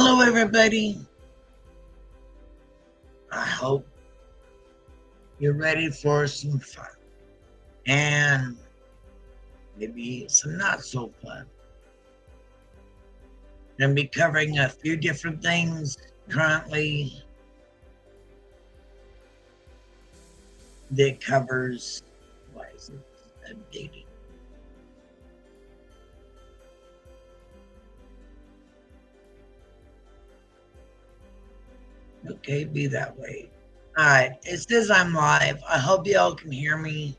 Hello, everybody. I hope you're ready for some fun and maybe some not so fun. I'm going to be covering a few different things currently that covers, why is it updating? Okay, be that way. All right, it says I'm live. I hope y'all can hear me.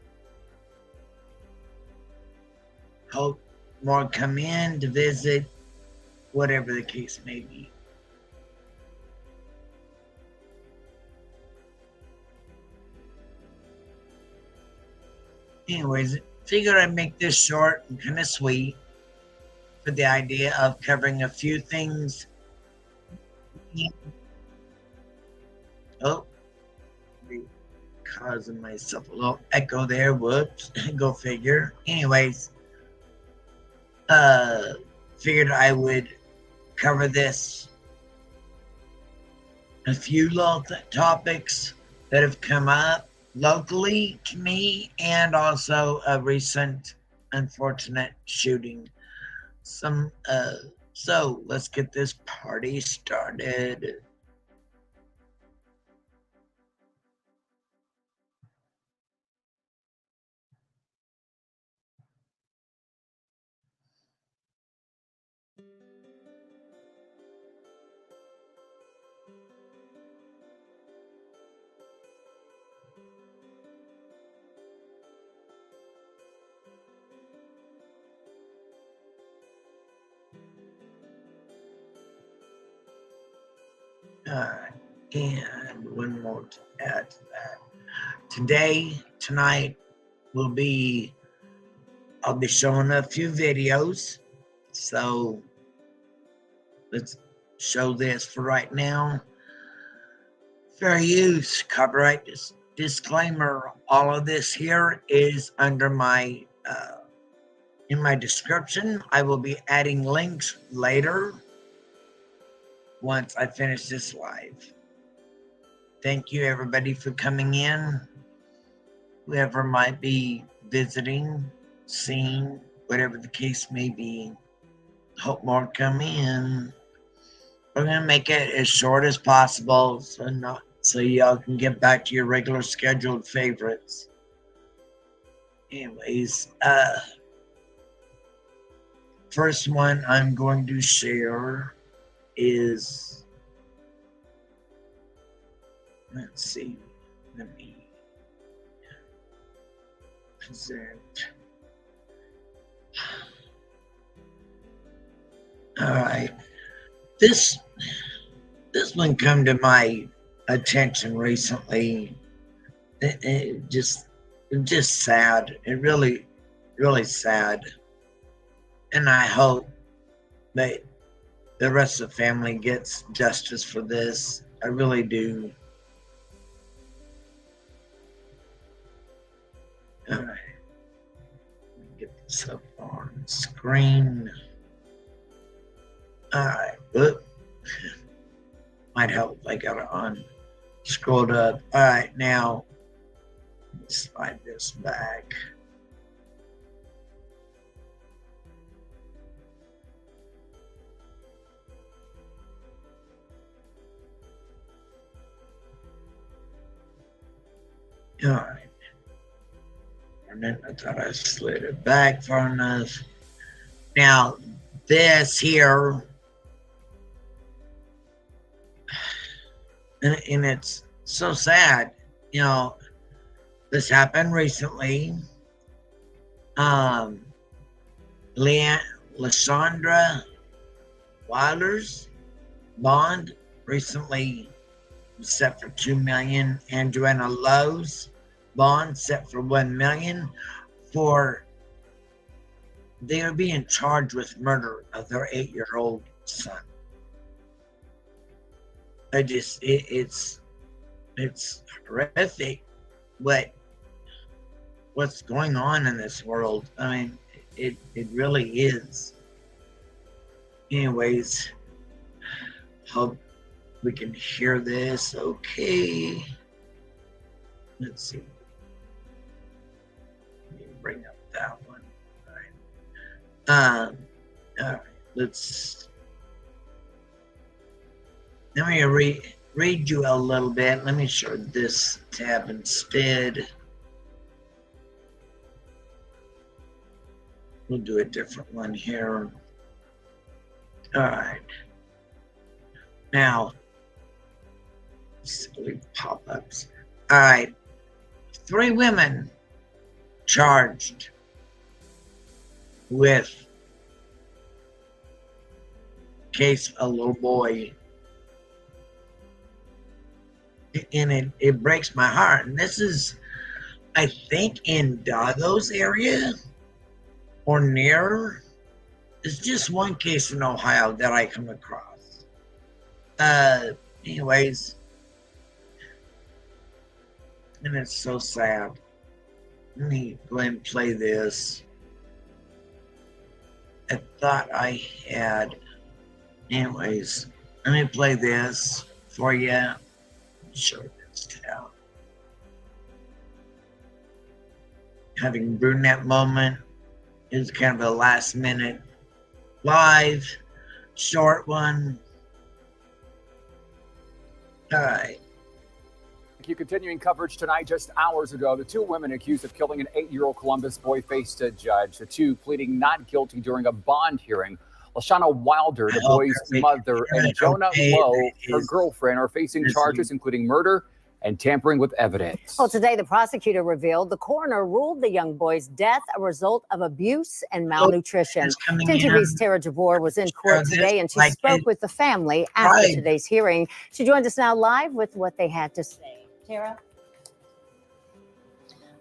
Hope more come in to visit, whatever the case may be. Anyways, figured I'd make this short and kind of sweet for the idea of covering a few things. Oh, causing myself a little echo there. Whoops. Go figure. Anyways, figured I would cover this. A few little topics that have come up locally to me, and also a recent unfortunate shooting. So let's get this party started. And one more to add to that. Tonight will be, I'll be showing a few videos. So let's show this for right now. Fair use, copyright disclaimer. All of this here is under my, in my description. I will be adding links later once I finish this live. Thank you, everybody, for coming in. Whoever might be visiting, seeing, whatever the case may be. Hope more come in. We're gonna make it as short as possible, so y'all can get back to your regular scheduled favorites. Anyways, first one I'm going to share is, let's see, let me present. All right, this one come to my attention recently. It just sad. It really sad. And I hope that the rest of the family gets justice for this. I really do. All right. Let me get this up on screen. All right. Whoop. Might help if I got it on. Scrolled up. All right. Now, slide this back. All right. And then I thought I slid it back far enough. Now, this here, and it's so sad, you know, this happened recently. Lysandra Wilder's bond recently set for $2 million, and Joanna Lowe's bond set for $1 million for they are being charged with murder of their 8-year-old son. It's horrific what's going on in this world. I mean, it really is. Anyways, Hope we can hear this. Okay. Let's see. Let me bring up that one. All right. Let me read you a little bit. Let me show this tab instead. We'll do a different one here. All right. Now, silly pop-ups. All right. 3 women charged with case of a little boy. And it breaks my heart. And this is, I think, in Dago's area or near. It's just one case in Ohio that I come across. Anyways, and it's so sad. Let me go ahead and play this. I thought I had. Anyways, let me play this for you. Show this tab. Having brunette moment is kind of a last minute live short one. All right. Thank you. Continuing coverage tonight. Just hours ago, the 2 women accused of killing an 8-year-old Columbus boy faced a judge. The 2 pleading not guilty during a bond hearing. Lashana Wilder, the boy's mother, and Jonah Lowe, her girlfriend, are facing charges including murder and tampering with evidence. Well, today the prosecutor revealed the coroner ruled the young boy's death a result of abuse and malnutrition. 10 TV's Tara Jabor was in court today, and she spoke with the family after today's hearing. She joined us now live with what they had to say. Tara?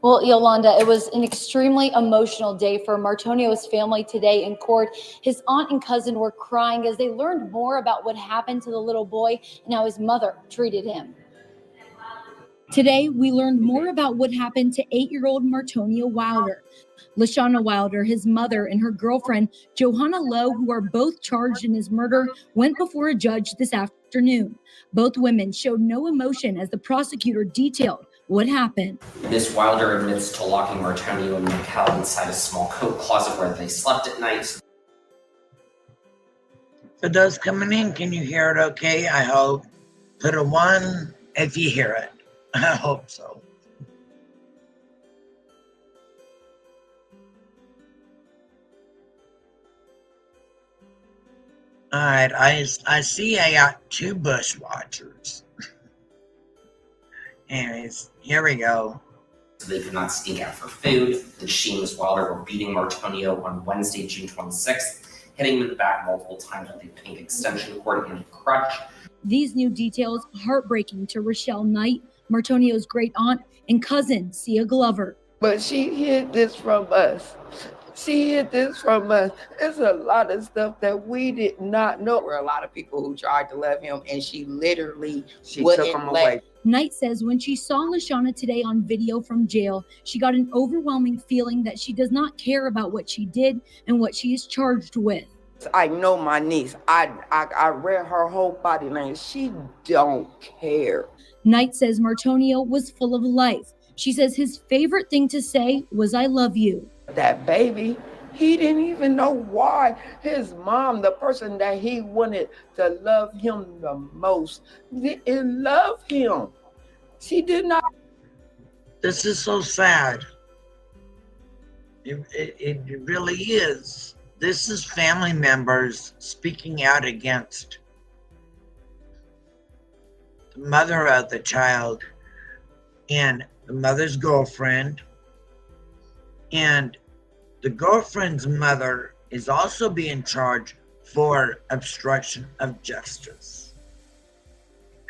Well, Yolanda, it was an extremely emotional day for Martonio's family today in court. His aunt and cousin were crying as they learned more about what happened to the little boy and how his mother treated him. Today, we learned more about what happened to 8-year-old Martonio Wilder. Lashana Wilder, his mother, and her girlfriend, Johanna Lowe, who are both charged in his murder, went before a judge this afternoon. Both women showed no emotion as the prosecutor detailed what happened. Miss Wilder admits to locking Martonio and Mikkel inside a small coat closet where they slept at night. For those coming in, can you hear it okay? I hope. Put a 1 if you hear it. I hope so. All right, I see I got 2 bush watchers. Anyways, here we go. So they could not sneak out for food. And she and Miss Wilder were beating Martonio on Wednesday, June 26th, hitting him in the back multiple times with a pink extension cord and a crutch. These new details heartbreaking to Rochelle Knight, Martonio's great aunt and cousin, Sia Glover. But she hid this from us. She hid this from us. There's a lot of stuff that we did not know. There were a lot of people who tried to love him, and she literally took him away. Knight says when she saw Lashana today on video from jail, she got an overwhelming feeling that she does not care about what she did and what she is charged with. I know my niece. I read her whole body language. She don't care. Knight says Martonio was full of life. She says his favorite thing to say was, "I love you." That baby, he didn't even know why. His mom, the person that he wanted to love him the most, didn't love him. She did not. This is so sad. It really is. This is family members speaking out against the mother of the child and the mother's girlfriend. And the girlfriend's mother is also being charged for obstruction of justice.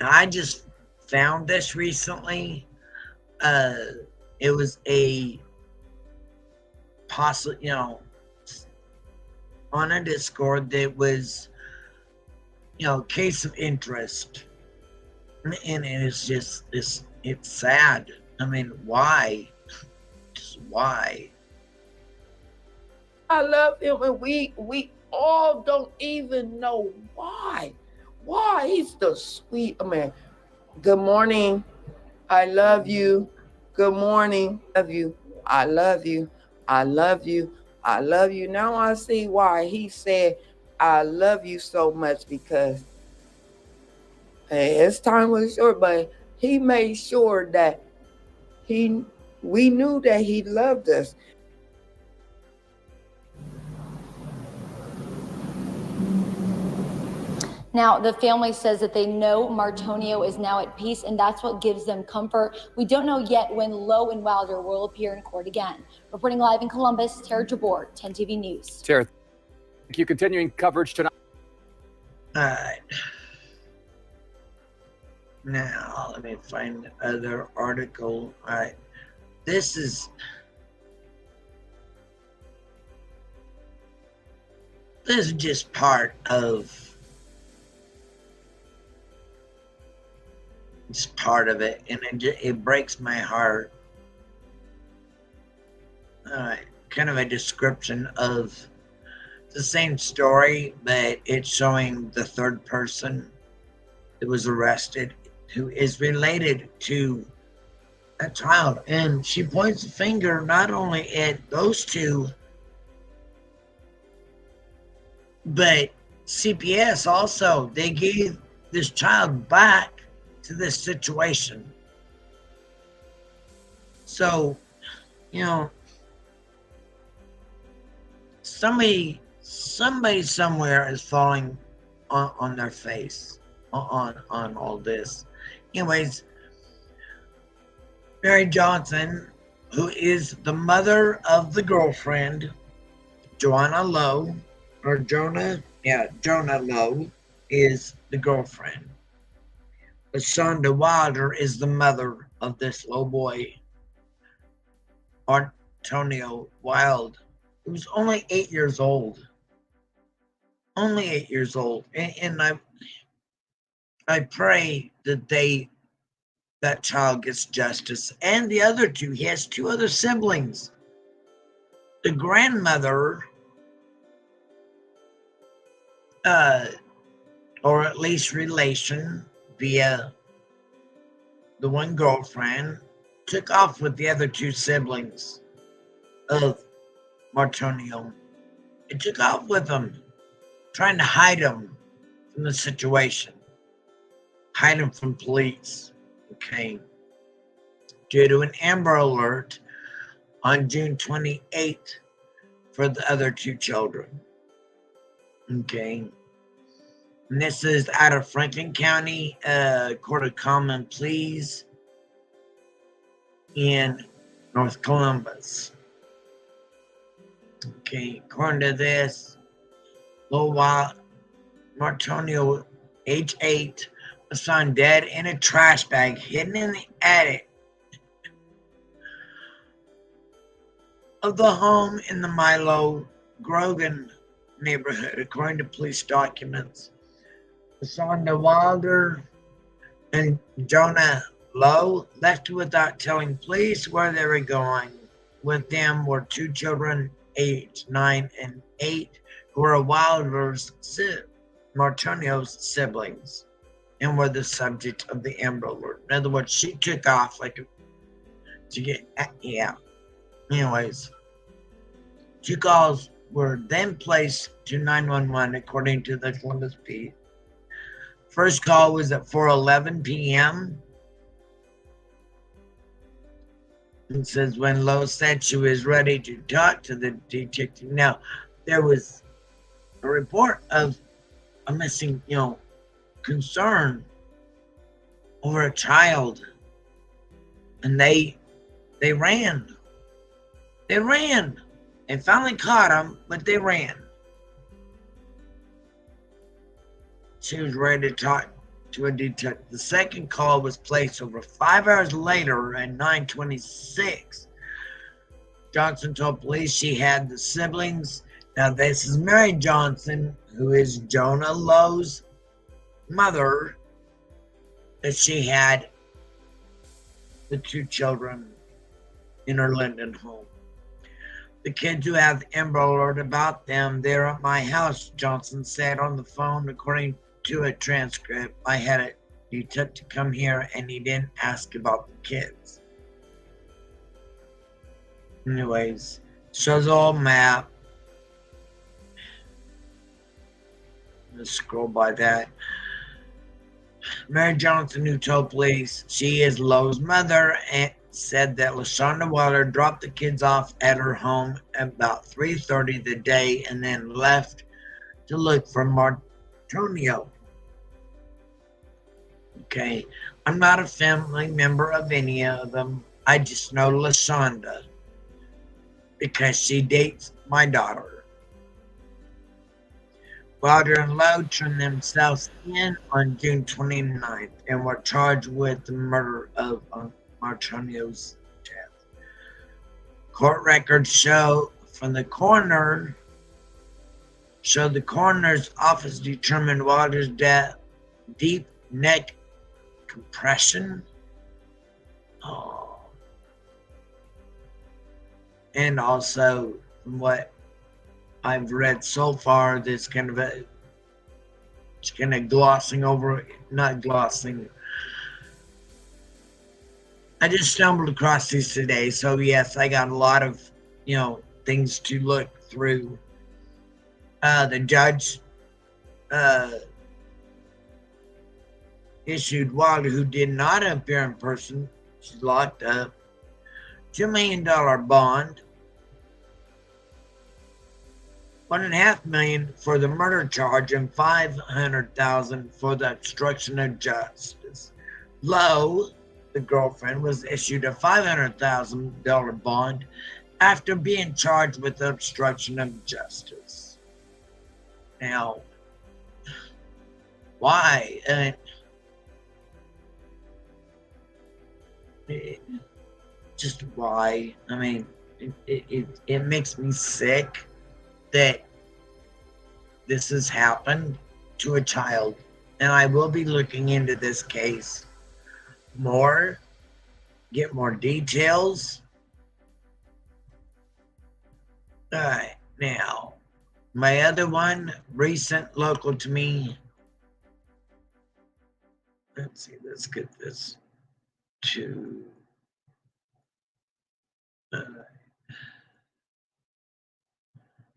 And I just found this recently. It was a possible, on a Discord that was, case of interest. And it's just, it's sad. I mean, why? Just why? I love him, and we all don't even know why. Why? He's the sweet man. Good morning. I love you. Good morning. Love you. I love you. I love you. I love you. Now I see why he said, I love you so much, because his time was short, but he made sure that we knew that he loved us. Now, the family says that they know Martonio is now at peace, and that's what gives them comfort. We don't know yet when Lowe and Wilder will appear in court again. Reporting live in Columbus, Tara Jabor, 10 TV News. Tara, thank you. Continuing coverage tonight. All right. Now, let me find the other article. All right. This is just part of it, and it breaks my heart. All right. Kind of a description of the same story, but it's showing the third person that was arrested, who is related to a child. And she points the finger not only at those two, but CPS also. They gave this child back to this situation. So, you know, somebody somewhere is falling on their face on all this. Anyways, Mary Johnson, who is the mother of the girlfriend, Jonah Lowe, is the girlfriend. LaShonda Wilder is the mother of this little boy, Antonio Wild, who's only 8 years old. Only 8 years old. And I pray that that child gets justice. And the other two, he has two other siblings. The grandmother, or at least relation via the one girlfriend, took off with the other two siblings of Martonio. It took off with them, trying to hide him from the situation, hide him from police. Okay. Due to an Amber Alert on June 28th for the other two children. Okay. And this is out of Franklin County Court of Common Pleas in North Columbus. Okay, according to this, Martonio, age 8, was found dead in a trash bag hidden in the attic of the home in the Milo Grogan neighborhood, according to police documents. LaShonda Wilder and Jonah Lowe left without telling police where they were going. With them were two children, aged 9 and 8, who were Martonio's siblings, and were the subject of the Amber Alert. In other words, she took off Anyways, two calls were then placed to 911, according to the Columbus Pete. First call was at 4:11 p.m. It says when Lowe said she was ready to talk to the detective. Now, there was a report of a missing, concern over a child, and they ran. They ran. They finally caught him, but they ran. She was ready to talk to a detective. The second call was placed over 5 hours later at 9:26. Johnson told police she had the siblings. Now, this is Mary Johnson, who is Jonah Lowe's mother, that she had the two children in her Linden home. The kids who have the Amber Alert about them, they're at my house, Johnson said on the phone, according to a transcript. I had a detective come here and he didn't ask about the kids. Anyways, shows all map. Let's scroll by that. Mary Johnson, who told police she is Lowe's mother, and said that LaShonda Wilder dropped the kids off at her home about 3:30 the day and then left to look for Martonio. Okay, I'm not a family member of any of them. I just know LaShonda because she dates my daughter. Wilder and Lowe turned themselves in on June 29th and were charged with the murder of Martonio's death. Court records show from the coroner the coroner's office determined Wilder's death, deep neck compression, and also from what I've read so far, this kind of glossing over, not glossing. I just stumbled across these today, so yes, I got a lot of, things to look through. The judge issued Wilder, who did not appear in person, she's locked up, $2 million bond, $1.5 million for the murder charge, and $500,000 for the obstruction of justice. Lowe, the girlfriend, was issued a $500,000 bond after being charged with obstruction of justice. Now, why? Just why? I mean, it makes me sick that this has happened to a child, and I will be looking into this case more, get more details. All right, now, my other one, recent, local to me. Let's see, let's get this to...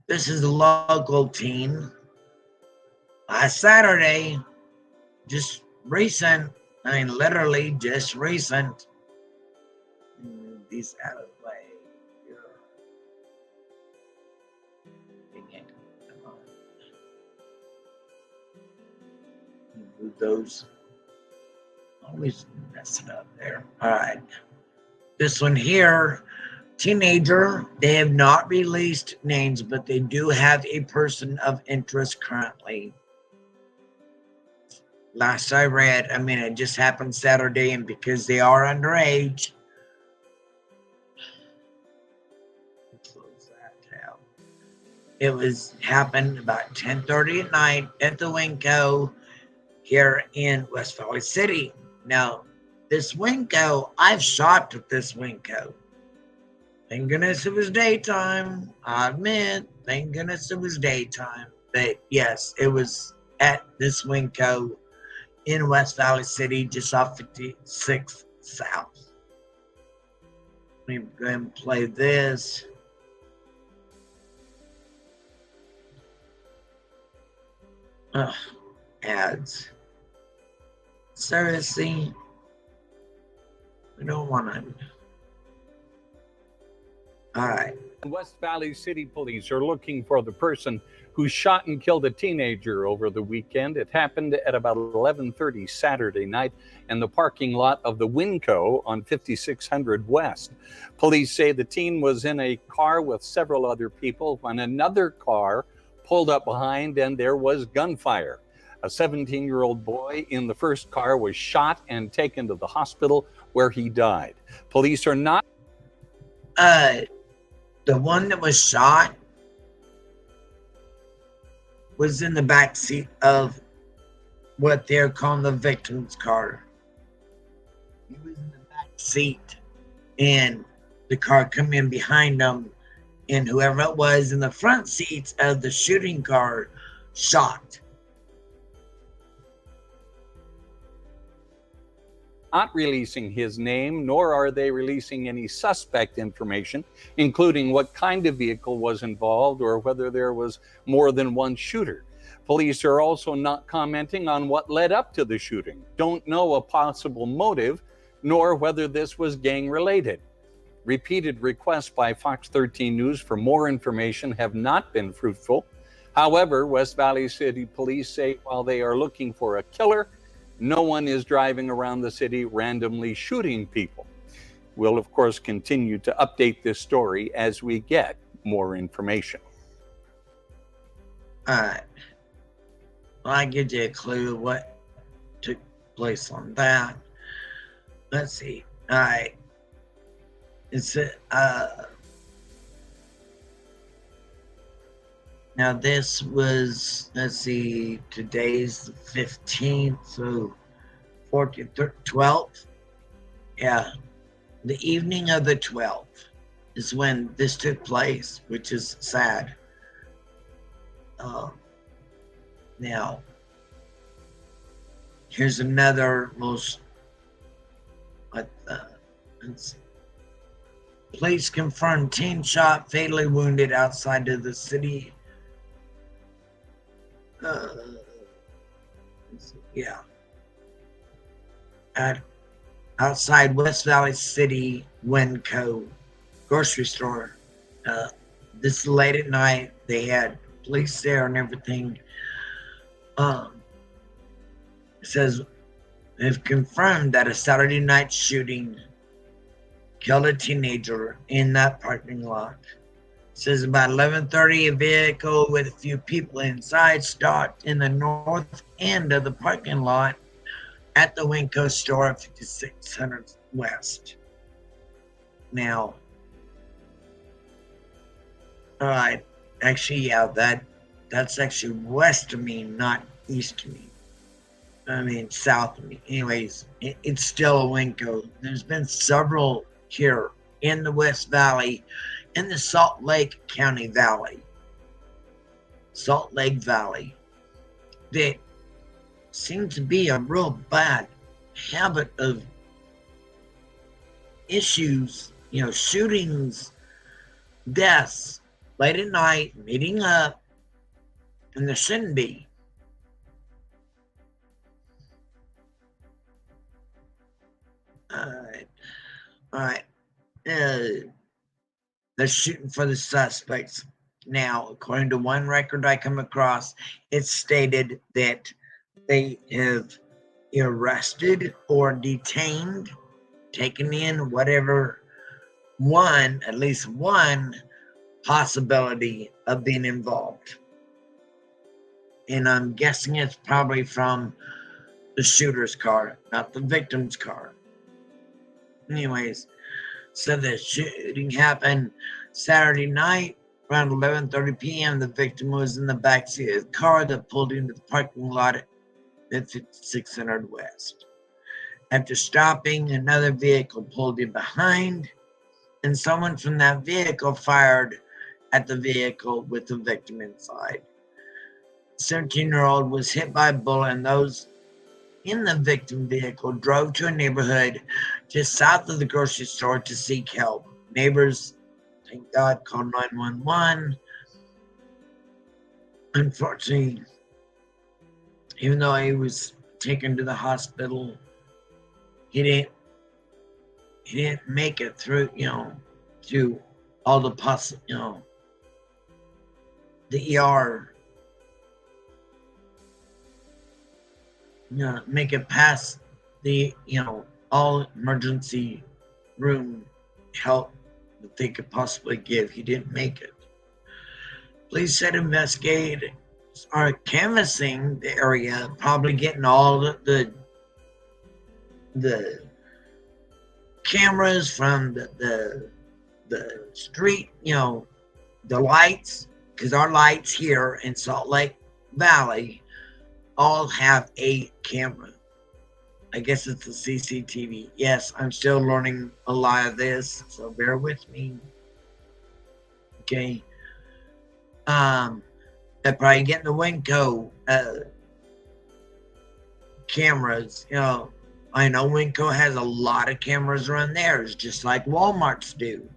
This is a local teen. Last Saturday, just recent, literally just recent. Move these out of the way. Come on. Move those. Always messing up there. All right. This one here, teenager. They have not released names, but they do have a person of interest currently. Last I read, it just happened Saturday, and because they are underage, close that out. It happened about 10:30 at night at the Winco here in West Valley City. Now, this Winco, I've shopped at this Winco. Thank goodness it was daytime. I admit, thank goodness it was daytime. But yes, it was at this Winco in West Valley City, just off 56th South. Let me go ahead and play this. Ads. Seriously, we don't want to. All right. West Valley City Police are looking for the person who shot and killed a teenager over the weekend. It happened at about 11:30 Saturday night in the parking lot of the Winco on 5600 West. Police say the teen was in a car with several other people when another car pulled up behind and there was gunfire. A 17-year-old boy in the first car was shot and taken to the hospital where he died. Police are not... The one that was shot was in the back seat of what they're calling the victim's car. He was in the back seat, and the car come in behind him, and whoever it was in the front seats of the shooting car shot. not releasing his name, nor are they releasing any suspect information, including what kind of vehicle was involved or whether there was more than one shooter. Police are also not commenting on what led up to the shooting, don't know a possible motive, nor whether this was gang-related. Repeated requests by Fox 13 News for more information have not been fruitful. However, West Valley City Police say while they are looking for a killer, no one is driving around the city randomly shooting people. We'll, of course, continue to update this story as we get more information. All right. Well, I give you a clue of what took place on that. Let's see. All right. It's now this was, let's see, today's the 15th, so 14th, 12th. Yeah, the evening of the 12th is when this took place, which is sad. Now, here's another most, let's see. Police confirmed teen shot, fatally wounded outside of the city. Yeah. Outside West Valley City Winco grocery store. This late at night, they had police there and everything. It says they've confirmed that a Saturday night shooting killed a teenager in that parking lot. It says about 11:30, a vehicle with a few people inside stopped in the north end of the parking lot at the Winco store at 5600 West. Now, all right, actually, yeah, that's actually west of me, not east of me. I mean, south of me. Anyways, it's still a Winco. There's been several here in the West Valley, in the Salt Lake County Valley, Salt Lake Valley, that seem to be a real bad habit of issues, shootings, deaths, late at night, meeting up, and there shouldn't be. All right. They're shooting for the suspects. Now, according to one record I come across, it's stated that they have arrested or detained, taken in whatever at least one possibility of being involved. And I'm guessing it's probably from the shooter's car, not the victim's car. Anyways, so the shooting happened Saturday night around 11:30 p.m. The victim was in the backseat of the car that pulled into the parking lot at 5600 West. After stopping, another vehicle pulled in behind, and someone from that vehicle fired at the vehicle with the victim inside. The 17-year-old was hit by a bullet, and those in the victim vehicle drove to a neighborhood just south of the grocery store to seek help. Neighbors, thank God, called 911. Unfortunately, even though he was taken to the hospital, he didn't make it through, through all the the ER. Make it past the, all emergency room help that they could possibly give. He didn't make it. Police said investigators are canvassing the area, probably getting all the cameras from the street, the lights, because our lights here in Salt Lake Valley all have a camera. I guess it's a CCTV. Yes, I'm still learning a lot of this, so bear with me. Okay. They're probably getting the Winco cameras, I know Winco has a lot of cameras around theirs, just like Walmart's do.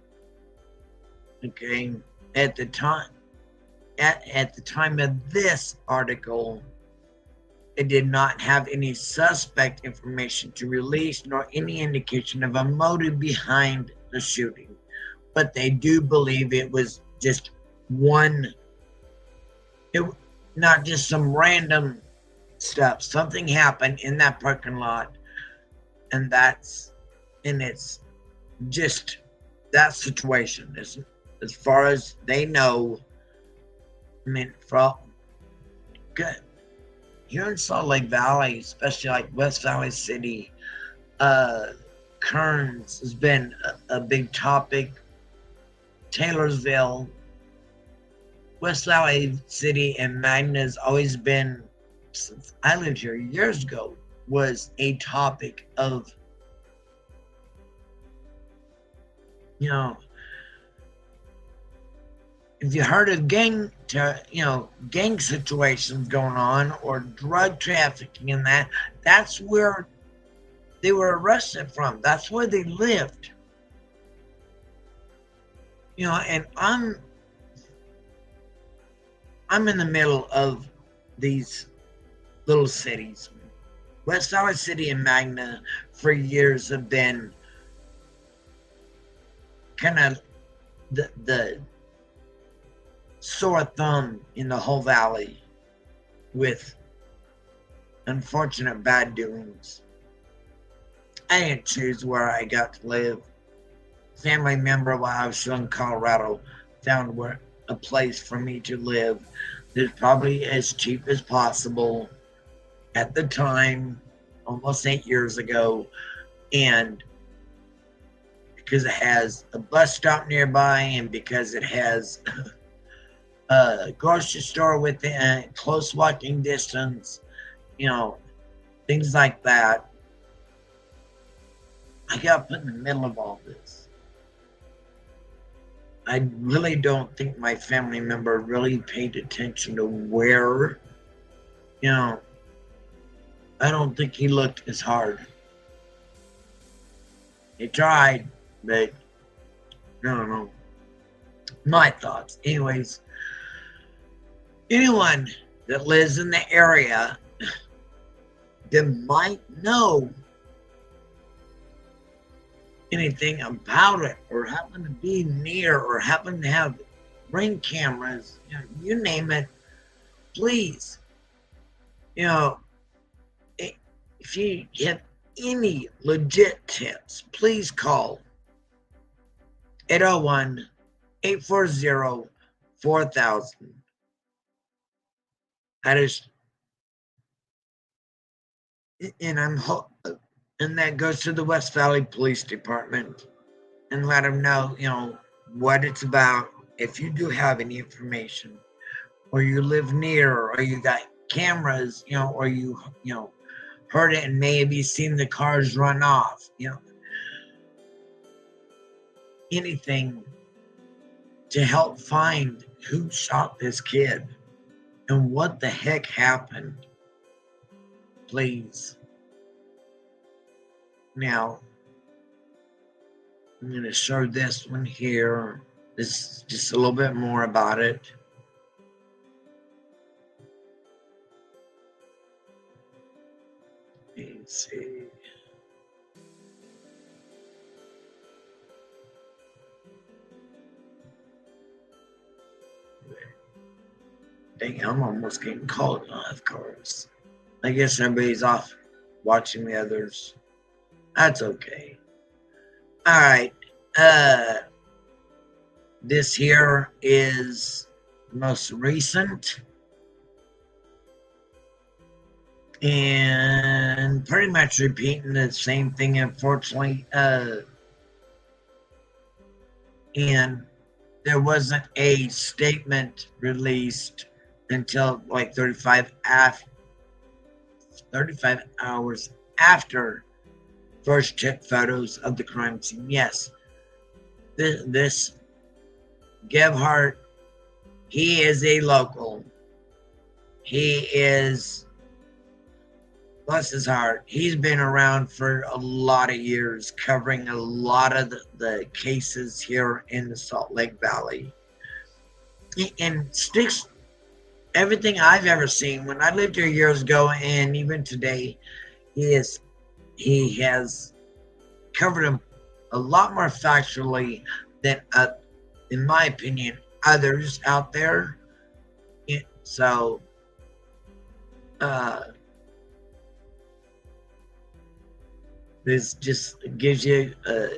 Okay, at the time of this article, it did not have any suspect information to release, nor any indication of a motive behind the shooting. But they do believe it was just not just some random stuff. Something happened in that parking lot, and it's just that situation. As far as they know, I mean, good. Here in Salt Lake Valley, especially like West Valley City, Kearns has been a big topic. Taylorsville, West Valley City, and Magna has always been, since I lived here years ago, was a topic of, if you heard of gang situations going on or drug trafficking and that's where they were arrested from. That's where they lived. And I'm in the middle of these little cities. West Valley City and Magna for years have been kind of the sore thumb in the whole valley with unfortunate bad doings. I didn't choose where I got to live. Family member while I was still in Colorado found a place for me to live that's probably as cheap as possible at the time, almost 8 years ago, and because it has a bus stop nearby and because it has a grocery store within close walking distance, things like that. I got put in the middle of all this. I really don't think my family member really paid attention to where, I don't think he looked as hard. He tried, but I don't know. My thoughts. Anyways, anyone that lives in the area that might know anything about it, or happen to be near, or happen to have ring cameras, you name it, please, if you have any legit tips, please call 801-840-4000. And that goes to the West Valley Police Department, and let them know, what it's about. If you do have any information, or you live near, or you got cameras, or you heard it and maybe seen the cars run off, anything to help find who shot this kid and what the heck happened, please. Now, I'm going to show this one here. This is just a little bit more about it. Let's see. Dang, I'm almost getting caught off course. I guess everybody's off watching the others. That's okay. All right. This here is most recent. And pretty much repeating the same thing, unfortunately. And there wasn't a statement released until like 35 hours after first took photos of the crime scene. Yes, this Gephardt, he is a local. He is bless his heart, he's been around for a lot of years, covering a lot of the cases here in the Salt Lake Valley. And sticks everything I've ever seen. When I lived here years ago, and even today, he has covered them a lot more factually than, in my opinion, others out there. So, this just gives you a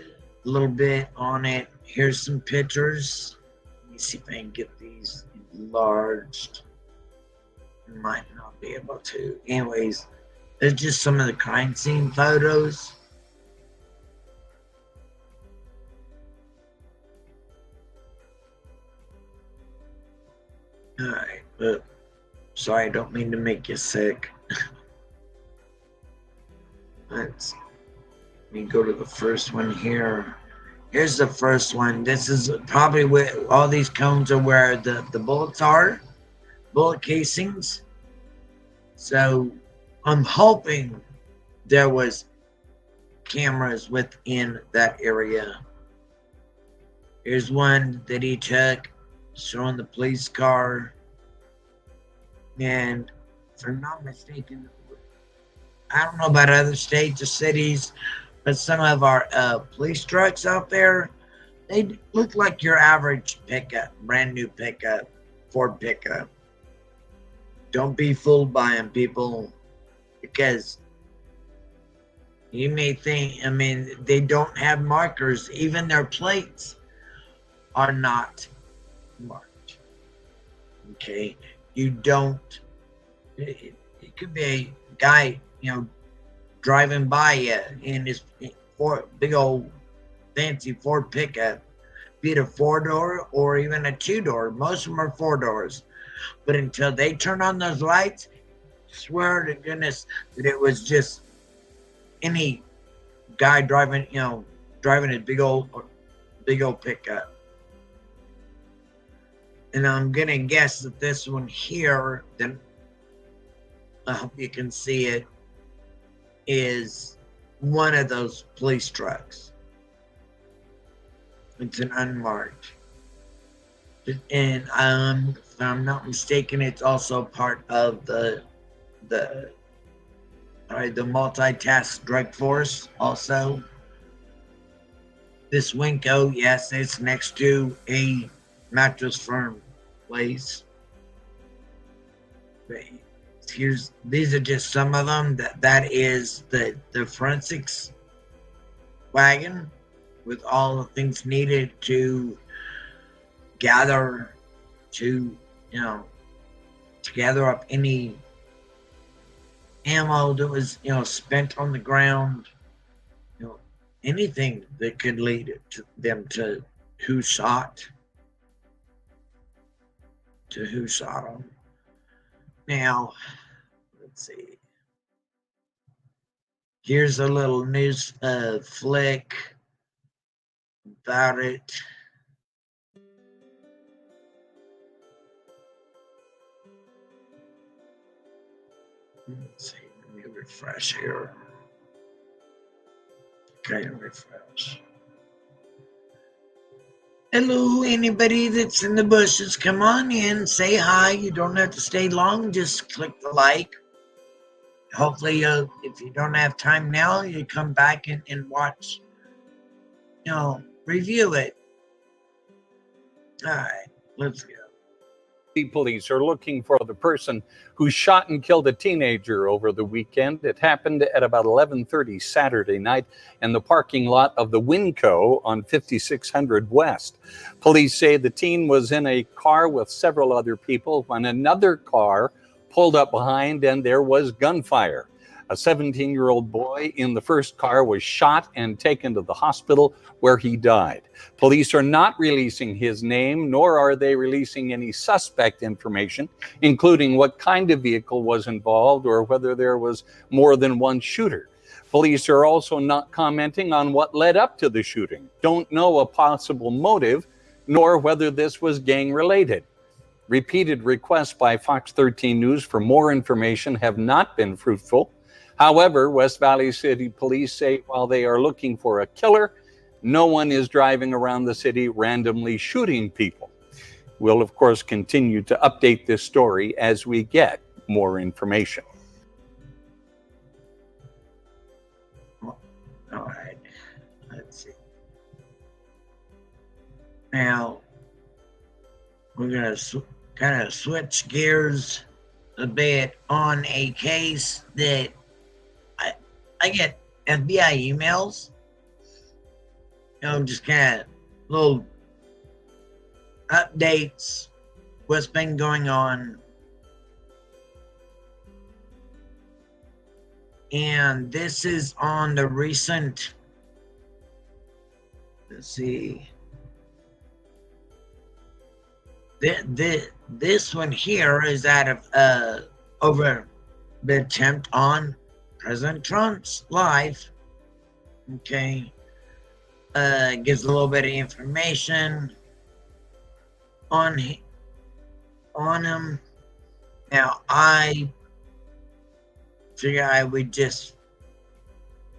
little bit on it. Here's some pictures. Let me see if I can get these enlarged. Might not be able to. Anyways, there's just some of the crime scene photos. All right, but sorry, I don't mean to make you sick. Let me go to the first one here. Here's the first one. This is probably where all these cones are, where the bullets are, bullet casings. So I'm hoping there was cameras within that area. Here's one that he took showing the police car. And if I'm not mistaken, I don't know about other states or cities, but some of our police trucks out there, they look like your average pickup, brand new pickup, Ford pickup. Don't be fooled by them, people, because you may think, I mean, they don't have markers. Even their plates are not marked. Okay? You don't, it could be a guy, driving by you in his big old fancy Ford pickup, be it a 4-door or even a 2-door. Most of them are 4 doors. But until they turn on those lights, swear to goodness that it was just any guy driving a big old pickup. And I'm gonna guess that this one here, then I hope you can see it, is one of those police trucks. It's an unmarked. And if I'm not mistaken, it's also part of the multitask drug force also. This Winco, yes, it's next to a mattress firm place. These are just some of them. That is the forensics wagon with all the things needed to gather up any ammo that was spent on the ground, anything that could lead them to who shot them. Now, let's see. Here's a little news flick about it. Let's see, let me refresh here. Okay, refresh. Hello, anybody that's in the bushes, come on in, say hi. You don't have to stay long, just click the like. Hopefully, if you don't have time now, you come back and watch, review it. All right, let's go. Police are looking for the person who shot and killed a teenager over the weekend. It happened at about 11:30 Saturday night in the parking lot of the Winco on 5600 West. Police say the teen was in a car with several other people when another car pulled up behind and there was gunfire. A 17-year-old boy in the first car was shot and taken to the hospital where he died. Police are not releasing his name, nor are they releasing any suspect information, including what kind of vehicle was involved or whether there was more than one shooter. Police are also not commenting on what led up to the shooting, don't know a possible motive, nor whether this was gang-related. Repeated requests by Fox 13 News for more information have not been fruitful. However, West Valley City Police say while they are looking for a killer, no one is driving around the city randomly shooting people. We'll, of course, continue to update this story as we get more information. All right, let's see. Now, we're going to kind of switch gears a bit on a case that I get FBI emails, just kind of little updates, what's been going on. And this is on the recent, let's see, this one here is out of over the attempt on President Trump's life. Okay, gives a little bit of information on him. Now I figure I would just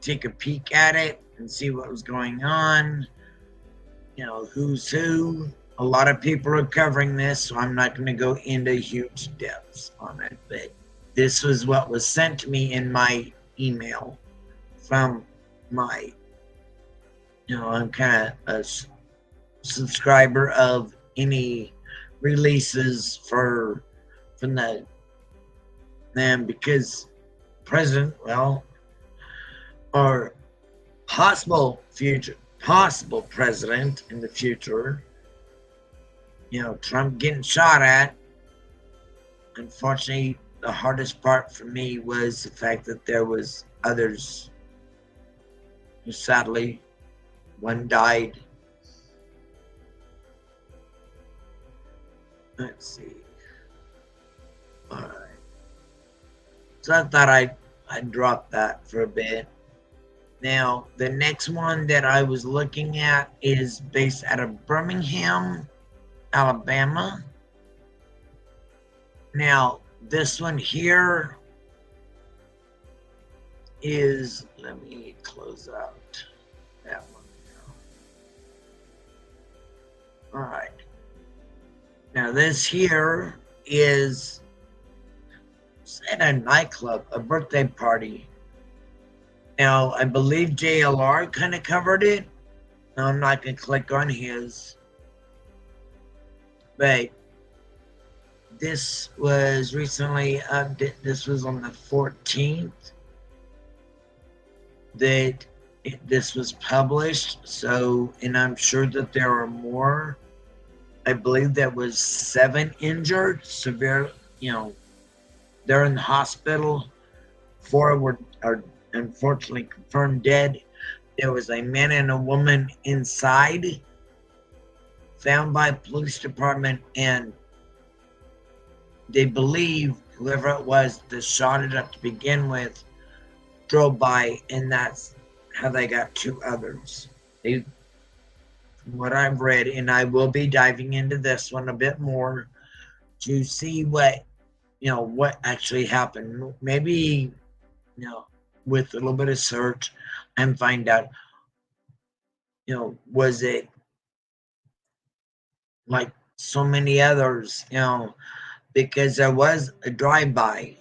take a peek at it and see what was going on. Who's who. A lot of people are covering this, so I'm not going to go into huge depths on it, but this was what was sent to me in my email from my, I'm kind of a subscriber of any releases from them, because president, or possible president in the future, Trump getting shot at. Unfortunately, the hardest part for me was the fact that there was others who sadly, one died. Let's see. All right. So I thought I'd drop that for a bit. Now, the next one that I was looking at is based out of Birmingham, Alabama. Now, this one here is, let me close out that one now. All right. Now, this here is at a nightclub, a birthday party. Now, I believe JLR kind of covered it. Now, I'm not going to click on his. But this was recently, this was on the 14th that this was published. So, and I'm sure that there are more. I believe there was 7 injured, severe, they're in the hospital. 4 are unfortunately confirmed dead. There was a man and a woman inside, found by police department, and they believe whoever it was that shot it up to begin with drove by, and that's how they got 2 others. From what I've read, and I will be diving into this one a bit more to see what actually happened. Maybe, with a little bit of search and find out, was it like so many others, because there was a drive-by.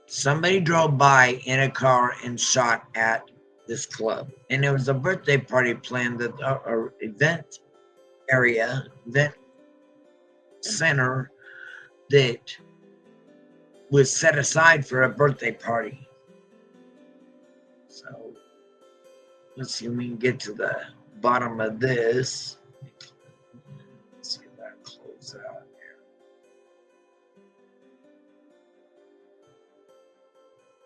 Somebody drove by in a car and shot at this club. And there was a birthday party planned at our event center that was set aside for a birthday party. So let's see if we can get to the bottom of this. Let's see if that closes out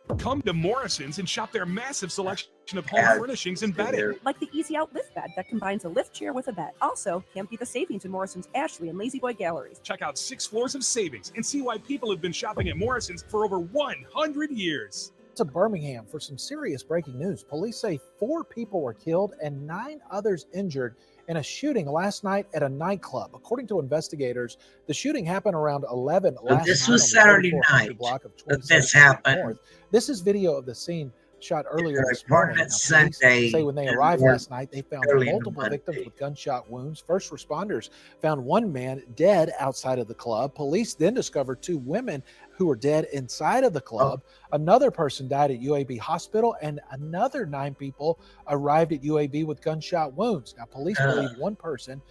here. Come to Morrison's and shop their massive selection of home furnishings and bedding. Like the Easy Out lift bed that combines a lift chair with a bed. Also, can't beat the savings in Morrison's Ashley and Lazy Boy galleries. Check out 6 floors of savings and see why people have been shopping at Morrison's for over 100 years. To Birmingham for some serious breaking news. Police say 4 people were killed and 9 others injured in a shooting last night at a nightclub. According to investigators, the shooting happened around 11 last night. This was Saturday night block of that this happened. North. This is video of the scene shot earlier this morning. morning. Sunday, say when they arrived last night, they found multiple victims with gunshot wounds. First responders found 1 man dead outside of the club. Police then discovered 2 women who were dead inside of the club. Another person died at UAB hospital, and another 9 people arrived at UAB with gunshot wounds. Now, police believe 1 person.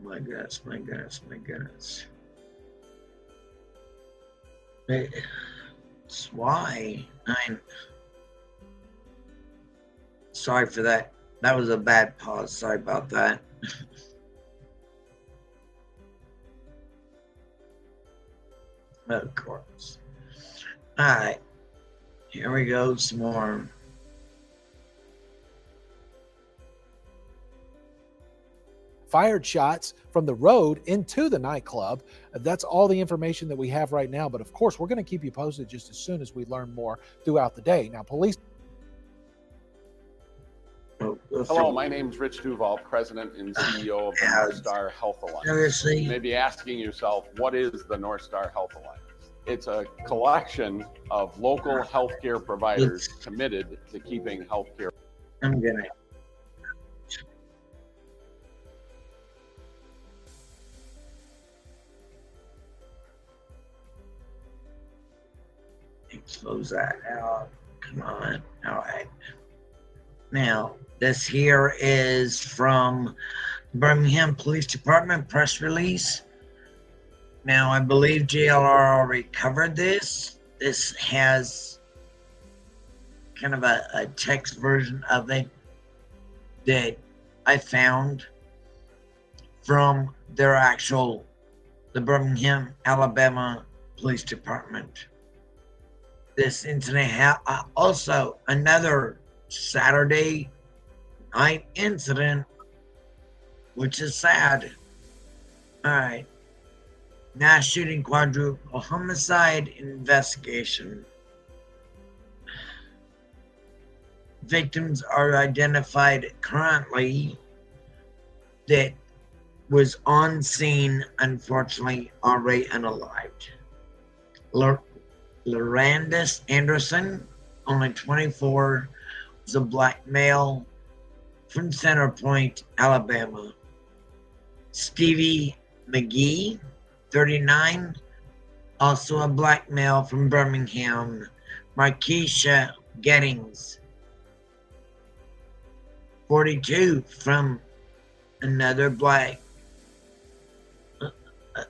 My goodness. That's why I'm sorry for that. That was a bad pause. Sorry about that. Of course. All right. Here we go. Some more. Fired shots from the road into the nightclub. That's all the information that we have right now. But of course, we're going to keep you posted just as soon as we learn more throughout the day. Now, police. Hello, my name is Rich Duval, President and CEO of the North Star Health Alliance. You may be asking yourself, what is the North Star Health Alliance? It's a collection of local healthcare providers committed to keeping healthcare. I'm gonna close that out. Come on. All right. Now, this here is from Birmingham Police Department press release. Now, I believe JLR already covered this. This has kind of a text version of it that I found from their actual, the Birmingham, Alabama Police Department. This incident also another Saturday night incident, which is sad. All right. Mass shooting, quadruple homicide investigation. Victims are identified currently that was on scene, unfortunately, already unalived. Lorandus Anderson, only 24, was a black male from Center Point, Alabama. Stevie McGee, 39, also a black male from Birmingham. Markeisha Gettings, 42, from another black,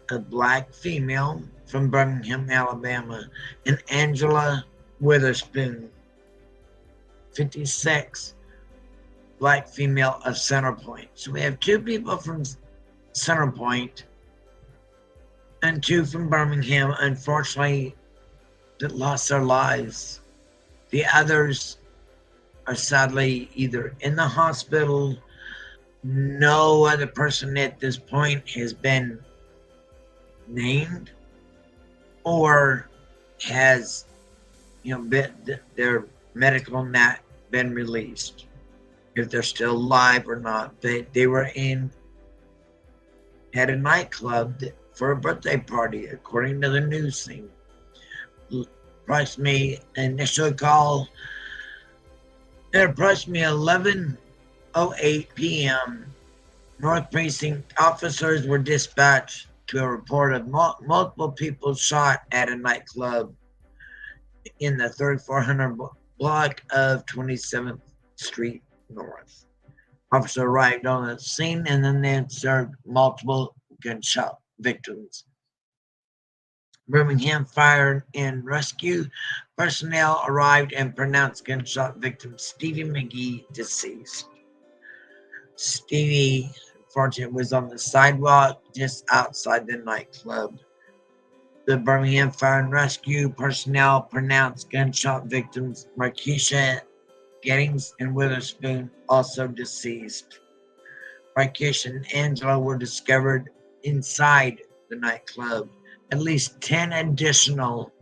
a black female from Birmingham, Alabama. And Angela Witherspoon, 56, black female of Center Point. So we have 2 people from Center Point and 2 from Birmingham, unfortunately, that lost their lives. The others are sadly either in the hospital. No other person at this point has been named or has, their medical not been released, if they're still alive or not. They were at a nightclub for a birthday party, according to the news thing. Approximately initial call at approximately 11:08 p.m. North Precinct officers were dispatched to a report of multiple people shot at a nightclub in the 3400 block of 27th Street North. Officer arrived on the scene and then they observed multiple gunshot victims. Birmingham Fire and Rescue personnel arrived and pronounced gunshot victim Stevie McGee deceased. Stevie, unfortunately, was on the sidewalk just outside the nightclub. The Birmingham Fire and Rescue personnel pronounced gunshot victims Markeisha Gettings and Witherspoon, also deceased. Markeisha and Angela were discovered inside the nightclub. At least 10 additional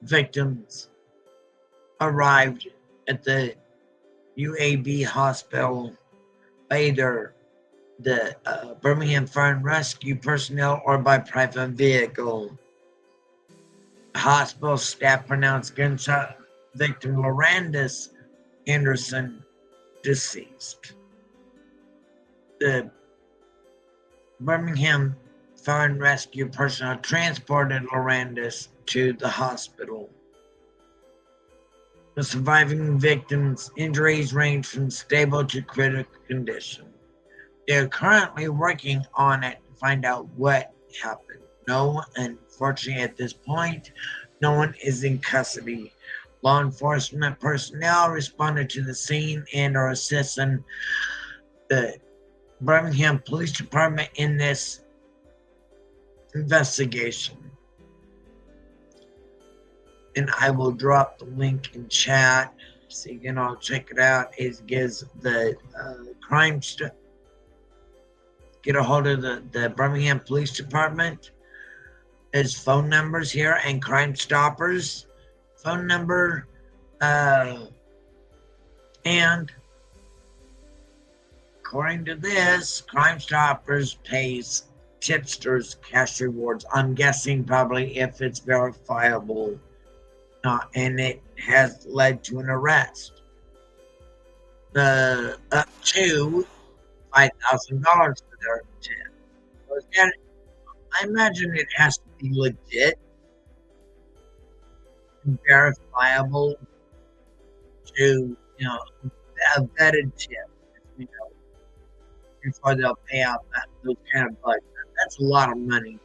victims arrived at the UAB hospital by either the Birmingham Fire and Rescue personnel or by private vehicle. Hospital staff pronounced gunshot victim Lorandis Anderson deceased. The Birmingham Fire and Rescue personnel transported Lorandis to the hospital. The surviving victims' injuries range from stable to critical condition. They are currently working on it to find out what happened. Unfortunately, at this point, no one is in custody. Law enforcement personnel responded to the scene and are assisting the Birmingham Police Department in this investigation. And I will drop the link in chat so you can all check it out. It gives the get a hold of the Birmingham Police Department. There's phone numbers here and Crime Stoppers phone number, and according to this, Crime Stoppers pays tipsters cash rewards. I'm guessing probably if it's verifiable, and it has led to an arrest. Up to $5,000 for their tip. So I imagine it has to be legit, verifiable to, a vetted tip, before they'll pay out those kind of bucks. That's a lot of money.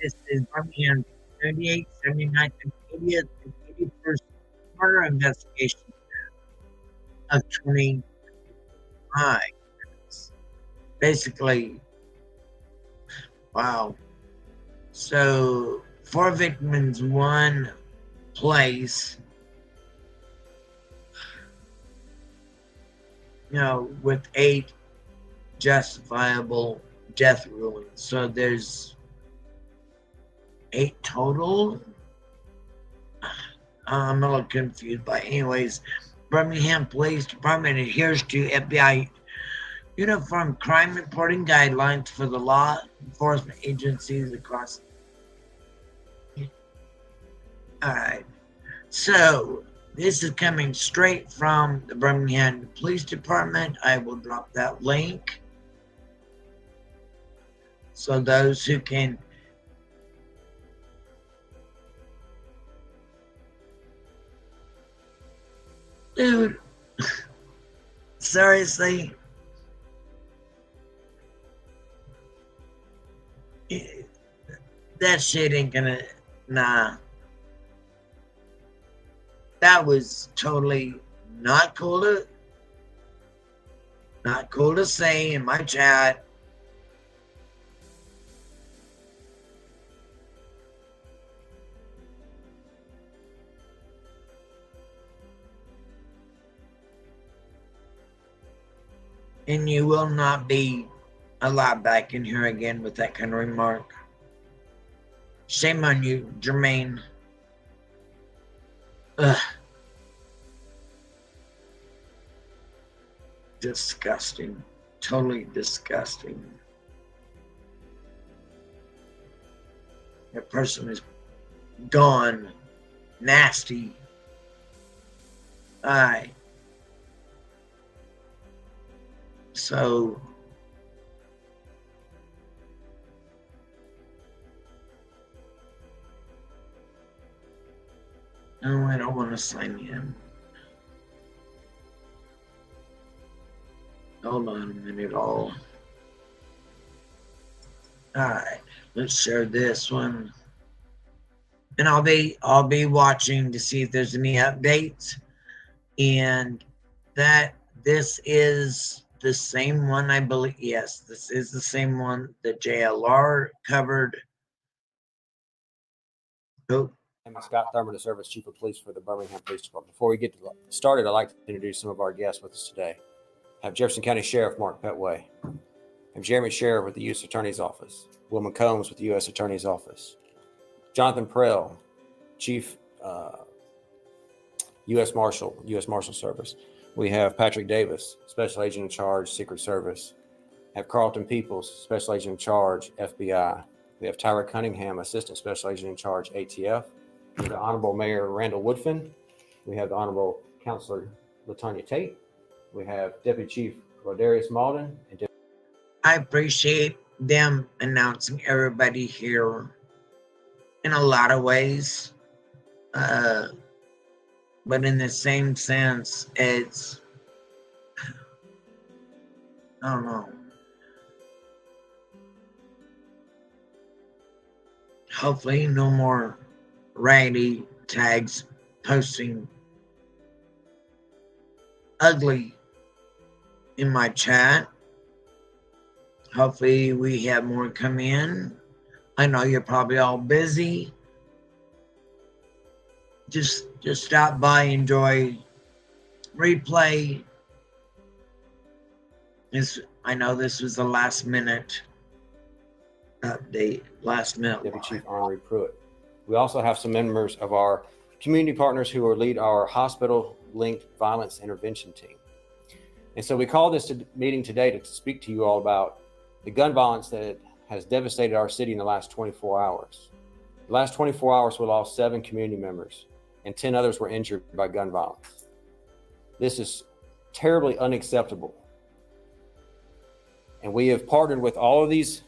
This is Birmingham 78, 79, and 80th and 81st murder investigation of 2025. Basically, wow. So 4 victims, 1 place, with 8 justifiable death rulings. So there's 8 total. I'm a little confused, but anyways, Birmingham Police Department adheres to FBI uniform crime reporting guidelines for the law enforcement agencies across. All right, so this is coming straight from the Birmingham Police Department. I will drop that link so those who can dude, seriously, that shit ain't gonna, nah. That was totally not cool to say in my chat. And you will not be allowed back in here again with that kind of remark. Shame on you, Jermaine. Ugh. Disgusting. Totally disgusting. That person is gone. Nasty. Alright. So no, I don't want to sign in. Hold on a minute, all right, let's share this one. And I'll be watching to see if there's any updates. And this is the same one, I believe. Yes, this is the same one that JLR covered. Oh. I'm Scott Thurman, the Service Chief of Police for the Birmingham Police Department. Before we get started, I'd like to introduce some of our guests with us today. I have Jefferson County Sheriff Mark Petway. I have Jeremy Sheriff with the U.S. Attorney's Office. Wilma Combs with the U.S. Attorney's Office. Jonathan Prell, Chief U.S. Marshal Service. We have Patrick Davis, Special Agent in Charge, Secret Service. We have Carlton Peoples, Special Agent in Charge, FBI. We have Tyra Cunningham, Assistant Special Agent in Charge, ATF. We have the Honorable Mayor Randall Woodfin. We have the Honorable Counselor LaTanya Tate. We have Deputy Chief Rodarius Malden. And I appreciate them announcing everybody here in a lot of ways. But in the same sense, it's, I don't know. Hopefully no more raggedy tags posting ugly in my chat. Hopefully we have more come in. I know you're probably all busy. Just stop by, enjoy, replay. I know this was a last minute update, last minute. Deputy Chief Henri Pruitt. We also have some members of our community partners who will lead our hospital-linked violence intervention team. And so we called this meeting today to speak to you all about the gun violence that has devastated our city in the last 24 hours. The last 24 hours, we lost 7 community members, and 10 others were injured by gun violence. This is terribly unacceptable. And we have partnered with all of these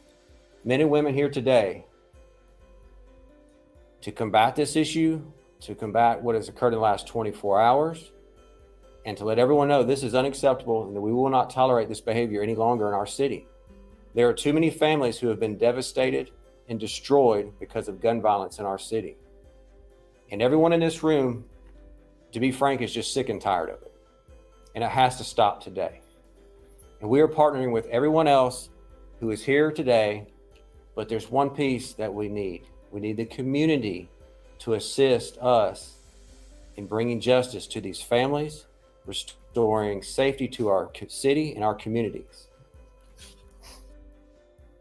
men and women here today to combat this issue, to combat what has occurred in the last 24 hours, and to let everyone know this is unacceptable and that we will not tolerate this behavior any longer in our city. There are too many families who have been devastated and destroyed because of gun violence in our city. And everyone in this room, to be frank, is just sick and tired of it. And it has to stop today. And we are partnering with everyone else who is here today, but there's one piece that we need. We need the community to assist us in bringing justice to these families, restoring safety to our city and our communities.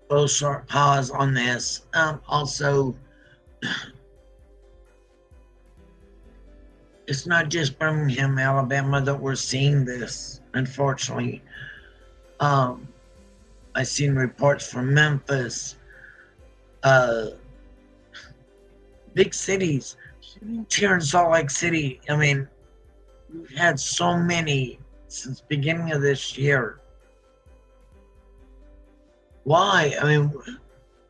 A little short pause on this. Also, it's not just Birmingham, Alabama that we're seeing this, unfortunately. I've seen reports from Memphis, big cities, here in Salt Lake City. I mean, we've had so many since the beginning of this year. Why? I mean,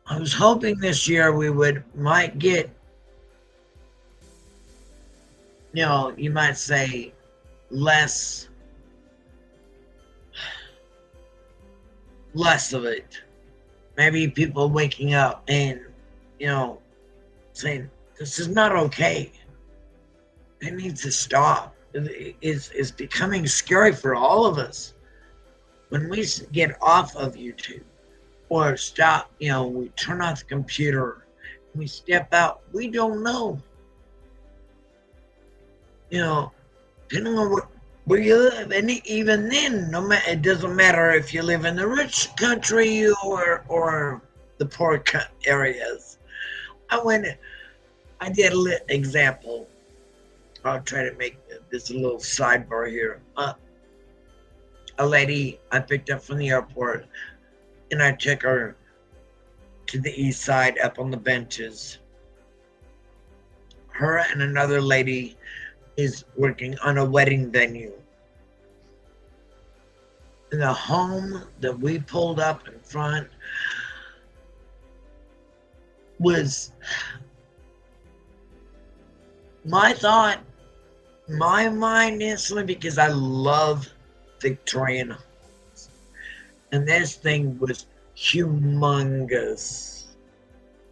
I was hoping this year we might get, you know, you might say less of it. Maybe people waking up and, you know, saying, this is not okay. It needs to stop. It's becoming scary for all of us. When we get off of YouTube or stop, you know, we turn off the computer, we step out, we don't know. You know, depending on where you live, and even then, it doesn't matter if you live in the rich country or the poor areas. I did a little example. I'll try to make this a little sidebar here. A lady I picked up from the airport, and I took her to the east side up on the benches. Her and another lady is working on a wedding venue. And the home that we pulled up in front was my thought, my mind instantly, because I love Victorian homes. And this thing was humongous.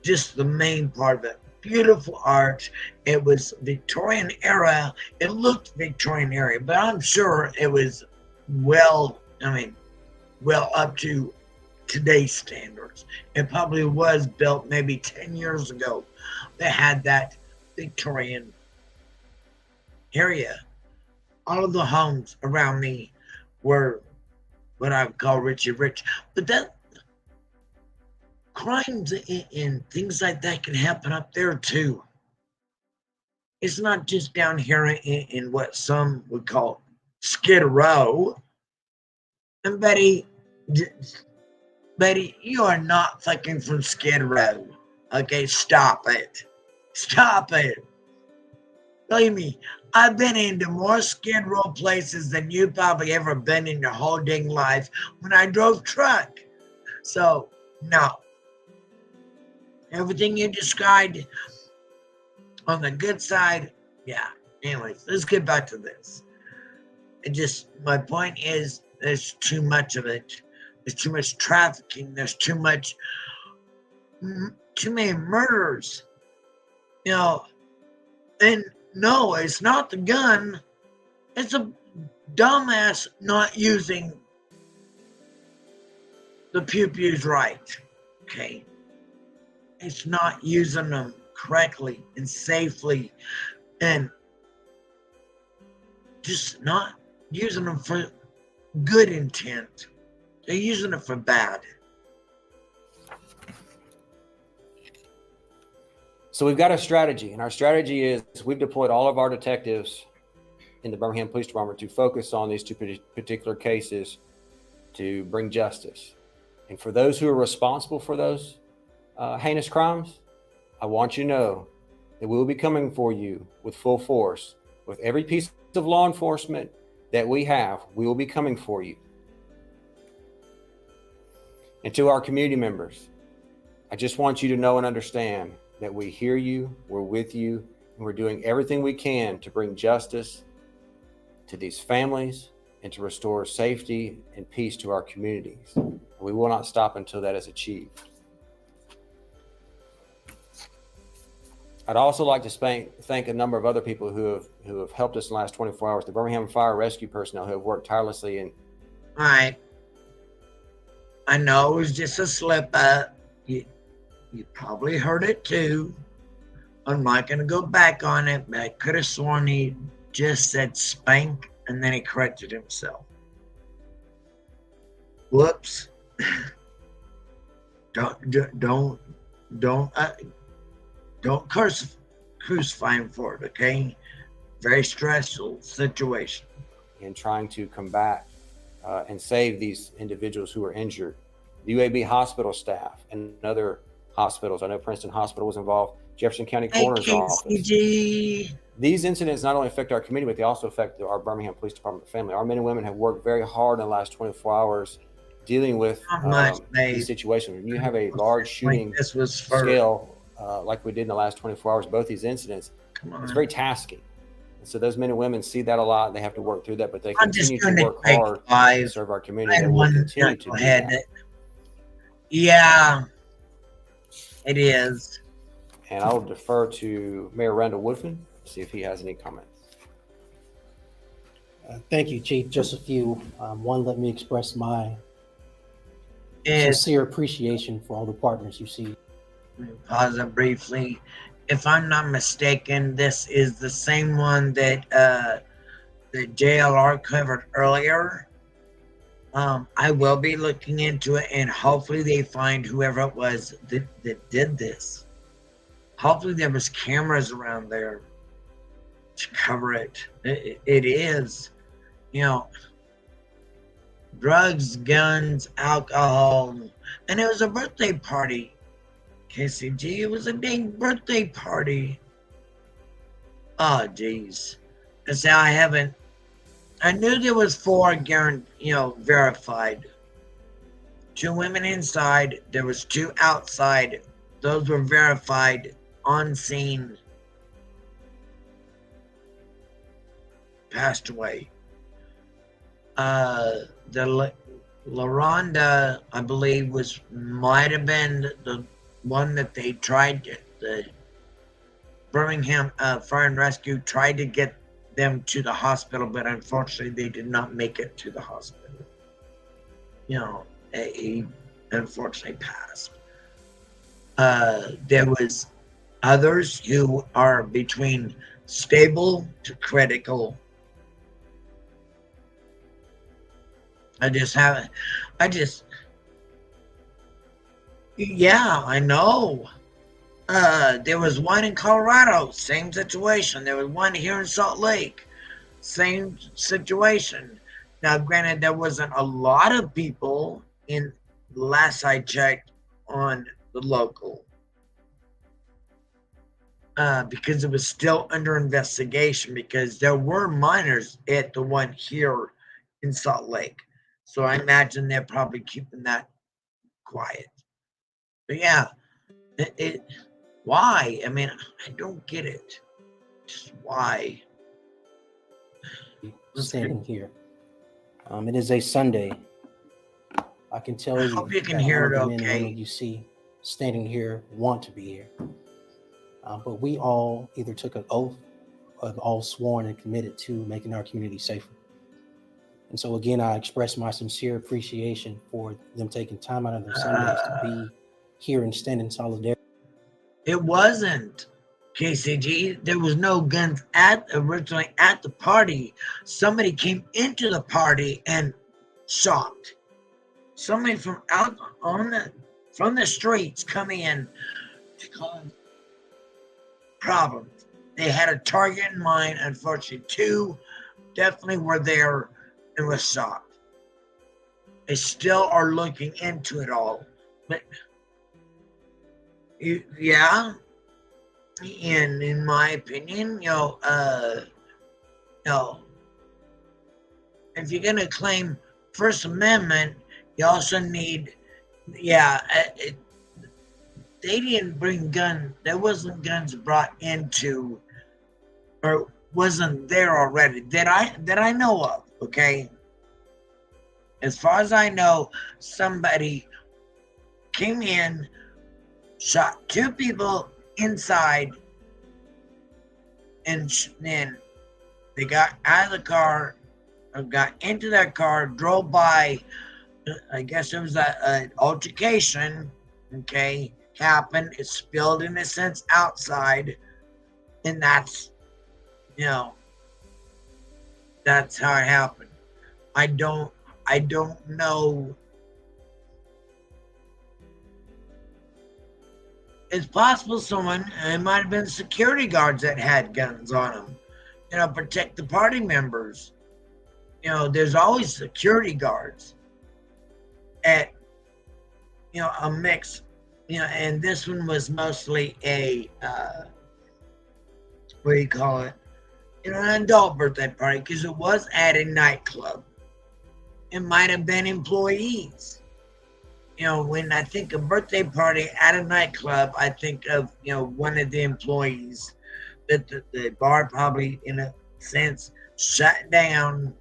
Just the main part of it. Beautiful art. It was Victorian era. It looked Victorian era, but I'm sure it was well up to today's standards. It probably was built maybe 10 years ago. They had that Victorian area. All of the homes around me were what I would call Richie Rich. But that crimes and things like that can happen up there too. it's not just down here in what some would call Skid Row. And Betty, you are not fucking from Skid Row. Okay, stop it. Stop it. Believe me, I've been into more Skid Row places than you've probably ever been in your whole dang life when I drove truck. So, no. Everything you described on the good side, yeah. Anyways, let's get back to this. My point is, there's too much of it. There's too much trafficking. There's too many murders. You know, and no, it's not the gun. It's a dumbass not using the pew-pews right. Okay? It's not using them correctly and safely and just not using them for good intent. They're using it for bad. So we've got a strategy, and our strategy is we've deployed all of our detectives in the Birmingham Police Department to focus on these two particular cases to bring justice. And for those who are responsible for those heinous crimes, I want you to know that we will be coming for you with full force. With every piece of law enforcement that we have, we will be coming for you. And to our community members, I just want you to know and understand that we hear you, we're with you, and we're doing everything we can to bring justice to these families and to restore safety and peace to our communities. We will not stop until that is achieved. I'd also like to thank a number of other people who have helped us in the last 24 hours. The Birmingham Fire Rescue personnel who have worked tirelessly. All right. I know it was just a slip up. You probably heard it too. I'm not going to go back on it, but I could have sworn he just said spank and then he corrected himself. Whoops. Don't crucify him for it, okay? Very stressful situation. In trying to combat and save these individuals who are injured. The UAB hospital staff and other hospitals. I know Princeton Hospital was involved, Jefferson County Coroner's Office. These incidents not only affect our community, but they also affect our Birmingham Police Department family. Our men and women have worked very hard in the last 24 hours dealing with these situations. When you have a large shooting scale like we did in the last 24 hours, both these incidents, it's very tasking. And so those men and women see that a lot. They have to work through that, but they continue to work hard to serve our community. They will continue to do that. Yeah, it is. And I'll defer to Mayor Randall Woodfin to see if he has any comments. Thank you, Chief. Just a few. One, let me express my sincere appreciation for all the partners you see. Pause it briefly. If I'm not mistaken, this is the same one that the JLR covered earlier. I will be looking into it, and hopefully they find whoever it was that did this. Hopefully there was cameras around there to cover it. It is, you know, drugs, guns, alcohol, and it was a birthday party. KCG, it was a dang birthday party. Oh, geez. That's how I knew there was 4 verified. 2 women inside, there was 2 outside. Those were verified on scene. Passed away. The LaRonda, I believe, might have been the one that they tried, the Birmingham Fire and Rescue tried to get them to the hospital, but unfortunately they did not make it to the hospital. You know, he unfortunately passed. There was others who are between stable to critical. Yeah, I know. There was one in Colorado, same situation. There was one here in Salt Lake, same situation. Now, granted, there wasn't a lot of people in last I checked on the local because it was still under investigation because there were minors at the one here in Salt Lake. So I imagine they're probably keeping that quiet. But yeah, why? I mean, I don't get it. Just why? Standing here. It is a Sunday. I can tell you. I hope you can hear it all of the men and okay. women you see standing here want to be here. But we all either took an oath or all sworn and committed to making our community safer. And so again, I express my sincere appreciation for them taking time out of their Sundays to be here and stand in solidarity. It wasn't KCG. There was no guns originally at the party. Somebody came into the party and shot. Somebody from out from the streets come in to cause problems. They had a target in mind. Unfortunately, 2 definitely were there and was shot. They still are looking into it all, but yeah. And in my opinion, if you're gonna claim First Amendment, you also need, they didn't bring guns. There wasn't guns brought into, or wasn't there already that I know of. Okay, as far as I know, somebody came in, shot 2 people inside, and then they got out of the car, or got into their car, drove by. I guess it was an altercation, okay, happened. It spilled in a sense outside, and that's how it happened. I don't know. It's possible it might have been security guards that had guns on them, protect the party members. There's always security guards at, a mix, and this one was mostly a, what do you call it? An adult birthday party, because it was at a nightclub. It might have been employees. When I think of birthday party at a nightclub, I think of, one of the employees that the bar probably, in a sense, shut down.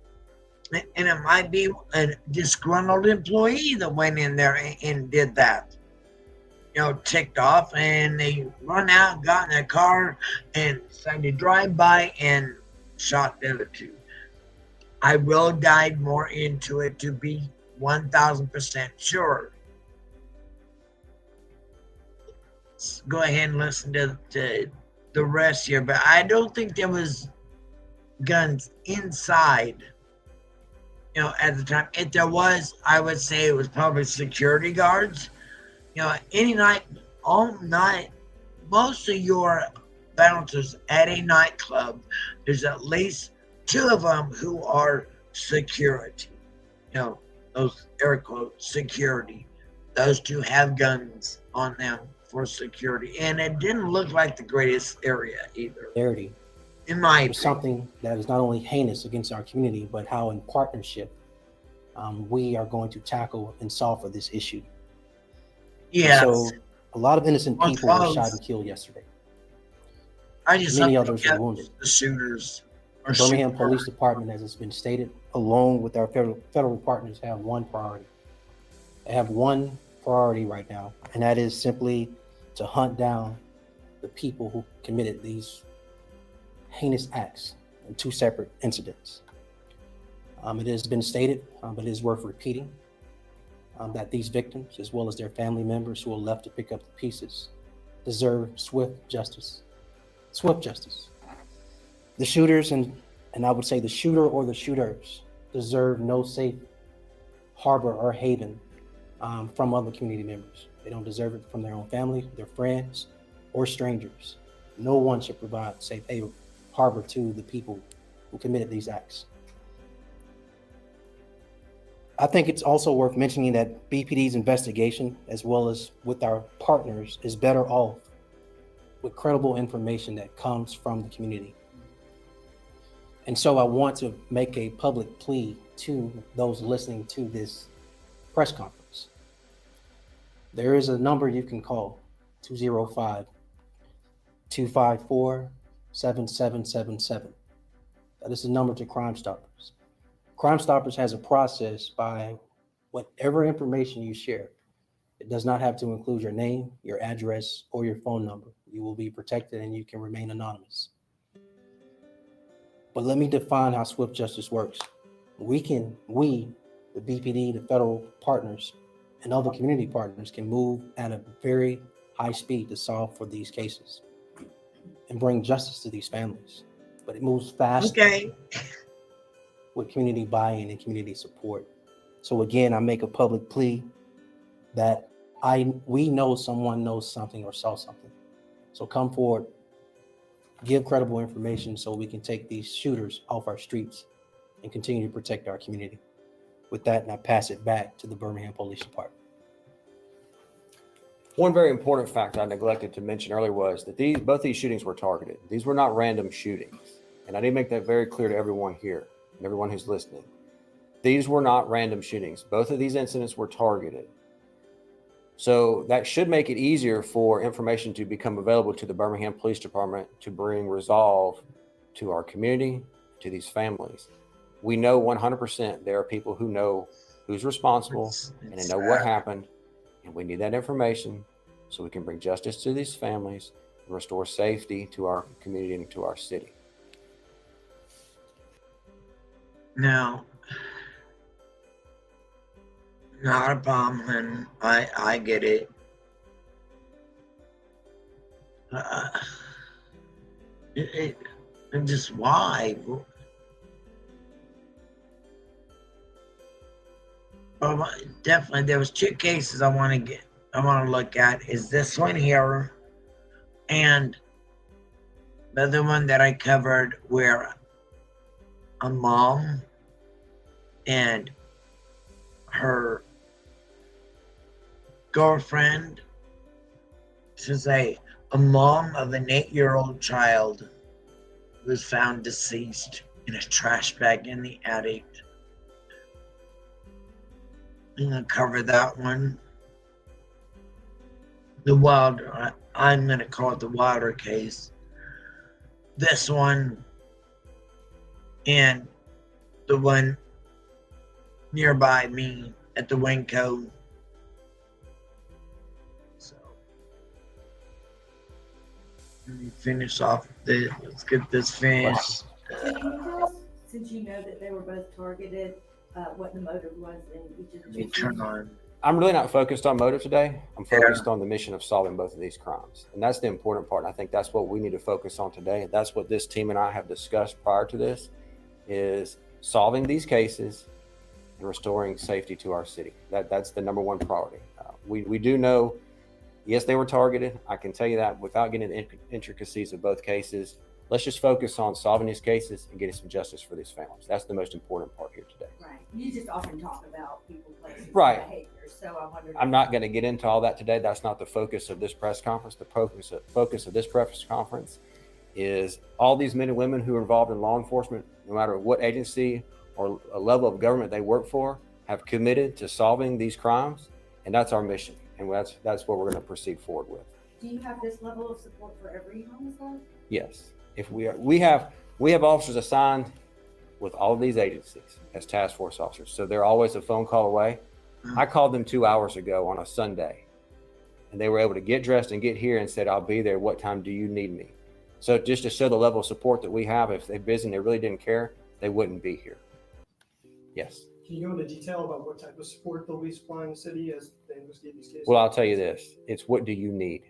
And it might be a disgruntled employee that went in there and did that. Ticked off, and they run out, got in their car, and decided to drive by and shot the other 2. I will dive more into it to be 1,000% sure. Go ahead and listen to the rest here, but I don't think there was guns inside, at the time. If there was, I would say it was probably security guards. Any night, all night, most of your bouncers at a nightclub, there's at least 2 of them who are security. Those air quotes, security. Those 2 have guns on them for security, and it didn't look like the greatest area either. In my opinion, something that is not only heinous against our community, but how in partnership we are going to tackle and solve for this issue. Yeah. So a lot of innocent people were shot and killed yesterday. Many others were wounded. The shooters. The Birmingham Police Department, as it's been stated, along with our federal partners, have one priority. They have one priority right now, and that is simply to hunt down the people who committed these heinous acts in 2 separate incidents. It has been stated, but it is worth repeating, that these victims, as well as their family members who are left to pick up the pieces, deserve swift justice. Swift justice. The shooters, and I would say the shooter or the shooters, deserve no safe harbor or haven from other community members. They don't deserve it from their own family, their friends, or strangers. No one should provide safe harbor to the people who committed these acts. I think it's also worth mentioning that BPD's investigation, as well as with our partners, is better off with credible information that comes from the community. And so I want to make a public plea to those listening to this press conference. There is a number you can call, 205-254-7777. That is the number to Crime Stoppers. Crime Stoppers has a process by whatever information you share. It does not have to include your name, your address, or your phone number. You will be protected and you can remain anonymous. But let me define how swift justice works. We, the BPD, the federal partners, and other community partners can move at a very high speed to solve for these cases and bring justice to these families. But it moves fast with community buy-in and community support. So again, I make a public plea that we know someone knows something or saw something. So come forward, give credible information so we can take these shooters off our streets and continue to protect our community. With that, and I pass it back to the Birmingham Police Department. One very important fact I neglected to mention earlier was that both these shootings were targeted. These were not random shootings. And I need to make that very clear to everyone here and everyone who's listening. These were not random shootings. Both of these incidents were targeted. So that should make it easier for information to become available to the Birmingham Police Department to bring resolve to our community, to these families. We know 100% there are people who know who's responsible and they know what happened, and we need that information so we can bring justice to these families and restore safety to our community and to our city. Now, not a problem, and I get it. And just why? Well, definitely, there was two cases I want to look at. Is this one here, and the other one that I covered where a mom and her girlfriend, she's a mom of an 8-year-old child, was found deceased in a trash bag in the attic. I'm gonna cover that one. The Wilder, I'm gonna call it the Wilder case. This one and the one nearby me at the Winco. So let me finish off this. Let's get this finished. Can you tell us, since you know that they were both targeted, what the motive was in each of the two? Turn on. I'm really not focused on motive today. I'm focused on the mission of solving both of these crimes. And that's the important part. And I think that's what we need to focus on today. That's what this team and I have discussed prior to this, is solving these cases and restoring safety to our city. That's the number one priority. We do know, yes, they were targeted. I can tell you that without getting into the intricacies of both cases. Let's just focus on solving these cases and getting some justice for these families. That's the most important part here today. Right. You just often talk about people, places, right. behaviors. So I wondered. I'm not going to get into all that today. That's not the focus of this press conference. The focus of this press conference is all these men and women who are involved in law enforcement, no matter what agency or a level of government they work for, have committed to solving these crimes. And that's our mission. And that's what we're going to proceed forward with. Do you have this level of support for every homicide? Yes. If we have officers assigned with all of these agencies as task force officers. So they're always a phone call away. I called them 2 hours ago on a Sunday, and they were able to get dressed and get here and said, I'll be there. What time do you need me? So just to show the level of support that we have, if they're busy and they really didn't care, they wouldn't be here. Yes. Can you go into detail about what type of support they'll be supplying the city as they investigate these cases? Well, I'll tell you this. It's what do you need?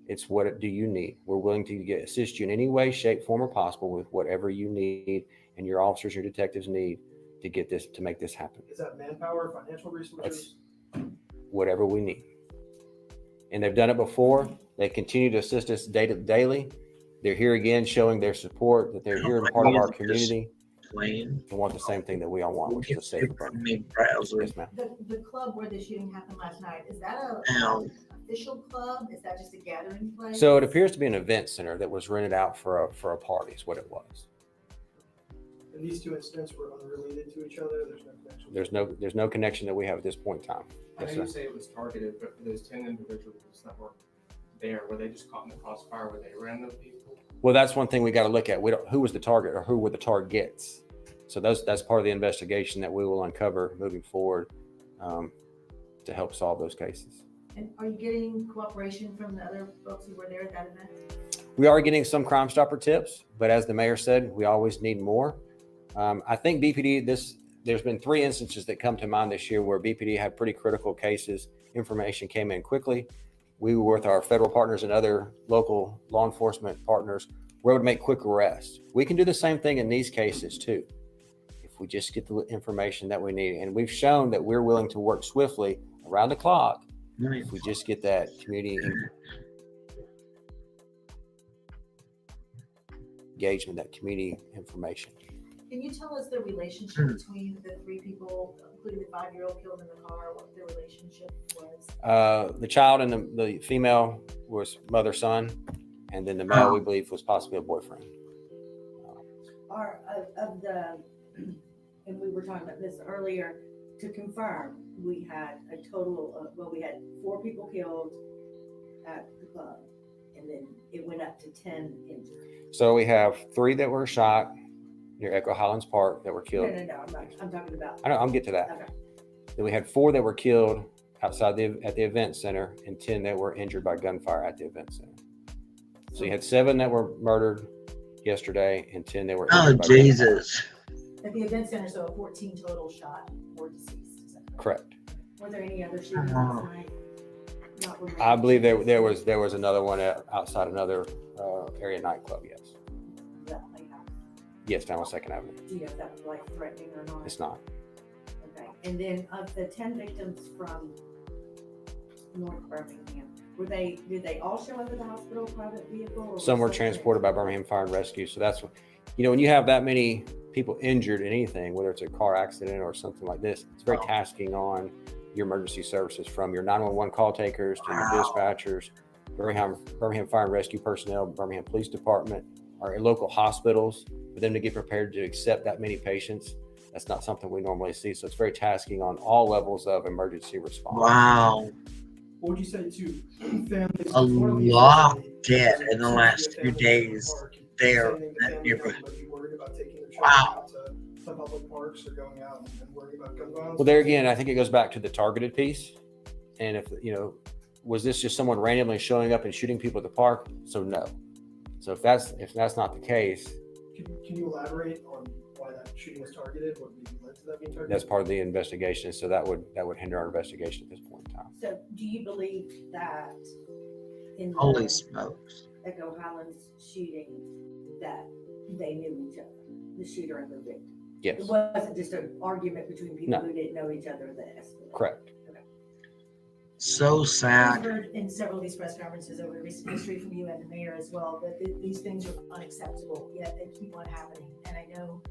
It's what do you need? We're willing to assist you in any way, shape, form, or possible with whatever you need and your officers, your detectives need to get this, to make this happen. Is that manpower, financial resources? That's whatever we need. And they've done it before. They continue to assist us daily. They're here again, showing their support, that they're here and part of our community. And want the same thing that we all want, which is a safe Birmingham. Yes, ma'am. The club where the shooting happened last night, is that a official club? Is that just a gathering place? So it appears to be an event center that was rented out for a party is what it was. And these two incidents were unrelated to each other? There's no connection? There's no connection that we have at this point in time. I know Yes, you sir. say it was targeted, but for those 10 individuals that were there, were they just caught in the crossfire? Were they random people? Well, that's one thing we got to look at. We don't, who was the target or who were the targets? So that's part of the investigation that we will uncover moving forward to help solve those cases. And are you getting cooperation from the other folks who were there at that event? We are getting some Crime Stopper tips, but as the mayor said, we always need more. I think BPD, there's been 3 instances that come to mind this year where BPD had pretty critical cases. Information came in quickly. We were with our federal partners and other local law enforcement partners. We're able to make quick arrests. We can do the same thing in these cases too, if we just get the information that we need. And we've shown that we're willing to work swiftly around the clock if we just get that community engagement, that community information. Can you tell us the relationship between the 3 people, including the 5-year-old killed in the car, what their relationship was? The child and the female was mother, son, and then the male we believe was possibly a boyfriend. And we were talking about this earlier, to confirm, we had a total of, we had 4 people killed at the club, and then it went up to 10 injured. So we have 3 that were shot near Echo Highlands Park that were killed. No, I'm talking about. I know, I'll get to that. Okay. Then we had 4 that were killed outside at the event center and 10 that were injured by gunfire at the event center. So you had 7 that were murdered yesterday and 10 that were injured by Jesus. At the event center, so 14 total shot or deceased. Is that correct? Correct. Were there any other shootings last night? I believe there was another one outside another area nightclub. Yes. Yes, down on 2nd Avenue. Do you know if that was life threatening or not? It's not. Okay. And then of the 10 victims from North Birmingham, did they all show up at the hospital, private vehicle? Or Some were transported by Birmingham Fire and Rescue. So that's what, when you have that many people injured in anything, whether it's a car accident or something like this, it's very tasking on your emergency services, from your 911 call takers to your dispatchers, Birmingham Fire and Rescue personnel, Birmingham Police Department, our local hospitals, for them to get prepared to accept that many patients. That's not something we normally see. So it's very tasking on all levels of emergency response. Wow. What would you say to families? A lot dead in the last few days there in that neighborhood. Wow. Some public parks or going out and worrying about gun violence? Well, there again, I think it goes back to the targeted piece. And if, was this just someone randomly showing up and shooting people at the park? So no. So if that's not the case, can you elaborate on why that shooting was targeted? What led to that being targeted? That's part of the investigation. So that would hinder our investigation at this point in time. So do you believe that in the Holy smokes. Echo Highlands shooting that they knew each other, the shooter and the victim? Yes. It wasn't just an argument between people No. who didn't know each other that escalated. Correct. So I've sad. heard in several of these press conferences over recent history from you and the mayor as well, that these things are unacceptable, yet they keep on happening. And I know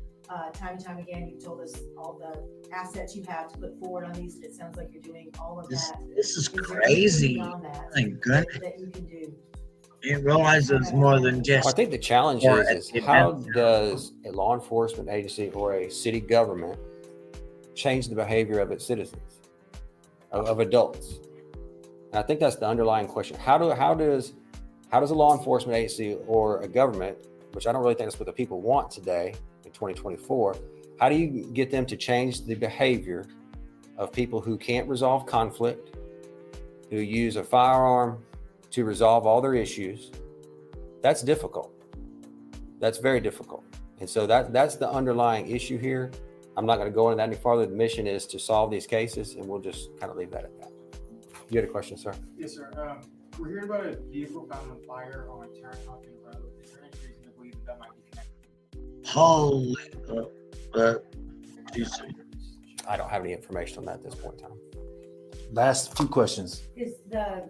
time and time again, you've told us all the assets you have to put forward on these. It sounds like you're doing all of that. This is there crazy. anything beyond that Thank goodness. that you can do? You realize it's more than just. I think the challenge is how does a law enforcement agency or a city government change the behavior of its citizens, of adults? And I think that's the underlying question. How does a law enforcement agency or a government, which I don't really think that's what the people want today in 2024, how do you get them to change the behavior of people who can't resolve conflict, who use a firearm to resolve all their issues? That's difficult. That's very difficult. And so that's the underlying issue here. I'm not going to go into that any farther. The mission is to solve these cases, and we'll just kind of leave that at that. You had a question, sir? Yes, sir. We're hearing about a vehicle found on fire on Terran Hawkins Road. Is there any reason to believe that might be connected? Holy. I don't have any information on that at this point in time. Last 2 questions. Is the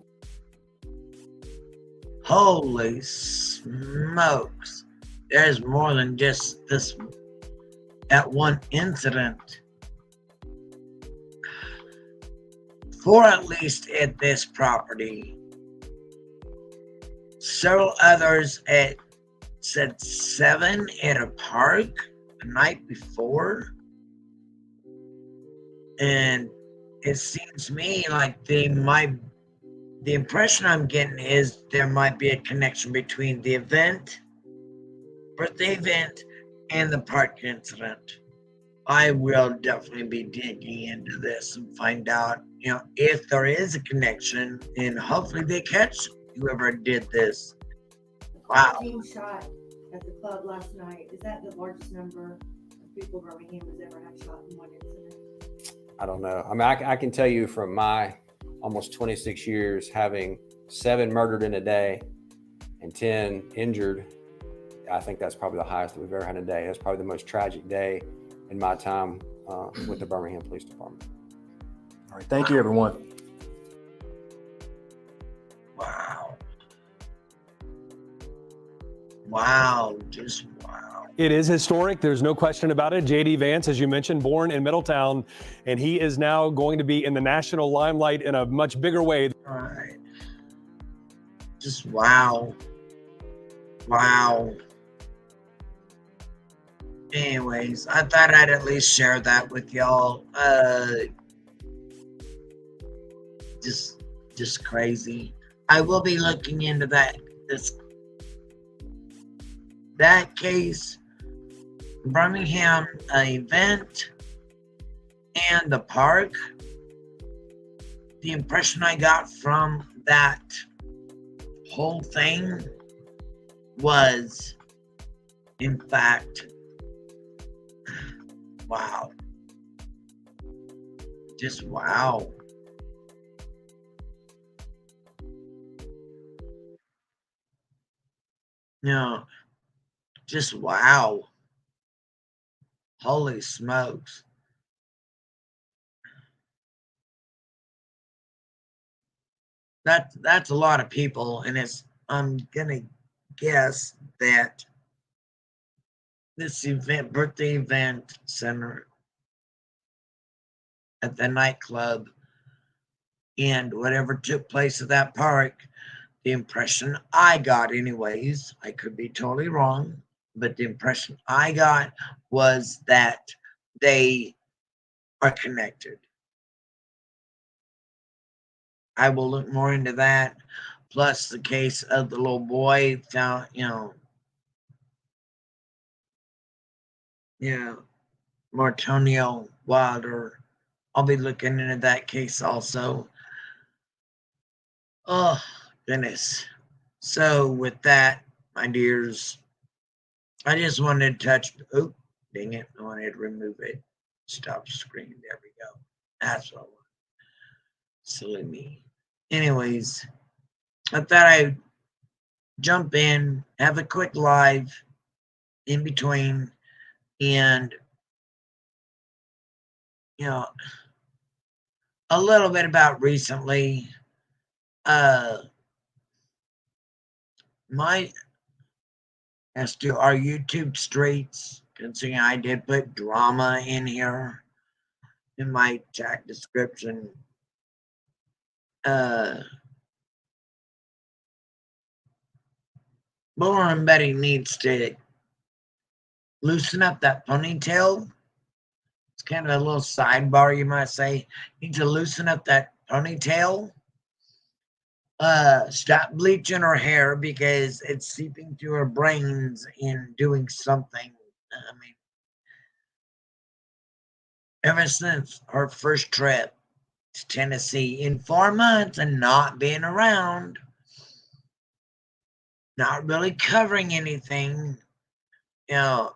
Holy smokes. There's more than just this at one incident. 4 at least at this property. Several others at, said 7 at a park the night before. And it seems to me like the impression I'm getting is there might be a connection between the birthday event, and the park incident. I will definitely be digging into this and find out, if there is a connection, and hopefully they catch whoever did this. Wow. 14 shot at the club last night. Is that the largest number of people Birmingham has ever had shot in one incident? I don't know. I mean, I can tell you from my almost 26 years having 7 murdered in a day and 10 injured, I think that's probably the highest that we've ever had in a day. That's probably the most tragic day in my time with the Birmingham Police Department. All right. Thank you, everyone. Wow. Wow. Just wow. It is historic. There's no question about it. J.D. Vance, as you mentioned, born in Middletown, and he is now going to be in the national limelight in a much bigger way. All right. Just wow. Wow. Anyways, I thought I'd at least share that with y'all. Just crazy. I will be looking into that case, Birmingham event, and the park. The impression I got from that whole thing was, in fact, wow. Just wow. No, just wow. Holy smokes. That's a lot of people, and I'm gonna guess that this birthday event center at the nightclub and whatever took place at that park, the impression I got anyways, I could be totally wrong, but the impression I got was that they are connected. I will look more into that. Plus the case of the little boy found, Martonio Wilder. I'll be looking into that case also. Oh, goodness. So with that, my dears, I just wanted to touch, oh, dang it, I wanted to remove it. Stop screen, there we go. That's what I want. Silly me. Anyways, I thought I'd jump in, have a quick live in between, and, a little bit about recently, as to our YouTube streets, considering I did put drama in here in my chat description. Lauren Betty needs to loosen up that ponytail. It's kind of a little sidebar, you might say. Need to loosen up that ponytail. Stop bleaching her hair because it's seeping through her brains and doing something. I mean, ever since her first trip to Tennessee in 4 months and not being around, not really covering anything, yeah,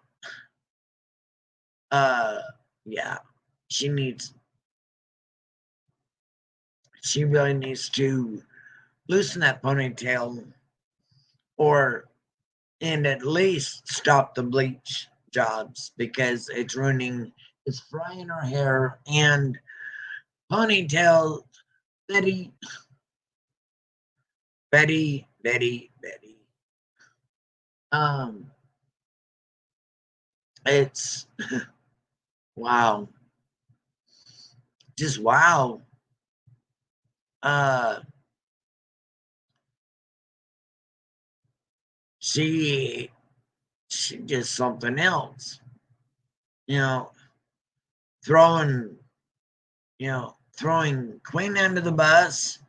she really needs to loosen that ponytail and at least stop the bleach jobs because it's frying her hair and ponytail. Betty, Betty. It's wow. Just wow. She just something else. You know, throwing Queen under the bus,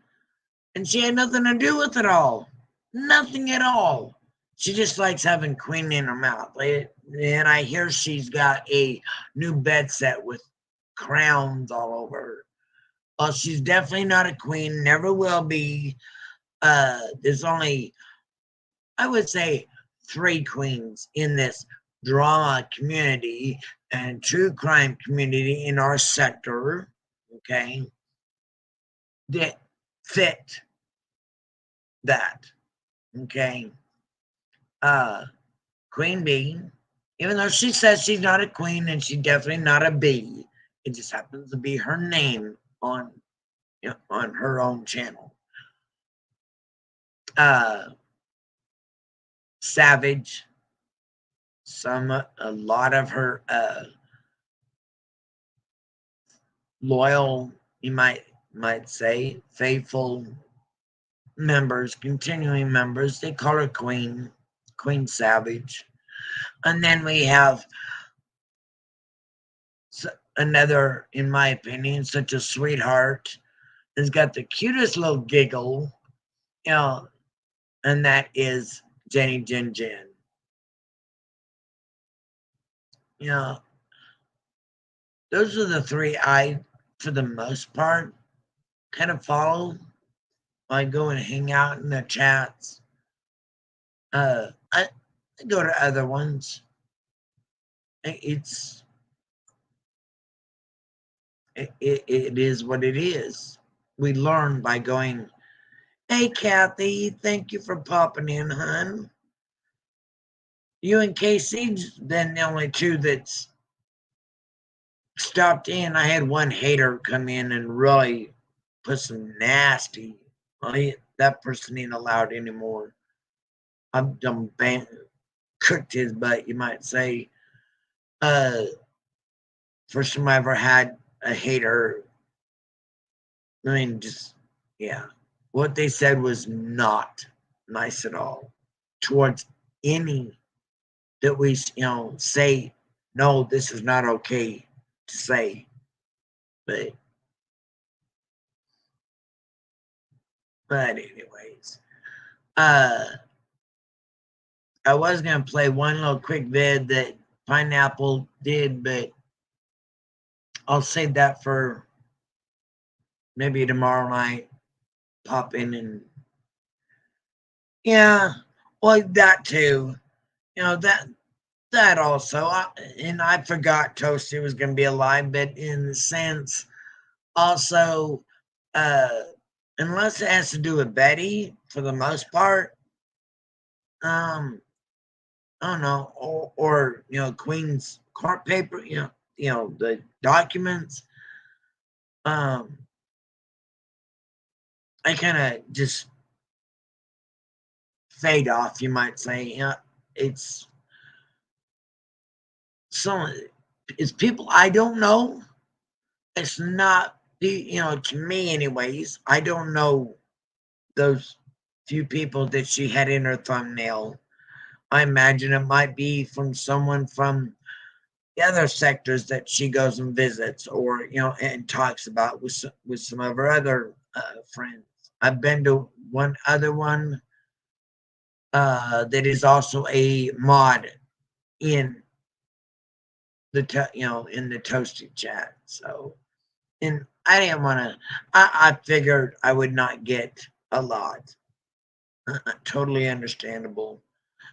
and she had nothing to do with it all. Nothing at all. She just likes having Queen in her mouth. And I hear she's got a new bed set with crowns all over her. Well, she's definitely not a queen, never will be. There's only, I would say, 3 queens in this drama community and true crime community in our sector, okay, that fit that, okay. Queen Bee, even though she says she's not a queen and she's definitely not a bee, it just happens to be her name on her own channel. Savage, a lot of her loyal, you might say, faithful members, continuing members, they call her Queen Savage. And then we have another, in my opinion, such a sweetheart, has got the cutest little giggle, and that is Jenny Jin Jin. Those are the 3 I, for the most part, kind of follow. I go and hang out in the chats. I go to other ones. It is what it is. We learn by going, hey, Kathy, thank you for popping in, hon. You and Casey's been the only 2 that's stopped in. I had one hater come in and really put some nasty, that person ain't allowed anymore. I'm cooked his butt, you might say. First time I ever had a hater. I mean, just, yeah. What they said was not nice at all towards any that we, say, no, this is not okay to say. But anyways, I was going to play one little quick vid that Pineapple did, but I'll save that for maybe tomorrow night. Pop in and, yeah, well, that too. That also, and I forgot Toasty was going to be alive, but in the sense, also, unless it has to do with Betty, for the most part, I don't know, or Queen's court paper, the documents, I kind of just fade off, you might say. It's people I don't know. It's not, to me anyways, I don't know those few people that she had in her thumbnail. I imagine it might be from someone from the other sectors that she goes and visits, or and talks about with some of her other friends. I've been to one other one that is also a mod in the in the Toasted chat. So, and I didn't want to. I figured I would not get a lot. Totally understandable.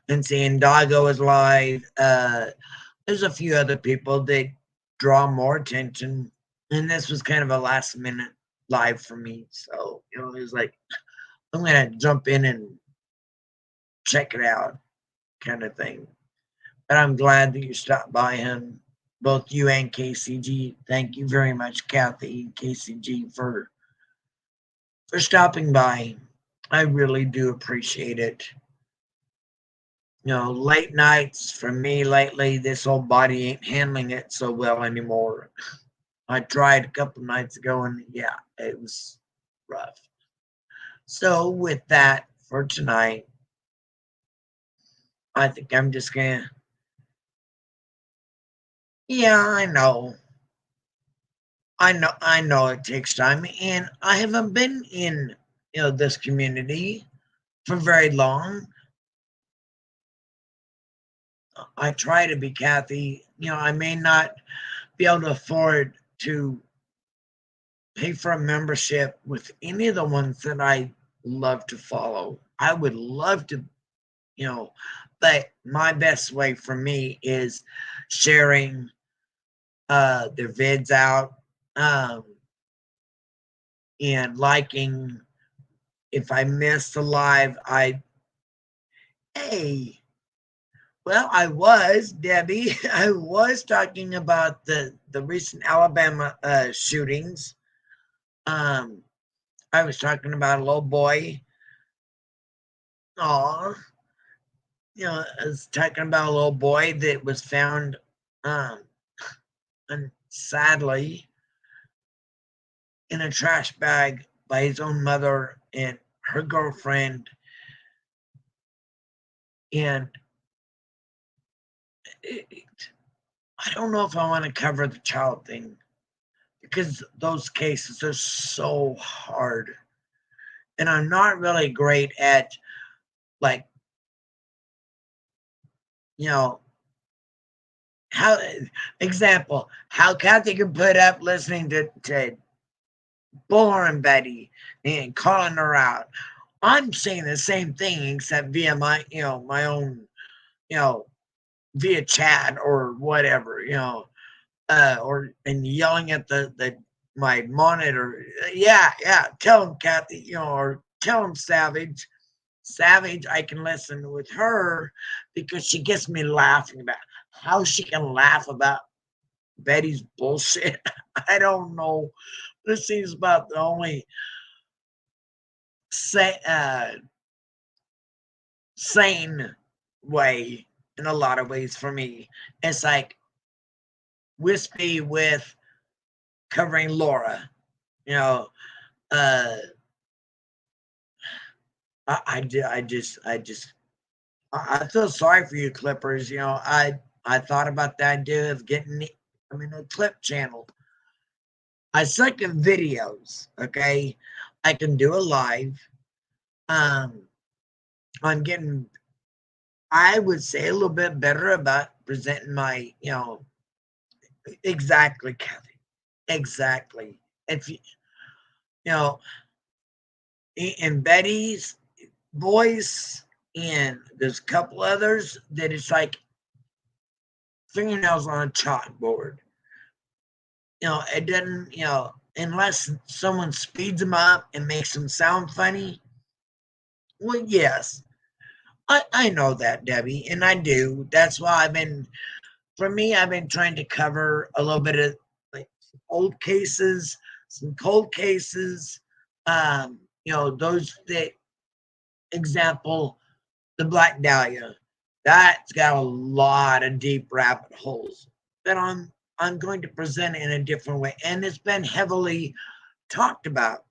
And seeing Dago is live. There's a few other people that draw more attention, and this was kind of a last minute live for me. So it was like, I'm gonna jump in and check it out, kind of thing. But I'm glad that you stopped by, him, both you and KCG. Thank you very much, Kathy and KCG, for stopping by. I really do appreciate it. You know, late nights for me lately, this old body ain't handling it so well anymore. I tried a couple nights ago and yeah, it was rough. So with that for tonight, I think I'm just gonna, yeah, I know it takes time, and I haven't been in, this community for very long. I try to be, Kathy. I may not be able to afford to pay for a membership with any of the ones that I love to follow. I would love to, but my best way for me is sharing their vids out, and liking. If I missed a live, hey, well, Debbie, I was talking about the recent Alabama shootings. I was talking about a little boy. I was talking about a little boy that was found, and sadly, in a trash bag by his own mother and her girlfriend. And I don't know if I want to cover the child thing, because those cases are so hard. And I'm not really great at, like, how Kathy could put up listening to Bullhorn Betty and calling her out. I'm saying the same thing, except via my own, via chat or whatever, and yelling at my monitor. Yeah, tell him, Kathy, or tell him, Savage, I can listen with her because she gets me laughing about how she can laugh about Betty's bullshit. I don't know. This seems about the only sane way in a lot of ways for me. It's like Wispy with covering Laura. I feel sorry for you, Clippers. I thought about the idea of getting a clip channel. I suck at videos. Okay, I can do a live. I'm getting, I would say, a little bit better about presenting my, exactly, Kathy, exactly. If in Betty's voice, and there's a couple others that it's like fingernails on a chalkboard. It doesn't, unless someone speeds them up and makes them sound funny. Well, yes, I know that, Debbie, and I do. That's why I've been trying to cover a little bit of, like, old cases, some cold cases, those that, example, the Black Dahlia. That's got a lot of deep rabbit holes that I'm going to present in a different way. And it's been heavily talked about.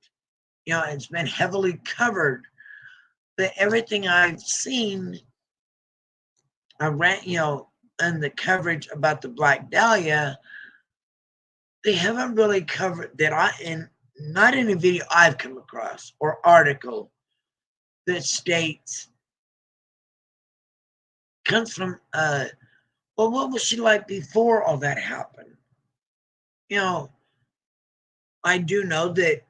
It's been heavily covered. But everything I've seen around, and the coverage about the Black Dahlia, they haven't really covered that not in a video I've come across or article that states comes from well, what was she like before all that happened? I do know that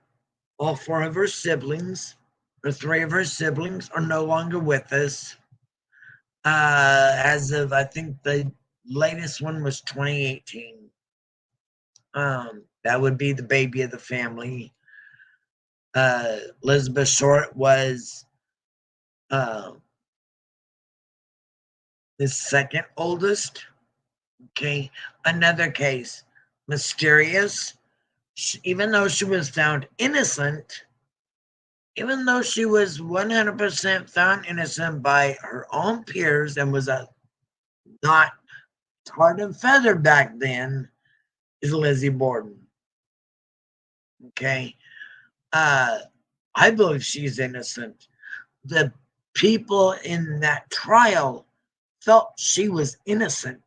all four of her siblings, or three of her siblings, are no longer with us. As of, I think the latest one was 2018. That would be the baby of the family. Elizabeth Short was the second oldest. Okay, another case, mysterious. Even though she was found innocent, even though she was 100% found innocent by her own peers and was not tarred and feathered back then, is Lizzie Borden. Okay. I believe she's innocent. The people in that trial felt she was innocent,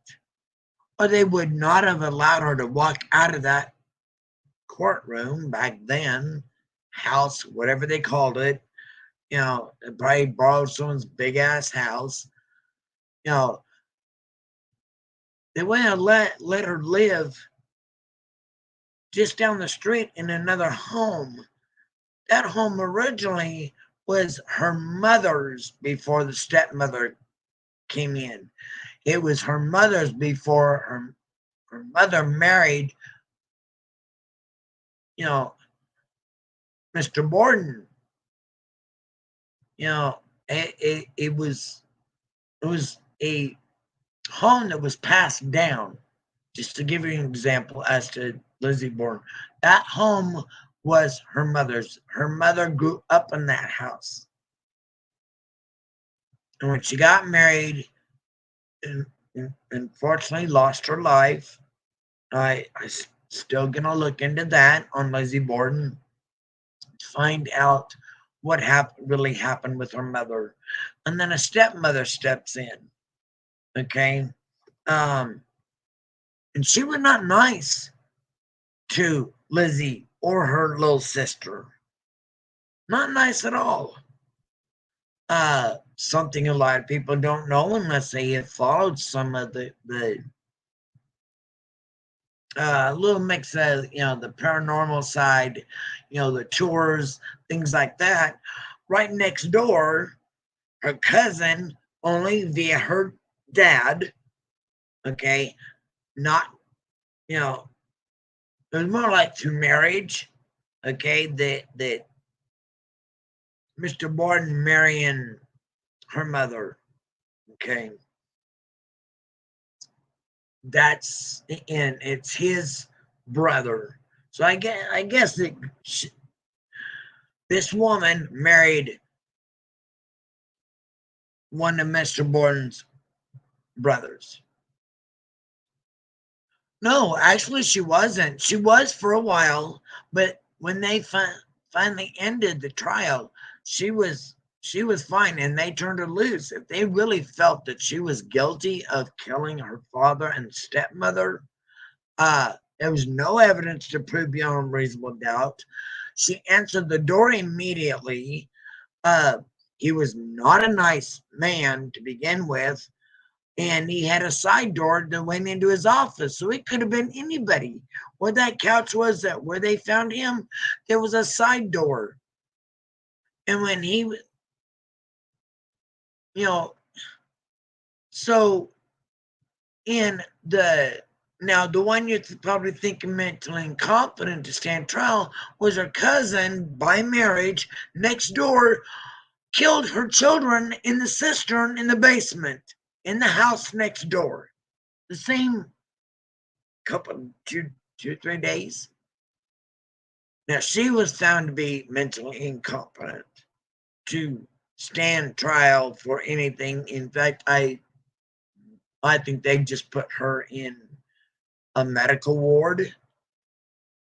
or they would not have allowed her to walk out of that courtroom back then, house, whatever they called it. You know, they probably borrowed someone's big ass house. You know, they wouldn't have let her live just down the street in another home. That home originally was her mother's before the stepmother came in. It was her mother's before her mother married, you know, Mr. Borden. You know, it was a home that was passed down. Just to give you an example as to Lizzie Borden, that home was her mother's. Her mother grew up in that house. And when she got married, and unfortunately lost her life, I still gonna look into that on Lizzie Borden to find out what really happened with her mother. And then a stepmother steps in. Okay. And she was not nice to Lizzie or her little sister. Not nice at all. Something a lot of people don't know unless they have followed some of the little mix of, you know, the paranormal side, you know, the tours, things like that. Right next door, her cousin, only via her dad, okay, not, you know, it was more like through marriage, okay, that Mr. Borden marrying her mother, okay. That's, and it's his brother. So I guess that this woman married one of Mr. Borden's brothers. No, actually she wasn't. She was for a while, but when they finally ended the trial, she was fine, and they turned her loose. If they really felt that she was guilty of killing her father and stepmother, there was no evidence to prove beyond reasonable doubt. She answered the door immediately. He was not a nice man to begin with, and he had a side door that went into his office, so it could have been anybody. Where that couch was, that where they found him, there was a side door. And when he, you know, so in the, now the one you're probably thinking mentally incompetent to stand trial was her cousin by marriage next door, killed her children in the cistern in the basement in the house next door. The same couple, 3 days. Now she was found to be mentally incompetent to stand trial for anything. In fact, I think they just put her in a medical ward.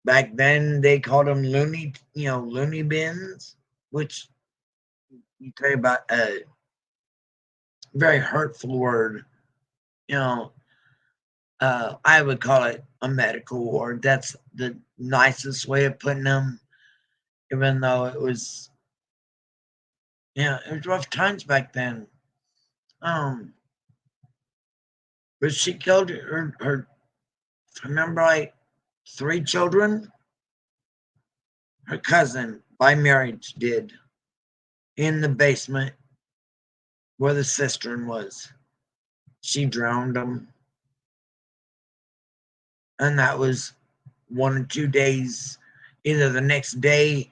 Back then they called them loony bins, which you talk about a very hurtful word. You know, I would call it a medical ward. That's the nicest way of putting them, even though it was, it was rough times back then. But she killed her, if I remember right, 3 children. Her cousin, by marriage, did, in the basement where the cistern was. She drowned them. And that was 1 or 2 days, either the next day.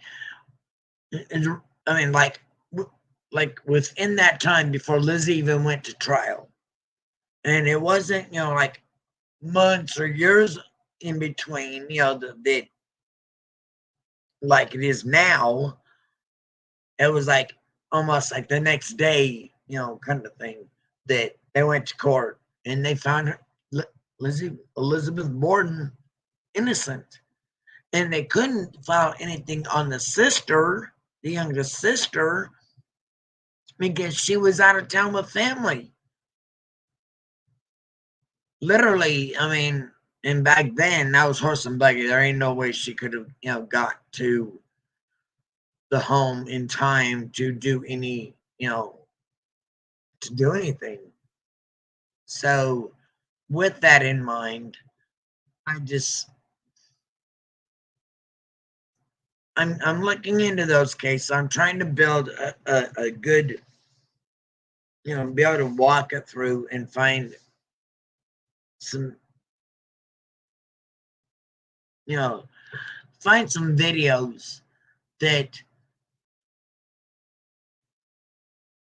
I mean, like within that time before Lizzie even went to trial. And it wasn't, like months or years in between, that like it is now. it was like almost like the next day, you know, kind of thing, that they went to court and they found her, Elizabeth Borden, innocent. And they couldn't file anything on the sister, the youngest sister, because she was out of town with family. Literally, I mean, and back then, that was horse and buggy. There ain't no way she could have, you know, got to the home in time to do any, you know, to do anything. So with that in mind, I'm looking into those cases. I'm trying to build a good, you know, be able to walk it through and find some, you know, find some videos that,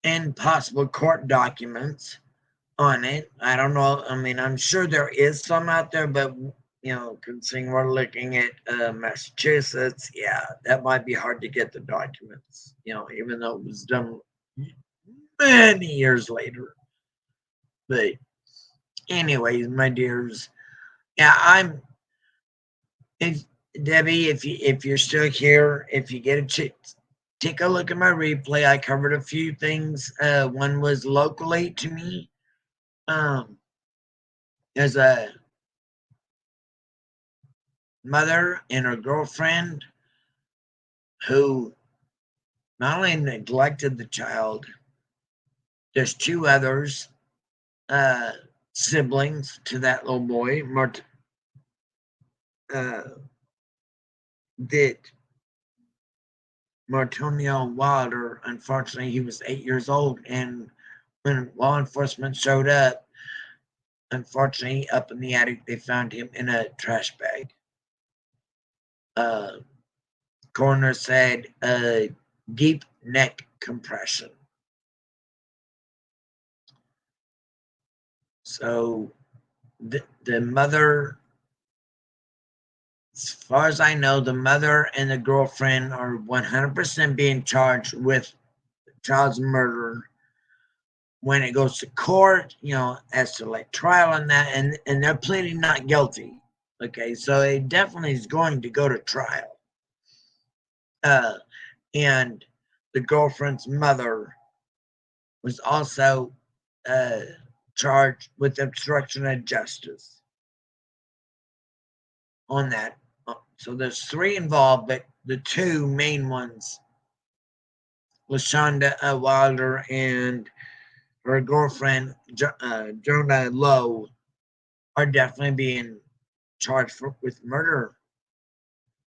and possible court documents on it. I don't know. I mean, I'm sure there is some out there, but, you know, considering we're looking at Massachusetts, yeah, that might be hard to get the documents, you know, even though it was done many years later. But anyways, my dears, yeah, Debbie, if you're still here, if you get a chance, take a look at my replay. I covered a few things. One was locally to me. There's a mother and her girlfriend who not only neglected the child, there's two others, siblings to that little boy, that Martonio Wilder, unfortunately, he was 8 years old, and when law enforcement showed up, unfortunately, up in the attic, they found him in a trash bag. Coroner said deep neck compression. So the mother, as far as I know, the mother and the girlfriend are 100% being charged with the child's murder. When it goes to court, you know, as to like trial on that, and they're pleading not guilty. Okay, so it definitely is going to go to trial. And the girlfriend's mother was also charged with obstruction of justice on that. So there's 3 involved, but the 2 main ones, LaShonda Wilder and her girlfriend, Jonah Lowe, are definitely being charged with murder.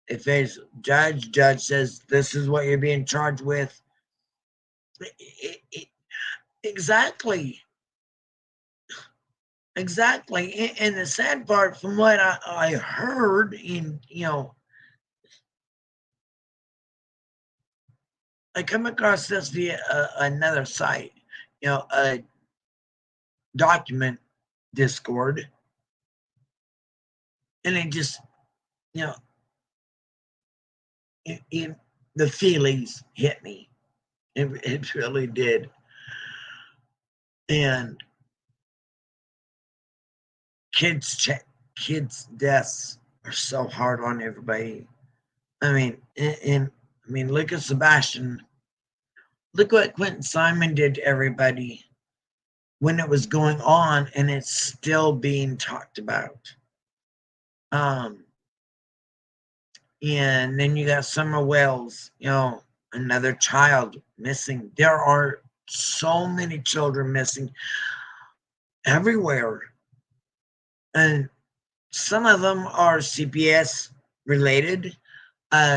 If a judge says this is what you're being charged with, exactly. Exactly. And the sad part, from what I heard, in, you know, I come across this via another site, you know, a document Discord, and it just, you know, the feelings hit me. It really did. And kids' deaths are so hard on everybody. I mean, I mean, look at Sebastian. Look what Quentin Simon did to everybody when it was going on, and it's still being talked about. And then you got Summer Wells, you know, another child missing. There are so many children missing everywhere. And some of them are CPS related.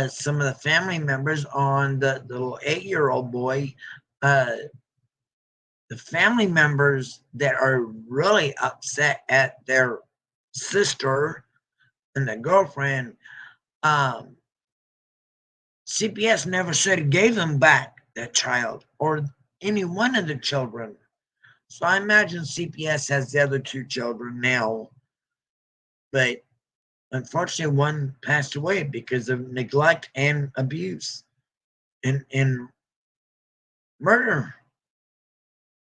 Some of the family members on the little 8-year-old boy, the family members that are really upset at their sister and the girlfriend, CPS never should have gave them back that child or any one of the children. So I imagine CPS has the other 2 children now, but unfortunately one passed away because of neglect and abuse. And murder.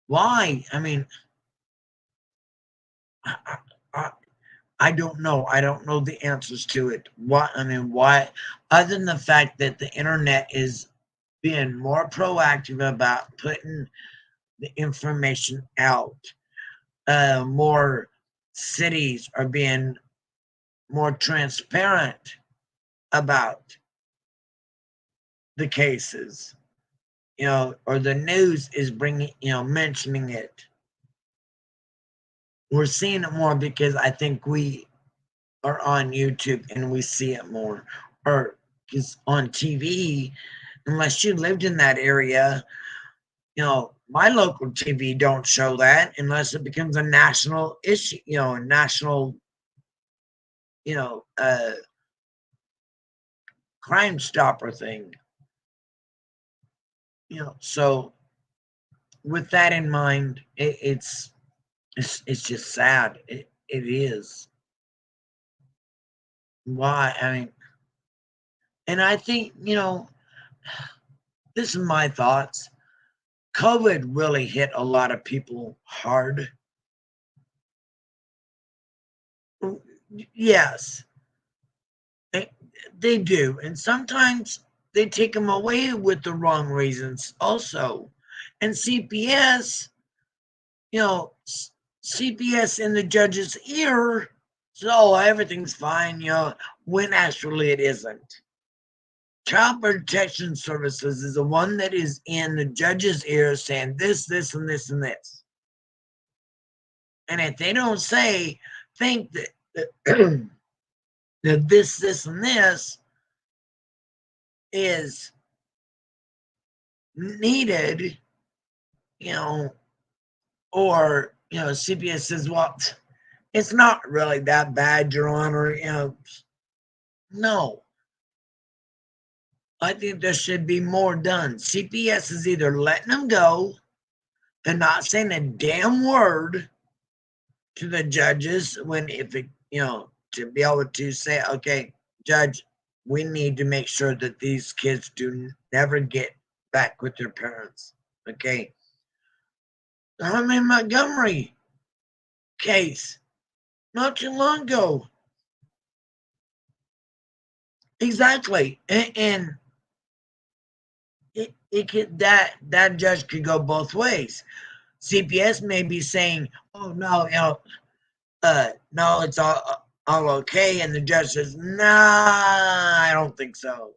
Why? I mean, I don't know. I don't know the answers to it. What, I mean, why, other than the fact that the internet is being more proactive about putting the information out. More cities are being more transparent about the cases, or the news is bringing, mentioning it. We're seeing it more because I think we are on YouTube and we see it more, or because on TV, unless you lived in that area, my local TV don't show that unless it becomes a national issue, a national, Crime Stopper thing. So with that in mind, it's just sad. It is. Why? I mean, and I think, this is my thoughts. COVID really hit a lot of people hard. Yes, they do. And sometimes they take them away with the wrong reasons also. And CPS, CPS in the judge's ear, so everything's fine, when actually it isn't. Child Protection Services is the one that is in the judge's ear saying this, this, and this, and this. And if they don't think that, that this, and this is needed, or, CPS says, well, it's not really that bad, Your Honor, no. I think there should be more done. CPS is either letting them go, they're not saying a damn word to the judges to be able to say, okay, judge, we need to make sure that these kids do never get back with their parents. Okay. The Harmony Montgomery case, not too long ago. Exactly. And it could, that judge could go both ways. CPS may be saying, oh no, no, it's all okay, and the judge says, nah, I don't think so.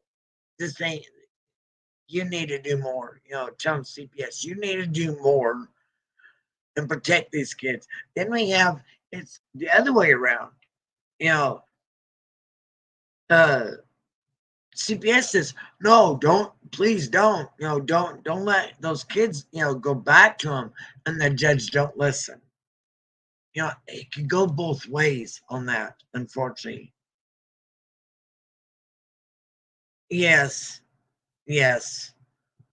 This ain't, you need to do more. Tell them, CPS, you need to do more and protect these kids. Then we have, it's the other way around. CPS says, no, don't, please don't, don't let those kids, go back to them, and the judge don't listen. It could go both ways on that, unfortunately. Yes,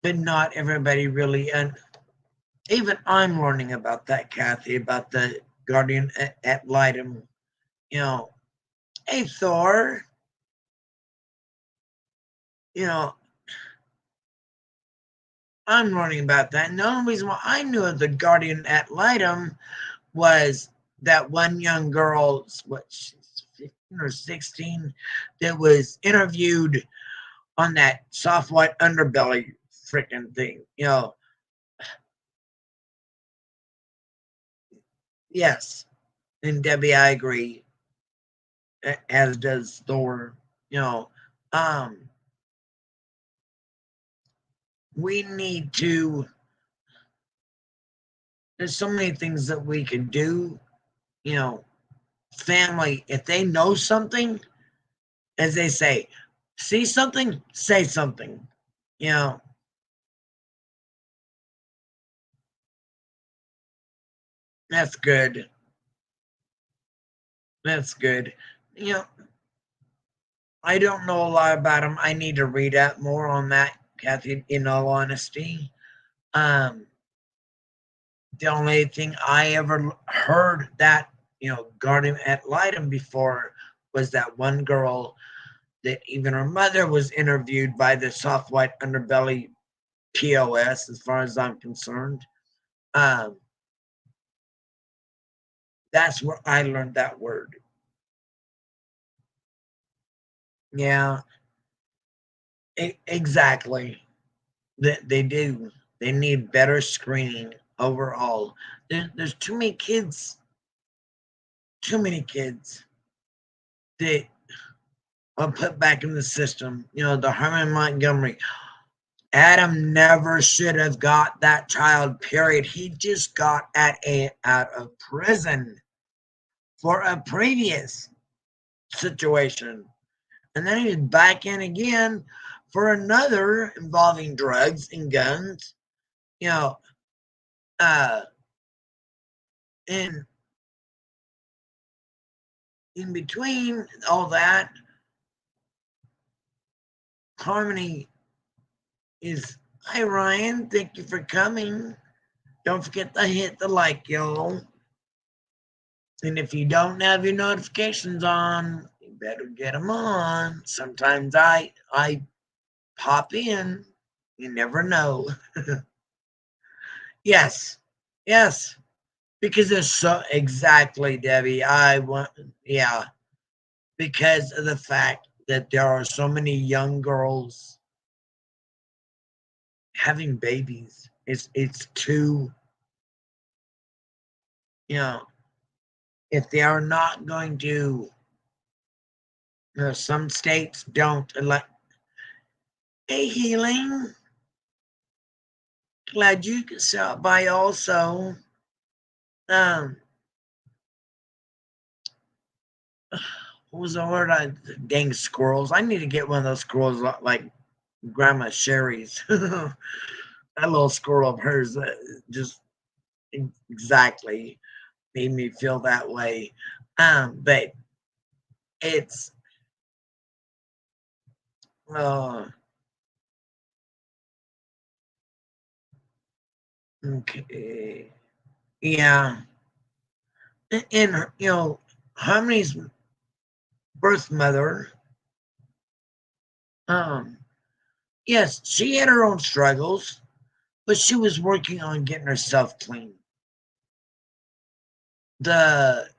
but not everybody really, and even I'm learning about that, Kathy, about the guardian ad litem. Hey, Thor, I'm learning about that. And the only reason why I knew of the guardian ad litem was that one young girl, she's 15 or 16, that was interviewed on that soft white underbelly freaking thing. Yes, and Debbie, I agree, as does Thor. We need to, there's so many things that we can do. Family, if they know something, as they say, see something, say something. That's good. That's good. I don't know a lot about them. I need to read up more on that, Kathy, in all honesty. The only thing I ever heard that, guardian ad litem before was that one girl that even her mother was interviewed by the soft white underbelly POS as far as I'm concerned. That's where I learned that word. Yeah, exactly. They do. They need better screening overall. There's too many kids. Too many kids that are put back in the system. You know, the Herman Montgomery. Adam never should have got that child, period. He just got out of prison for a previous situation. And then he's back in again for another involving drugs and guns. You know, and in between all that, Harmony is, hi Ryan, thank you for coming. Don't forget to hit the like, y'all. And if you don't have your notifications on, you better get them on. Sometimes I pop in. You never know. Yes. Because there's so, exactly, Debbie. Because of the fact that there are so many young girls having babies. It's too, you know, if they are not going to, you know, some states don't elect. Hey, Healing. Glad you could stop by also. What was the word? Dang squirrels. I need to get one of those squirrels like Grandma Sherry's. That little squirrel of hers just exactly made me feel that way. But it's okay. Yeah. And you know, Harmony's birth mother, yes, she had her own struggles, but she was working on getting herself clean. The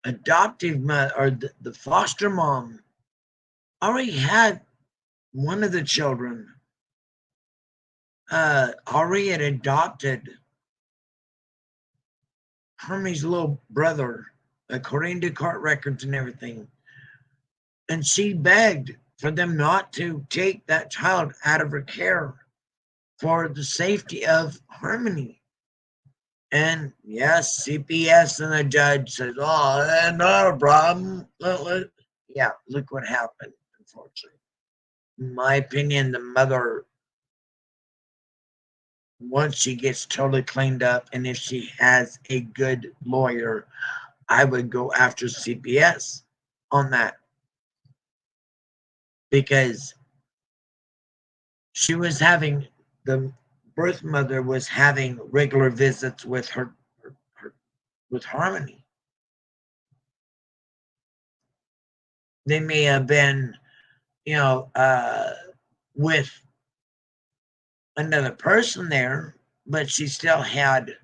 adoptive mother or the foster mom already had one of the children, already had adopted Hermie's little brother, according to court records and everything. And she begged for them not to take that child out of her care for the safety of Harmony. And yes, CPS and the judge said, oh, not a problem. Yeah, look what happened, unfortunately. In my opinion, the mother, once she gets totally cleaned up, and if she has a good lawyer, I would go after CPS on that. Because she was having, the birth mother was having regular visits with her with Harmony. They may have been, you know, with another person there, but she still had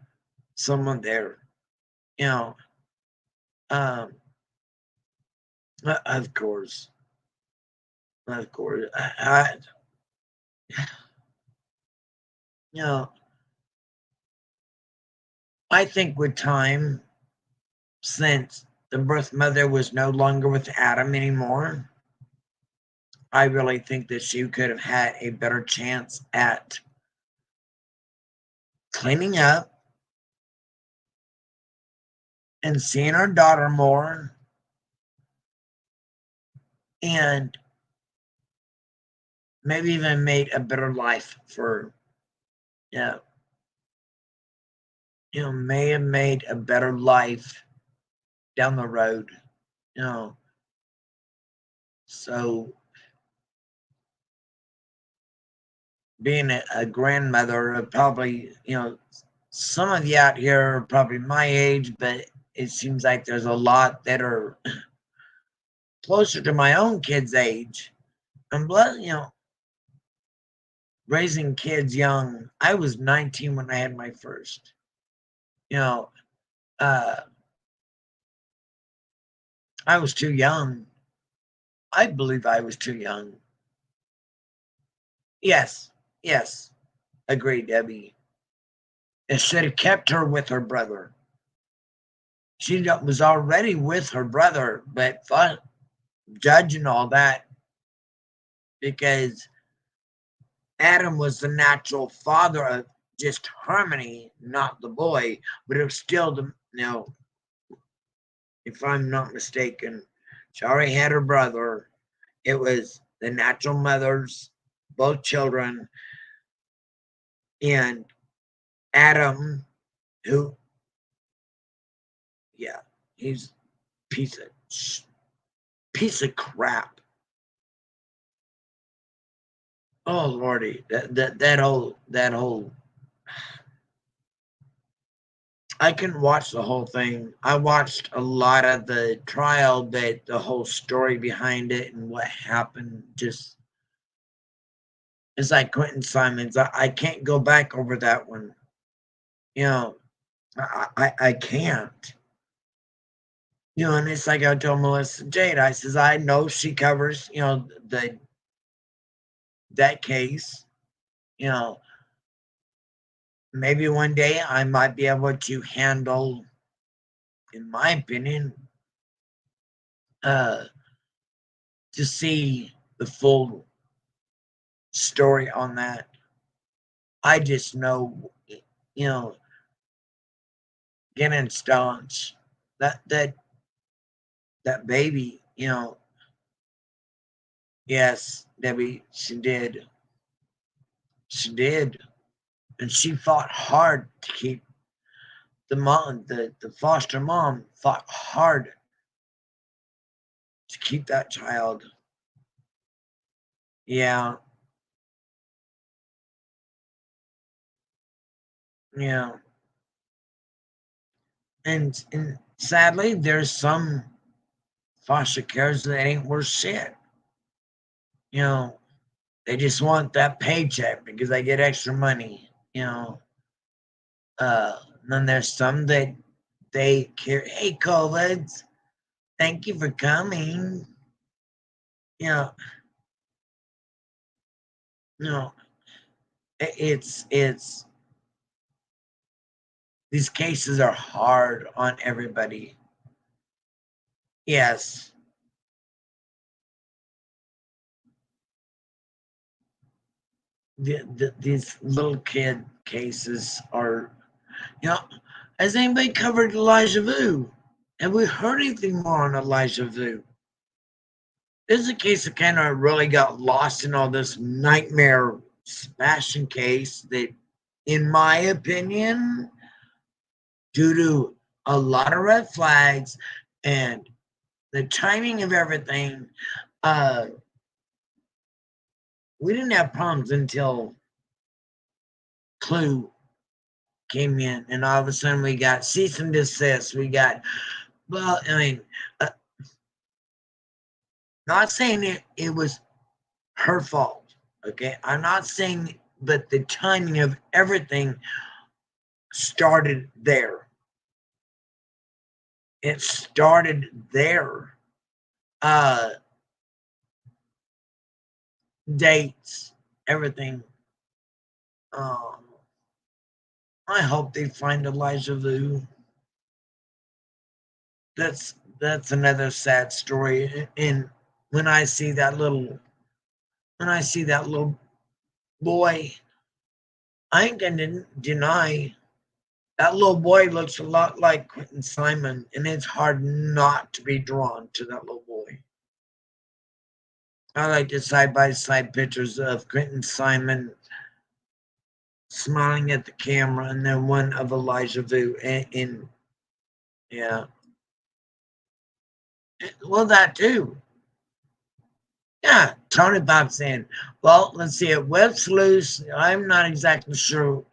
someone there, you know. Of course, you know, I think with time, since the birth mother was no longer with Adam anymore, I really think that she could have had a better chance at cleaning up and seeing her daughter more, and maybe even made a better life for, yeah, you know, may have made a better life down the road, you know. So being a grandmother, probably, you know, some of you out here are probably my age, but it seems like there's a lot that are closer to my own kids' age. And you know, raising kids young. I was 19 when I had my first. You know, I was too young. I believe I was too young. Yes, yes, agreed, Debbie. It should have kept her with her brother. She was already with her brother, but judging all that, because Adam was the natural father of just Harmony, not the boy, but it was still the, if I'm not mistaken, she already had her brother. It was the natural mothers, both children, and Adam, who, yeah, he's piece of crap. Oh Lordy, that whole. I couldn't watch the whole thing. I watched a lot of the trial, but the whole story behind it and what happened just. It's like Quentin Simons. I can't go back over that one. I can't. And it's like I told Melissa Jade. I says I know she covers that case. Maybe one day I might be able to handle, in my opinion, to see the full story on that. I just know, getting staunch, that baby, yes, Debbie, she did, and she fought hard to keep the mom, the foster mom fought hard to keep that child. Yeah. And sadly, there's some foster cares that ain't worth shit. They just want that paycheck because they get extra money. Then there's some that they care. Hey, COVIDs, thank you for coming. It's these cases are hard on everybody. Yes. These little kid cases are, has anybody covered Elijah Vu? Have we heard anything more on Elijah Vu? This is a case that kind of really got lost in all this nightmare smashing case that, in my opinion, due to a lot of red flags and the timing of everything, we didn't have problems until Clue came in, and all of a sudden we got cease and desist. We got, well, I mean, not saying it was her fault, okay? I'm not saying, but the timing of everything started there. It started there. Dates, everything. I hope they find Elijah Vu. That's another sad story. And when I see that little boy, I ain't gonna deny that little boy looks a lot like Quentin Simon, and it's hard not to be drawn to that little boy. I like the side-by-side pictures of Quentin Simon smiling at the camera, and then one of Elijah Vu. And yeah, well, that too. Yeah, Tony Bob saying, well, let's see, at Web Sleuth, I'm not exactly sure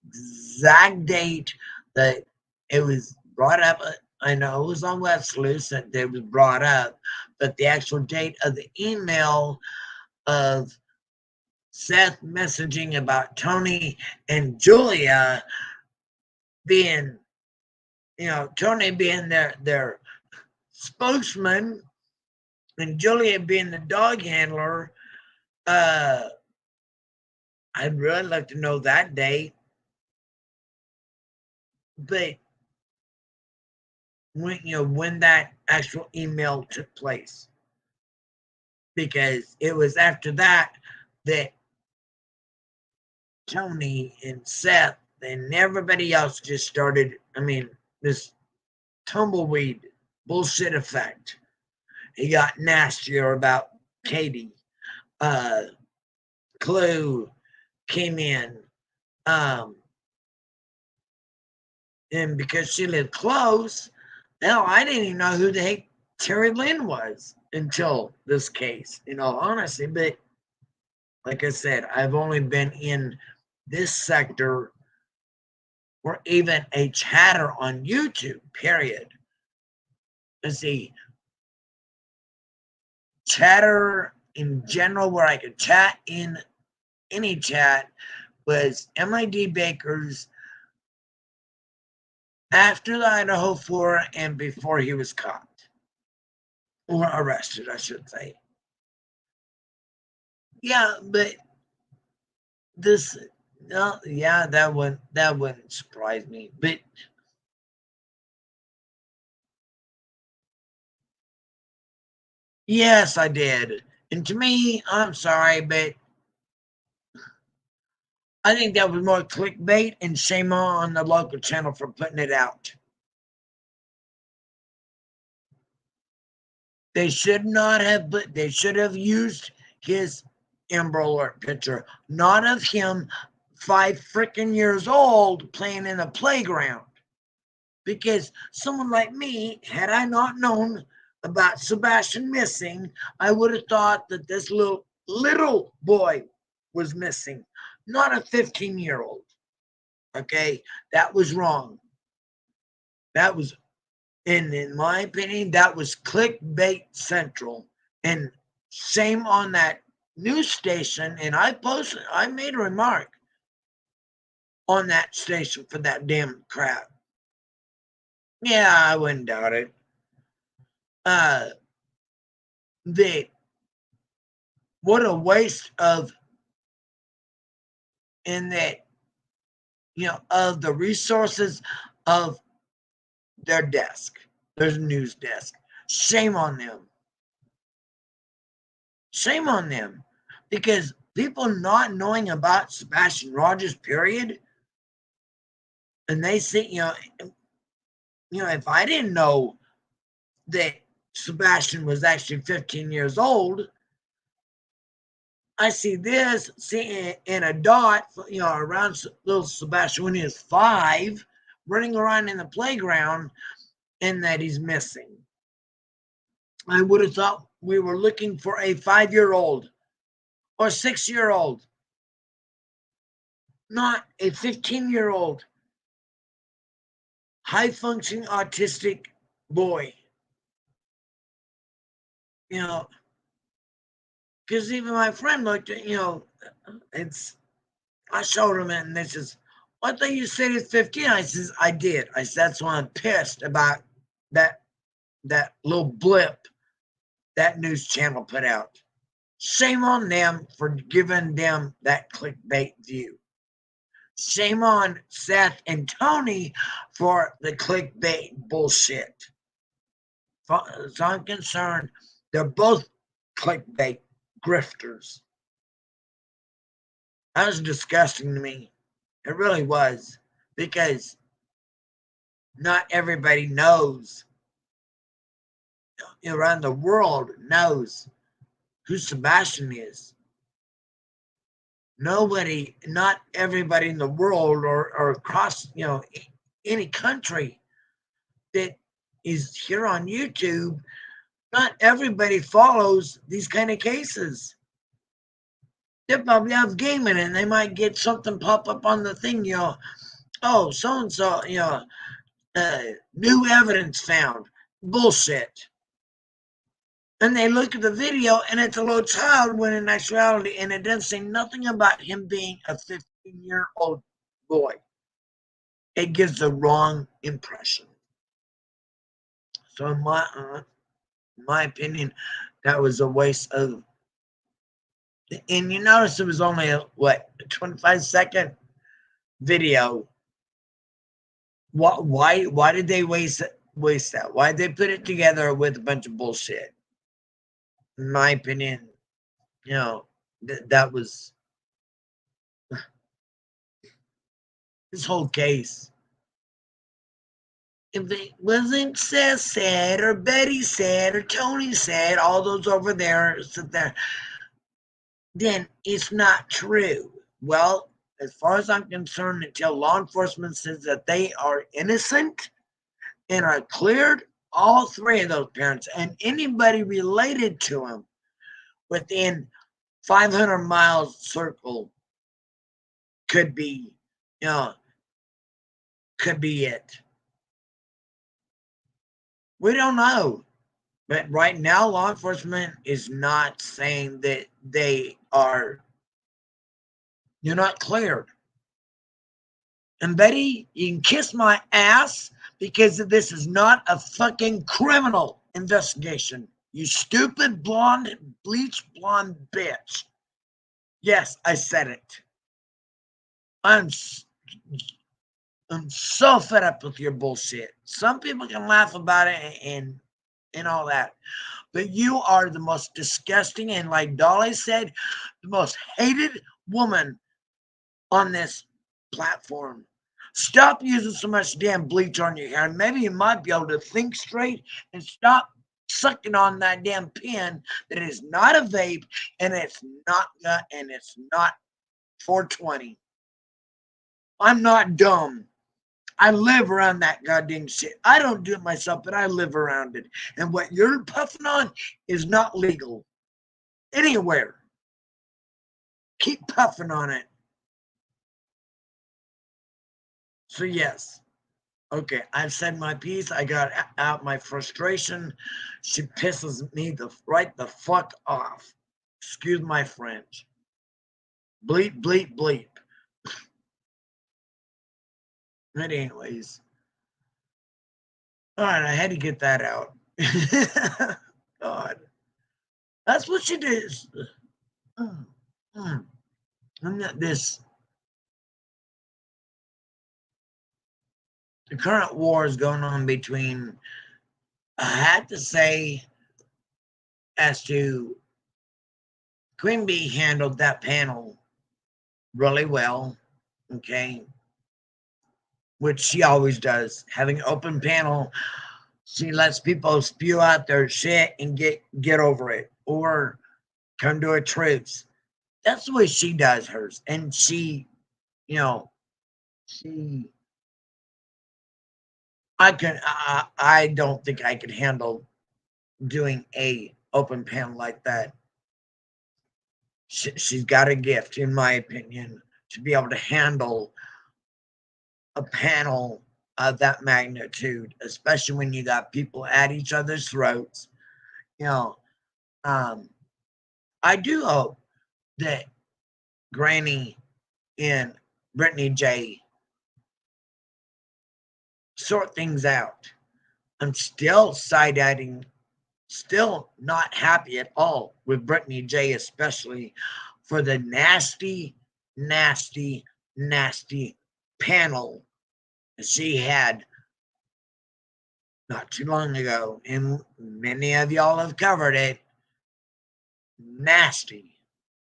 exact date that it was brought up. I know it was on Web Sleuth that it was brought up, but the actual date of the email of Seth messaging about Tony and Julia being, Tony being their spokesman and Julia being the dog handler. I'd really like to know that date. But when that actual email took place, because it was after that Tony and Seth and everybody else just started, this tumbleweed bullshit effect. He got nastier about Katie. Clue came in. And because she lived close, hell, I didn't even know who the heck Terry Lynn was until this case, in all honesty. But like I said, I've only been in this sector or even a chatter on YouTube, period. Let's see. Chatter in general, where I could chat in any chat, was Emily D. Baker's after the Idaho 4 and before he was caught. Or arrested, I should say. Yeah, but this, no, yeah, that wouldn't surprise me. But yes, I did. And to me, I'm sorry, but I think that was more clickbait, and shame on the local channel for putting it out. They should not have, but they should have used his Amber Alert picture, not of him 5 freaking years old playing in a playground. Because someone like me, had I not known about Sebastian missing, I would have thought that this little boy was missing, not a 15-year-old. Okay, that was wrong. That was, and in my opinion, that was clickbait central. And shame on that news station. And I made a remark on that station for that damn crap. Yeah, I wouldn't doubt it. What a waste of, in that, of the resources of their desk, their news desk. Shame on them. Shame on them. Because people not knowing about Sebastian Rogers, period, and they say, if I didn't know that Sebastian was actually 15 years old, I see this, in a dot, around little Sebastian when he was 5, running around in the playground, and that he's missing. I would have thought we were looking for a 5-year-old or 6-year-old, not a 15-year-old high-functioning autistic boy. Because even my friend looked at, I showed him it, and they says, I thought you said it's 15. I says, I did. I said, that's why I'm pissed about that little blip that news channel put out. Shame on them for giving them that clickbait view. Shame on Seth and Tony for the clickbait bullshit. As I'm concerned, they're both clickbait grifters. That was disgusting to me. It really was. Because not everybody knows, around the world knows who Sebastian is. Nobody, not everybody in the world or across, any country that is here on YouTube, not everybody follows these kind of cases. They probably have gaming and they might get something pop up on the thing, oh, so-and-so, new evidence found. Bullshit. And they look at the video and it's a little child when in actuality, and it doesn't say nothing about him being a 15-year-old boy. It gives the wrong impression. So in my opinion, that was a waste of, and you notice it was only a 25-second video. Why did they waste that? Why did they put it together with a bunch of bullshit? In my opinion, that was this whole case. If it wasn't Seth said, or Betty said, or Tony said, all those over there sit there, then it's not true. Well, as far as I'm concerned, until law enforcement says that they are innocent and are cleared, all three of those parents and anybody related to them within 500 miles circle could be it. We don't know. But right now, law enforcement is not saying that you're not cleared. And Betty, you can kiss my ass because this is not a fucking criminal investigation. You stupid blonde, bleach blonde bitch. Yes, I said it. I'm so fed up with your bullshit. Some people can laugh about it and all that. But you are the most disgusting and, like Dolly said, the most hated woman on this platform. Stop using so much damn bleach on your hair. Maybe you might be able to think straight and stop sucking on that damn pen that is not a vape and it's not 420. I'm not dumb. I live around that goddamn shit. I don't do it myself, but I live around it. And what you're puffing on is not legal anywhere. Keep puffing on it. So yes. Okay, I've said my piece. I got out my frustration. She pisses me right the fuck off. Excuse my French. Bleep, bleep, bleep. But anyways. All right, I had to get that out. God. That's what she did. I'm not this. The current war is going on between, I had to say, as to Queen Bee handled that panel really well, okay, which she always does. Having an open panel, she lets people spew out their shit and get over it or come to a truce. That's the way she does hers. And she, I don't think I could handle doing a open panel like that. She's got a gift, in my opinion, to be able to handle a panel of that magnitude, especially when you got people at each other's throats. I do hope that Granny and Brittany J sort things out. I'm still side-eyeing, still not happy at all with Brittany J, especially for the nasty, nasty, nasty panel she had not too long ago, and many of y'all have covered it. Nasty.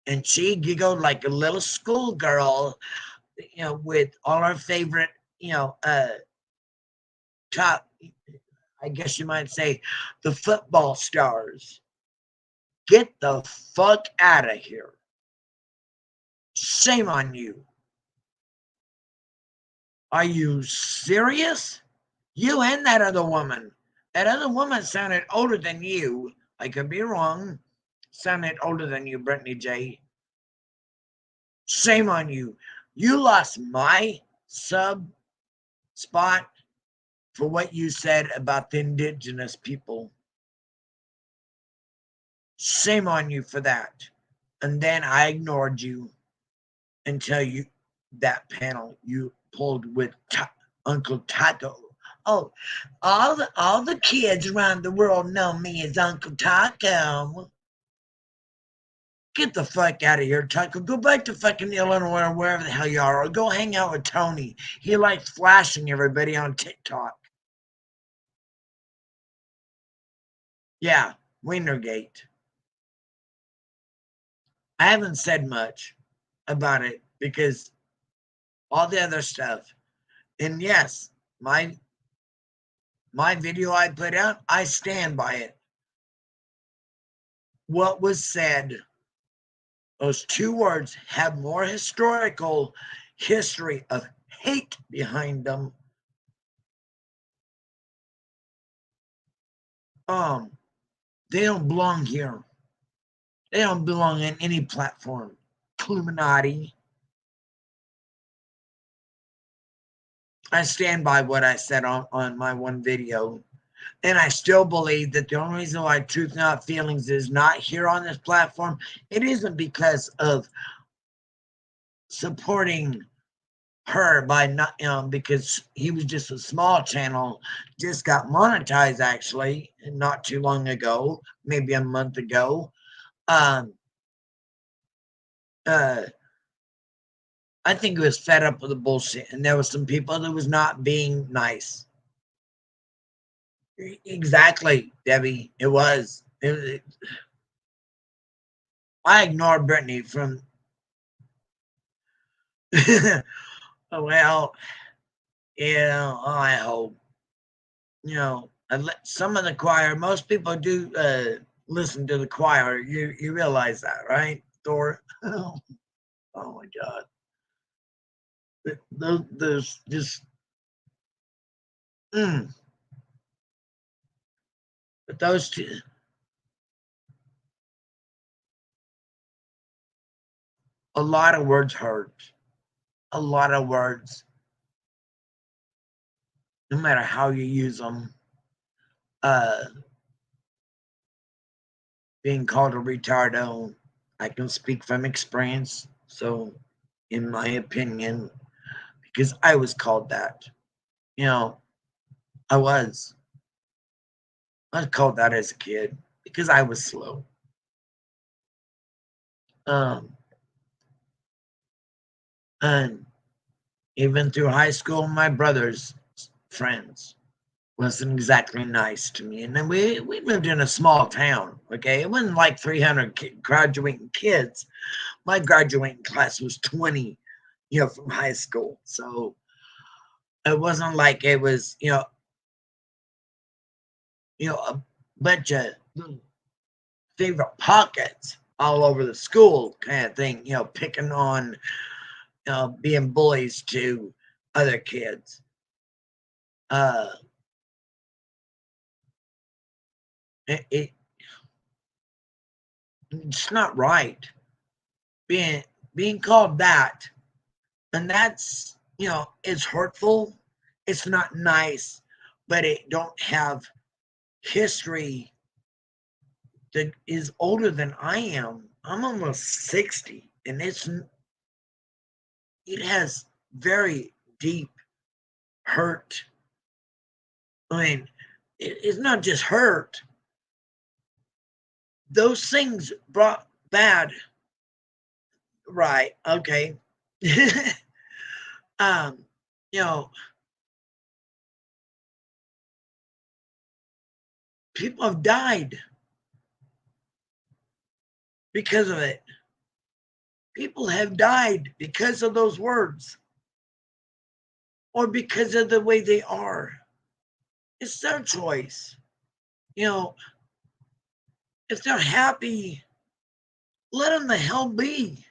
And she giggled like a little schoolgirl, with all our favorite, top, I guess you might say, the football stars. Get the fuck out of here. Shame on you. Are you serious? You and that other woman. That other woman sounded older than you. I could be wrong. Sounded older than you, Brittany J. Shame on you. You lost my sub spot for what you said about the indigenous people. Shame on you for that. And then I ignored you until that panel you pulled with Uncle Taco. Oh, all the kids around the world know me as Uncle Taco. Get the fuck out of here, Taco. Go back to fucking Illinois or wherever the hell you are. Or go hang out with Tony. He likes flashing everybody on TikTok. Yeah, Wintergate. I haven't said much about it because all the other stuff. And yes, my video I put out, I stand by it. What was said, those two words have more historical history of hate behind them. They don't belong here. They don't belong in any platform. Illuminati. I stand by what I said on my one video. And I still believe that the only reason why Truth Not Feelings is not here on this platform, it isn't because of supporting her by not, because he was just a small channel, just got monetized actually, not too long ago, maybe a month ago. I think he was fed up with the bullshit, and there was some people that was not being nice. Exactly, Debbie. It was. I ignored Brittany from. Well, I hope. Some of the choir. Most people do listen to the choir. You realize that, right, Thor? Oh my God. Those just. But those two. A lot of words hurt. A lot of words. No matter how you use them. Being called a retardo, I can speak from experience. So, in my opinion, because I was called that, I was called that as a kid because I was slow. And even through high school, my brother's friends wasn't exactly nice to me. And then we lived in a small town, okay? It wasn't like 300 graduating kids. My graduating class was 20, from high school. So it wasn't like it was, a bunch of favorite pockets all over the school kind of thing, picking on, being bullies to other kids. It's not right being called that, and that's it's hurtful. It's not nice, but it don't have history that is older than I am. I'm almost 60, and it has very deep hurt. I mean, it's not just hurt. Those things brought bad. Right. Okay. People have died because of it. People have died because of those words or because of the way they are. It's their choice. If they're happy, let them the hell be.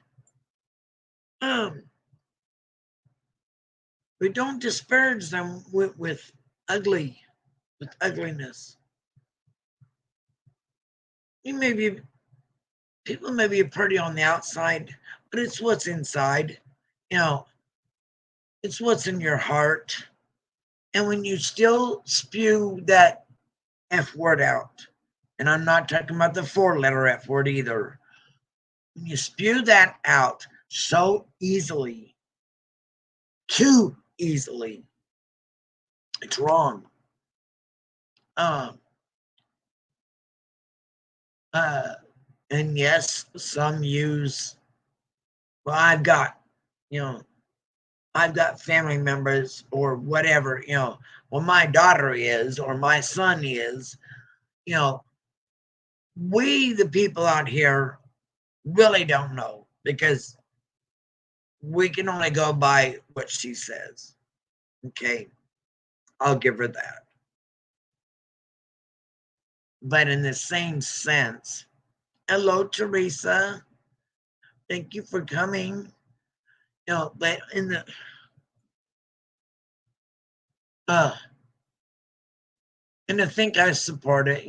We don't disparage them with ugliness. People may be pretty on the outside, but it's what's inside. It's what's in your heart. And when you still spew that F word out, And I'm not talking about the 4-letter F word either. When you spew that out so easily, too easily, it's wrong. And yes, some use, well, I've got family members or whatever, well, my daughter is, or my son is, we, the people out here, really don't know, because we can only go by what she says. Okay, I'll give her that. But in the same sense, hello, Teresa. Thank you for coming. But in the and I think I support it.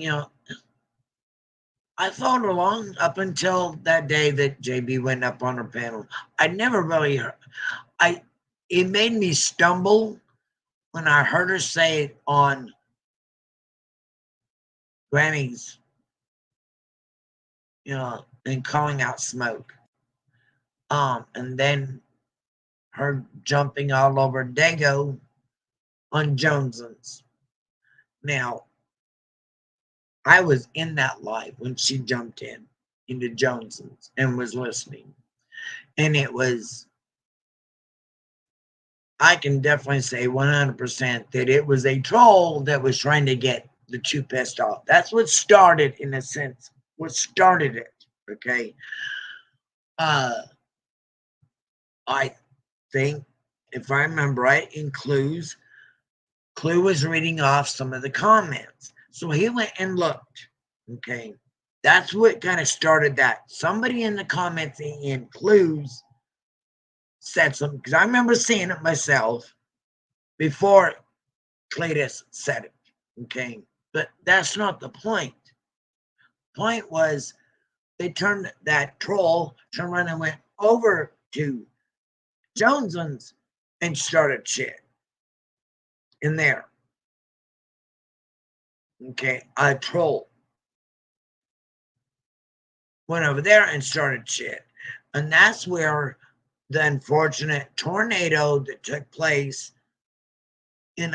I followed along up until that day that JB went up on her panel. I never really heard. It made me stumble when I heard her say it on Grammys, and calling out Smoke. And then her jumping all over Dago on Jones's. Now, I was in that live when she jumped into Jones's and was listening. And it was, I can definitely say 100% that it was a troll that was trying to get the two pissed off. That's what started, in a sense, what started it, okay? I think, if I remember right, in Clues, Clue was reading off some of the comments. So he went and looked, okay? That's what kind of started that. Somebody in the comments in Clues said something, because I remember seeing it myself before Cletus said it, okay? But that's not the point. Point was, they turned that troll, turned around and went over to Jones's and started shit in there. Okay, a troll went over there and started shit. And that's where the unfortunate tornado that took place, and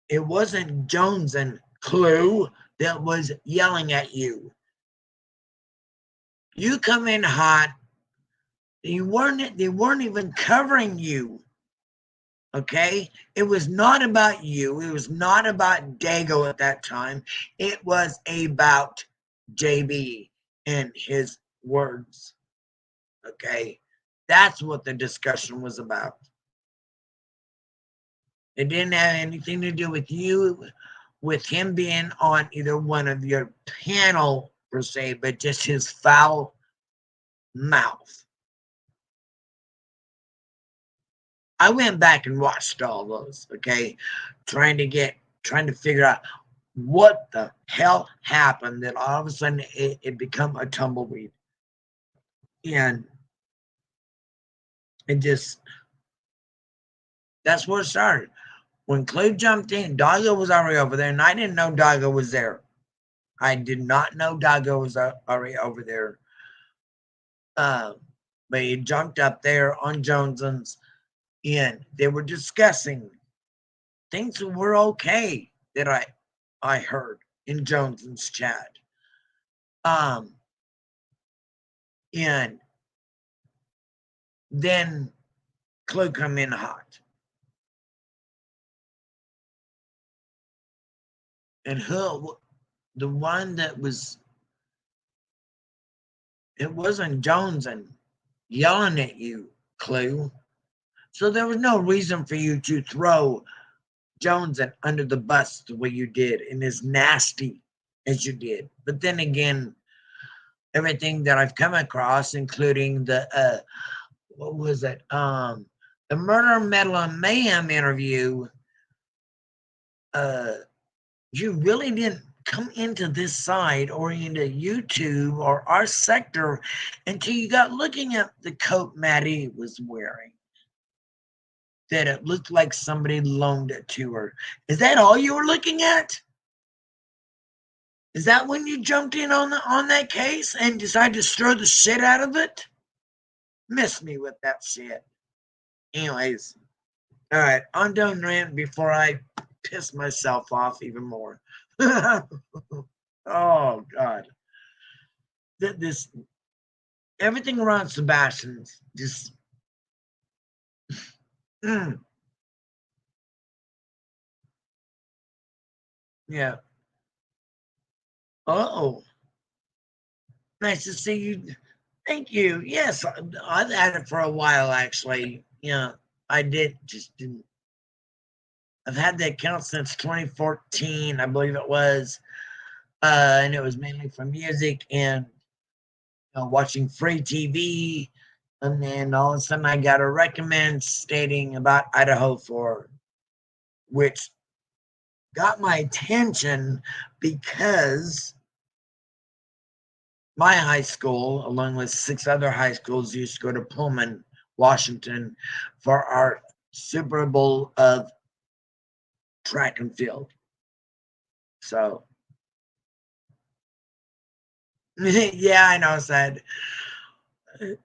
it wasn't Jones and Clue that was yelling at you. You come in hot. They weren't even covering you. Okay? It was not about you. It was not about Dago at that time. It was about JB and his words. Okay? That's what the discussion was about. It didn't have anything to do with you, with him being on either one of your panel per se, but just his foul mouth. I went back and watched all those, okay, trying to figure out what the hell happened that all of a sudden it become a tumbleweed. And it just, that's where it started. When Clue jumped in, Dago was already over there, and I didn't know Dago was there. I did not know Dago was already over there. But he jumped up there on Jones's, and they were discussing things that were okay that I heard in Jones's chat. And then Clue come in hot. And who, the one that was, it wasn't Jones and yelling at you, Clue. So there was no reason for you to throw Jones under the bus the way you did and as nasty as you did. But then again, everything that I've come across, including the what was it? The Murder, Metal, and Mayhem interview, you really didn't come into this side or into YouTube or our sector until you got looking at the coat Maddie was wearing. That it looked like somebody loaned it to her. Is that all you were looking at? Is that when you jumped in on that case and decided to stir the shit out of it? Miss me with that shit. Anyways, all right, I'm done ranting before I piss myself off even more. Oh God, this everything around Sebastian's just. Yeah. Oh, nice to see you. Thank you. Yes, I've had it for a while, actually. Yeah, I didn't. I've had the account since 2014, I believe it was. And it was mainly for music and watching free TV. And then all of a sudden I got a recommend stating about Idaho 4, which got my attention because my high school, along with 6 other high schools, used to go to Pullman, Washington for our Super Bowl of track and field. So, yeah, I know, sad. To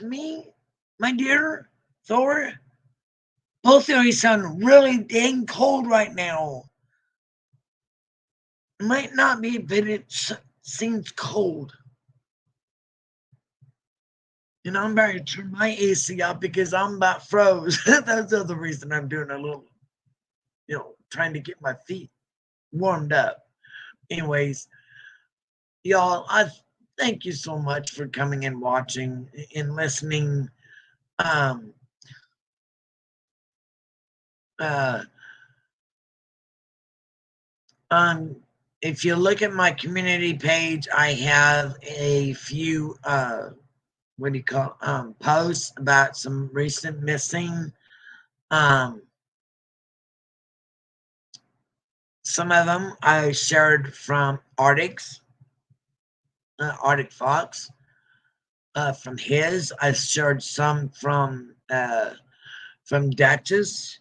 me, my dear Thor, both of you sound really dang cold right now. It might not be, but it seems cold. And I'm about to turn my AC up because I'm about froze. That's the other reason I'm doing a little, trying to get my feet warmed up. Anyways, y'all, I thank you so much for coming and watching and listening. If you look at my community page, I have a few posts about some recent missing. Some of them I shared from Arctic Fox. From his, I shared some from Duchess.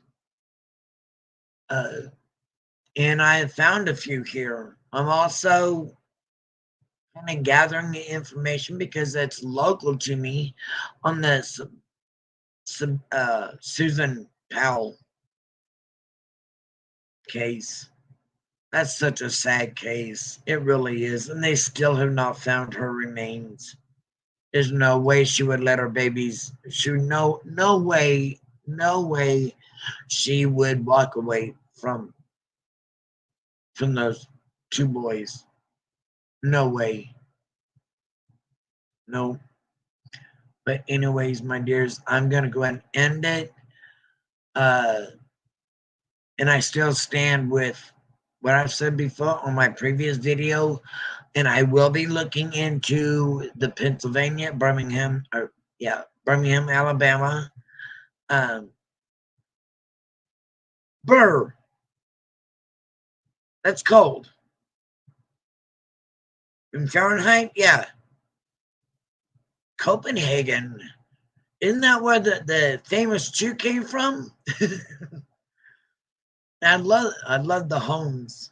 And I have found a few here. I'm also kind of gathering the information because it's local to me on the Susan Powell case. That's such a sad case. It really is. And they still have not found her remains. There's no way she would let her babies. No way she would walk away from those 2 boys. No way. No. But anyways, my dears, I'm going to go ahead and end it. And I still stand with what I've said before on my previous video. And I will be looking into the Birmingham, Alabama. Burr. That's cold. In Fahrenheit, yeah. Copenhagen. Isn't that where the famous Jew came from? I love the homes.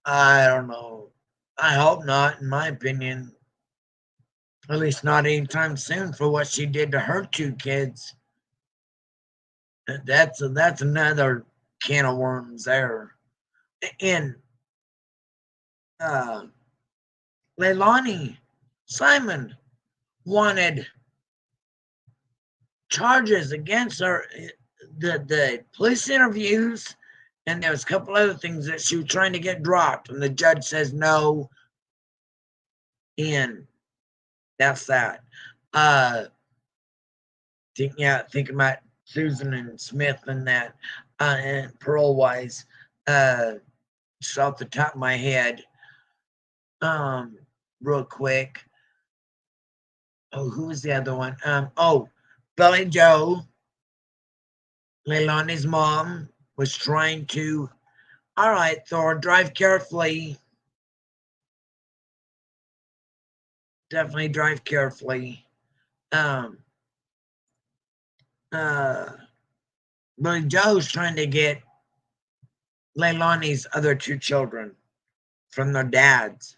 I don't know. I hope not, in my opinion. At least not anytime soon for what she did to her 2 kids. That's another can of worms there. And Leilani Simon wanted charges against her. The police interviews, and there was a couple other things that she was trying to get dropped, and the judge says no. And that's that. Think about Susan and Smith and that, and parole wise, just off the top of my head, real quick. Oh, who was the other one? Billy Joe, Leilani's mom, was trying to, all right, Thor, drive carefully. Definitely drive carefully. Billy Joe's trying to get Leilani's other 2 children from their dads.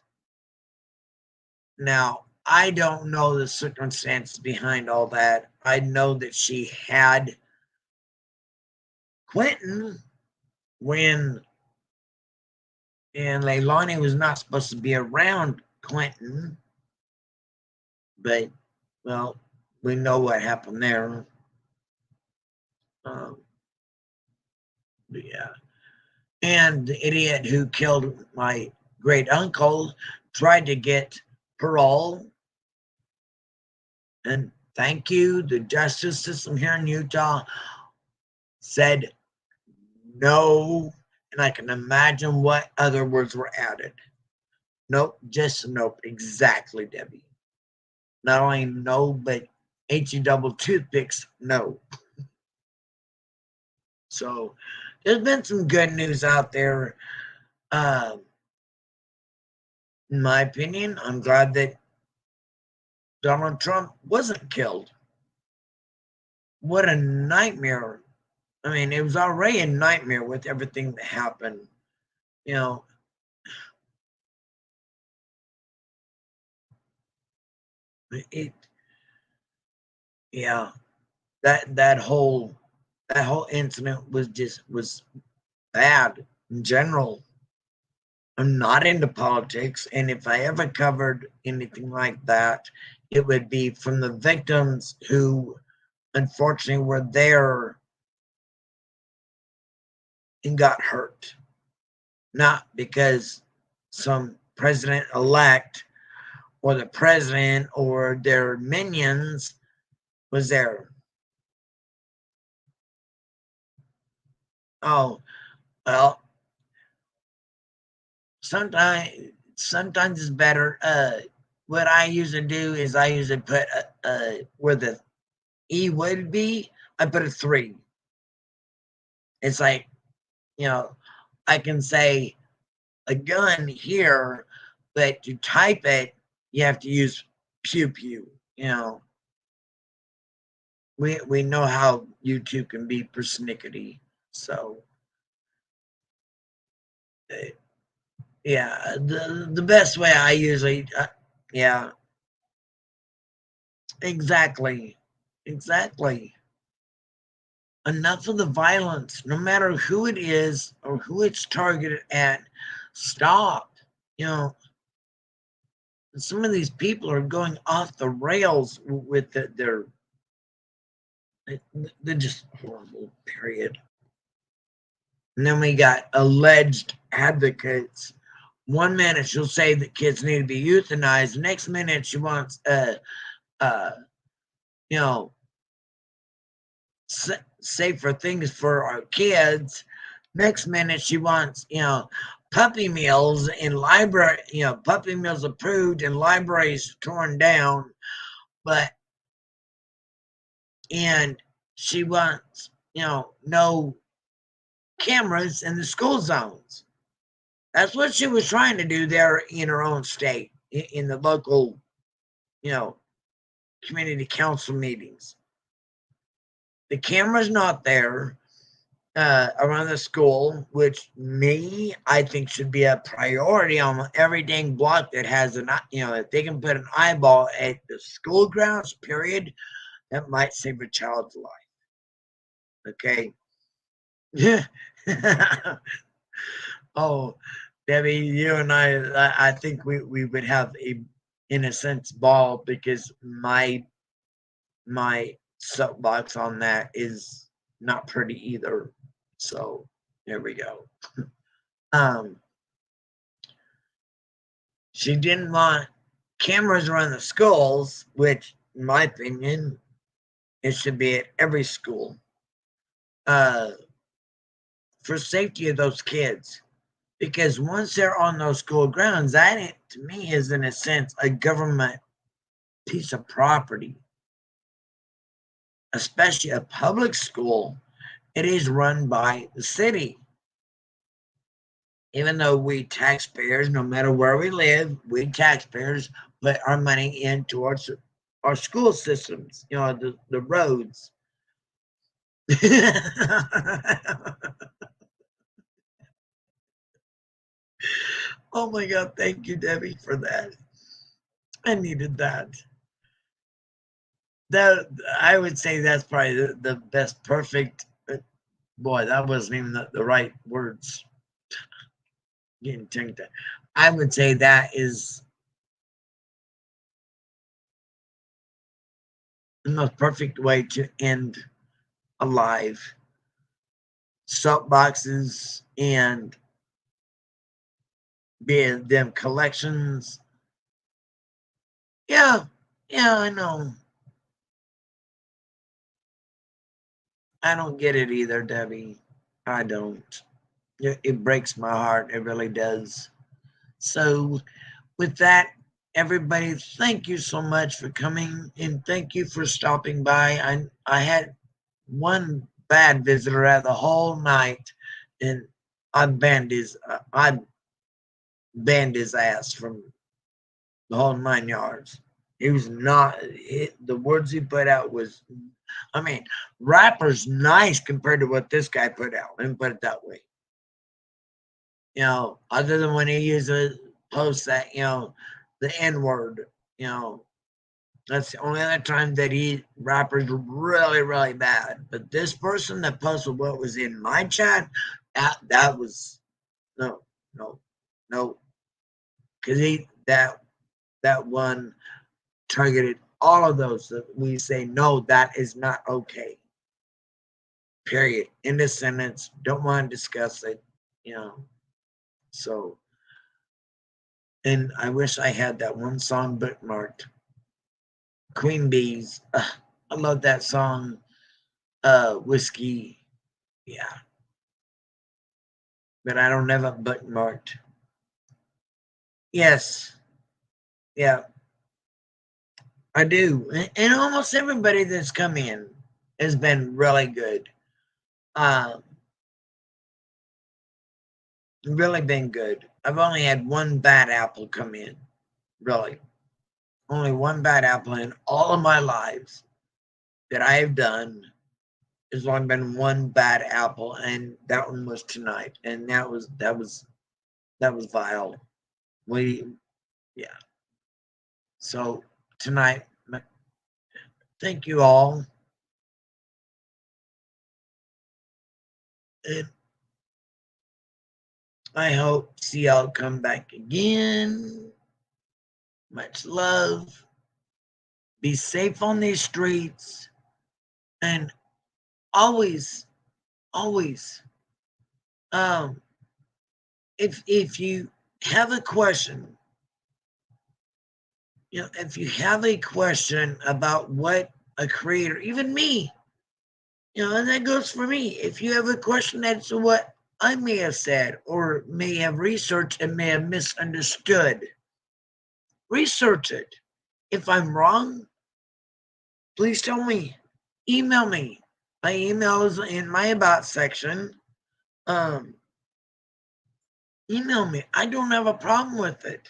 Now, I don't know the circumstances behind all that. I know that she had Quentin when, and Leilani was not supposed to be around Quentin, but, well, we know what happened there. Yeah. And the idiot who killed my great uncle tried to get parole. And thank you, the justice system here in Utah said no. And I can imagine what other words were added. Nope, just nope. Exactly, Debbie. Not only no, but H-E-double toothpicks, no. So there's been some good news out there. In my opinion, I'm glad that Donald Trump wasn't killed. What a nightmare. I mean, it was already a nightmare with everything that happened. You know, yeah, that whole incident was bad in general. I'm not into politics, and if I ever covered anything like that, it would be from the victims who unfortunately were there and got hurt. Not because some president-elect or the president or their minions was there. Oh, well, sometimes it's better. What I usually do is I usually put where the E would be, I put a 3. It's like, you know, I can say a gun here, but to type it, you have to use pew pew. You know, we know how YouTube can be persnickety. So, yeah, the best way I usually, yeah, exactly. Enough of the violence, no matter who it is or who it's targeted at. Stop. You know, some of these people are going off the rails with they're just horrible, period. And then we got alleged advocates. One minute she'll say that kids need to be euthanized. The next minute she wants, you know, safer things for our kids. Next minute she wants, you know, puppy mills in library, you know, puppy mills approved and libraries torn down. And she wants, you know, no cameras in the school zones. That's what she was trying to do there in her own state, in the local, you know, community council meetings. The camera's not there around the school, which I think should be a priority on every dang block that has an, you know, if they can put an eyeball at the school grounds, period, that might save a child's life. Okay. Oh, Debbie, you and I think we would have a, in a sense, ball, because my soapbox on that is not pretty either. So there we go. She didn't want cameras around the schools, which, in my opinion, it should be at every school, for safety of those kids. Because once they're on those school grounds, that, to me, is, in a sense, a government piece of property. Especially a public school, it is run by the city. Even though we taxpayers, no matter where we live, we taxpayers put our money in towards our school systems, you know, the roads. Oh my God, thank you, Debbie, for that. I needed that. That I would say that's probably the best perfect. Boy, that wasn't even the right words. Getting tongue tied. I would say that is the most perfect way to end a live. Soapboxes and being them collections. Yeah, I know. I don't get it either, Debbie. I don't. It breaks my heart. It really does. So, with that, everybody, thank you so much for coming and thank you for stopping by. I had one bad visitor at the whole night, and I banned his ass from the whole 9 yards. He was not. The words he put out was, I mean, rapper's nice compared to what this guy put out. Let me put it that way. You know, other than when he uses posts that, you know, the N-word, you know, that's the only other time that rappers really, really bad. But this person that posted what was in my chat, that was no. Because that one targeted all of those that we say, no, that is not okay. Period. End of sentence. Don't want to discuss it, you know. So, and I wish I had that one song bookmarked. Queen Bees. I love that song. Whiskey. Yeah. But I don't have it bookmarked. Yes. Yeah. I do. And almost everybody that's come in has been really good. Really been good. I've only had one bad apple come in. Really. Only one bad apple in all of my lives that I have done. There's only been one bad apple, and that one was tonight. And that was vile. Yeah. So tonight, thank you all. And I hope to see y'all come back again. Much love. Be safe on these streets. And always, if you have a question, you know, if you have a question about what a creator, even me, you know, and that goes for me. If you have a question as to what I may have said or may have researched and may have misunderstood, research it. If I'm wrong, please tell me. Email me. My email is in my about section. Email me. I don't have a problem with it.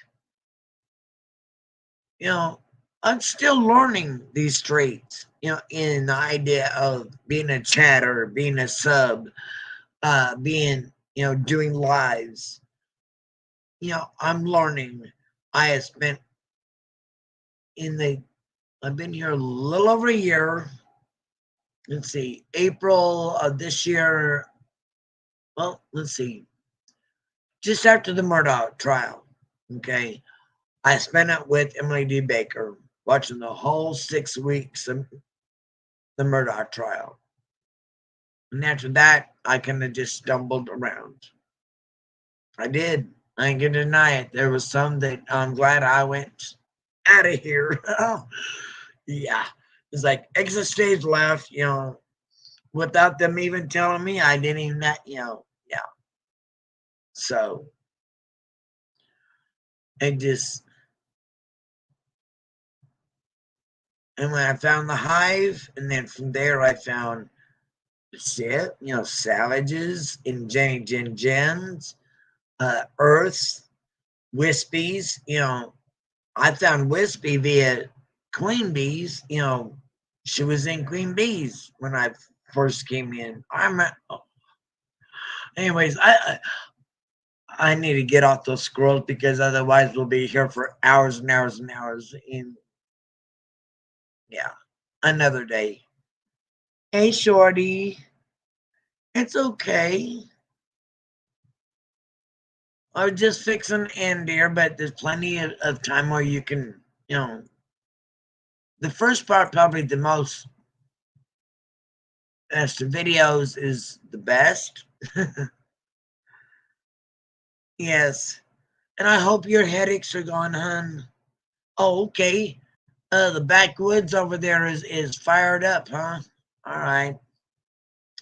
You know, I'm still learning these traits, you know, in the idea of being a chatter, being a sub, being, you know, doing lives. You know, I'm learning. I have spent I've been here a little over a year. Let's see, April of this year. Well, let's see. Just after the Murdaugh trial, okay, I spent it with Emily D. Baker, watching the whole 6 weeks of the Murdaugh trial. And after that, I kind of just stumbled around. I did. I ain't gonna deny it. There was some that I'm glad I went out of here. Yeah. It's like exit stage left, you know, without them even telling me. I didn't even, you know, yeah. So it just, and when I found the Hive, and then from there I found shit, you know, Savages and Jenny Jen Jens, Earths, Wispies, you know. I found Wispy via Queen Bees, you know. She was in Queen Bees when I first came in. Anyways, I need to get off those squirrels because otherwise we'll be here for hours and hours and hours. In yeah, another day. Hey, Shorty, it's okay. I was just fixing to end here, but there's plenty of time where you can, you know, the first part, probably the most, as to videos, is the best. Yes. And I hope your headaches are gone, hun. Oh, okay. The backwoods over there is fired up, huh? All right.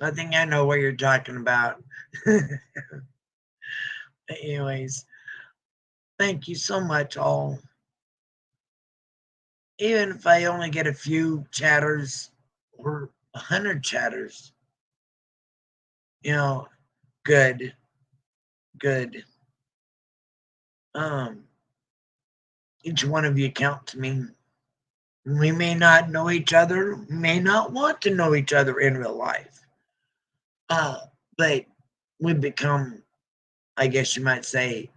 I think I know what you're talking about. Anyways, thank you so much, all. Even if I only get a few chatters or 100 chatters, you know, good. Each one of you count to me. We may not know each other, may not want to know each other in real life, but we become, I guess you might say,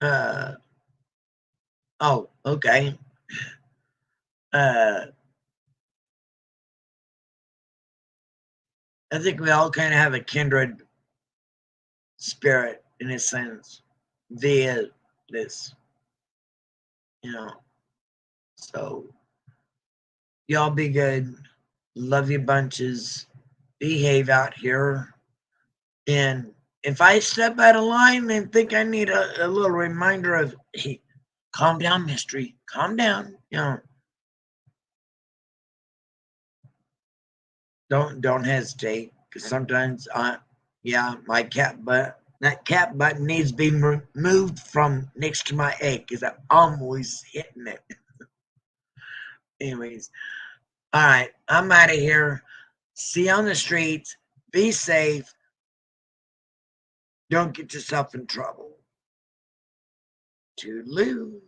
oh, okay. I think we all kind of have a kindred spirit in a sense via this, you know. So y'all be good. Love you bunches. Behave out here. And if I step out of line and think I need a little reminder of, hey, calm down, mystery. Calm down. You know. Don't hesitate, because sometimes my that cat button needs to be moved from next to my egg because I'm always hitting it. Anyways, all right, I'm out of here. See you on the streets. Be safe. Don't get yourself in trouble. Toodaloo.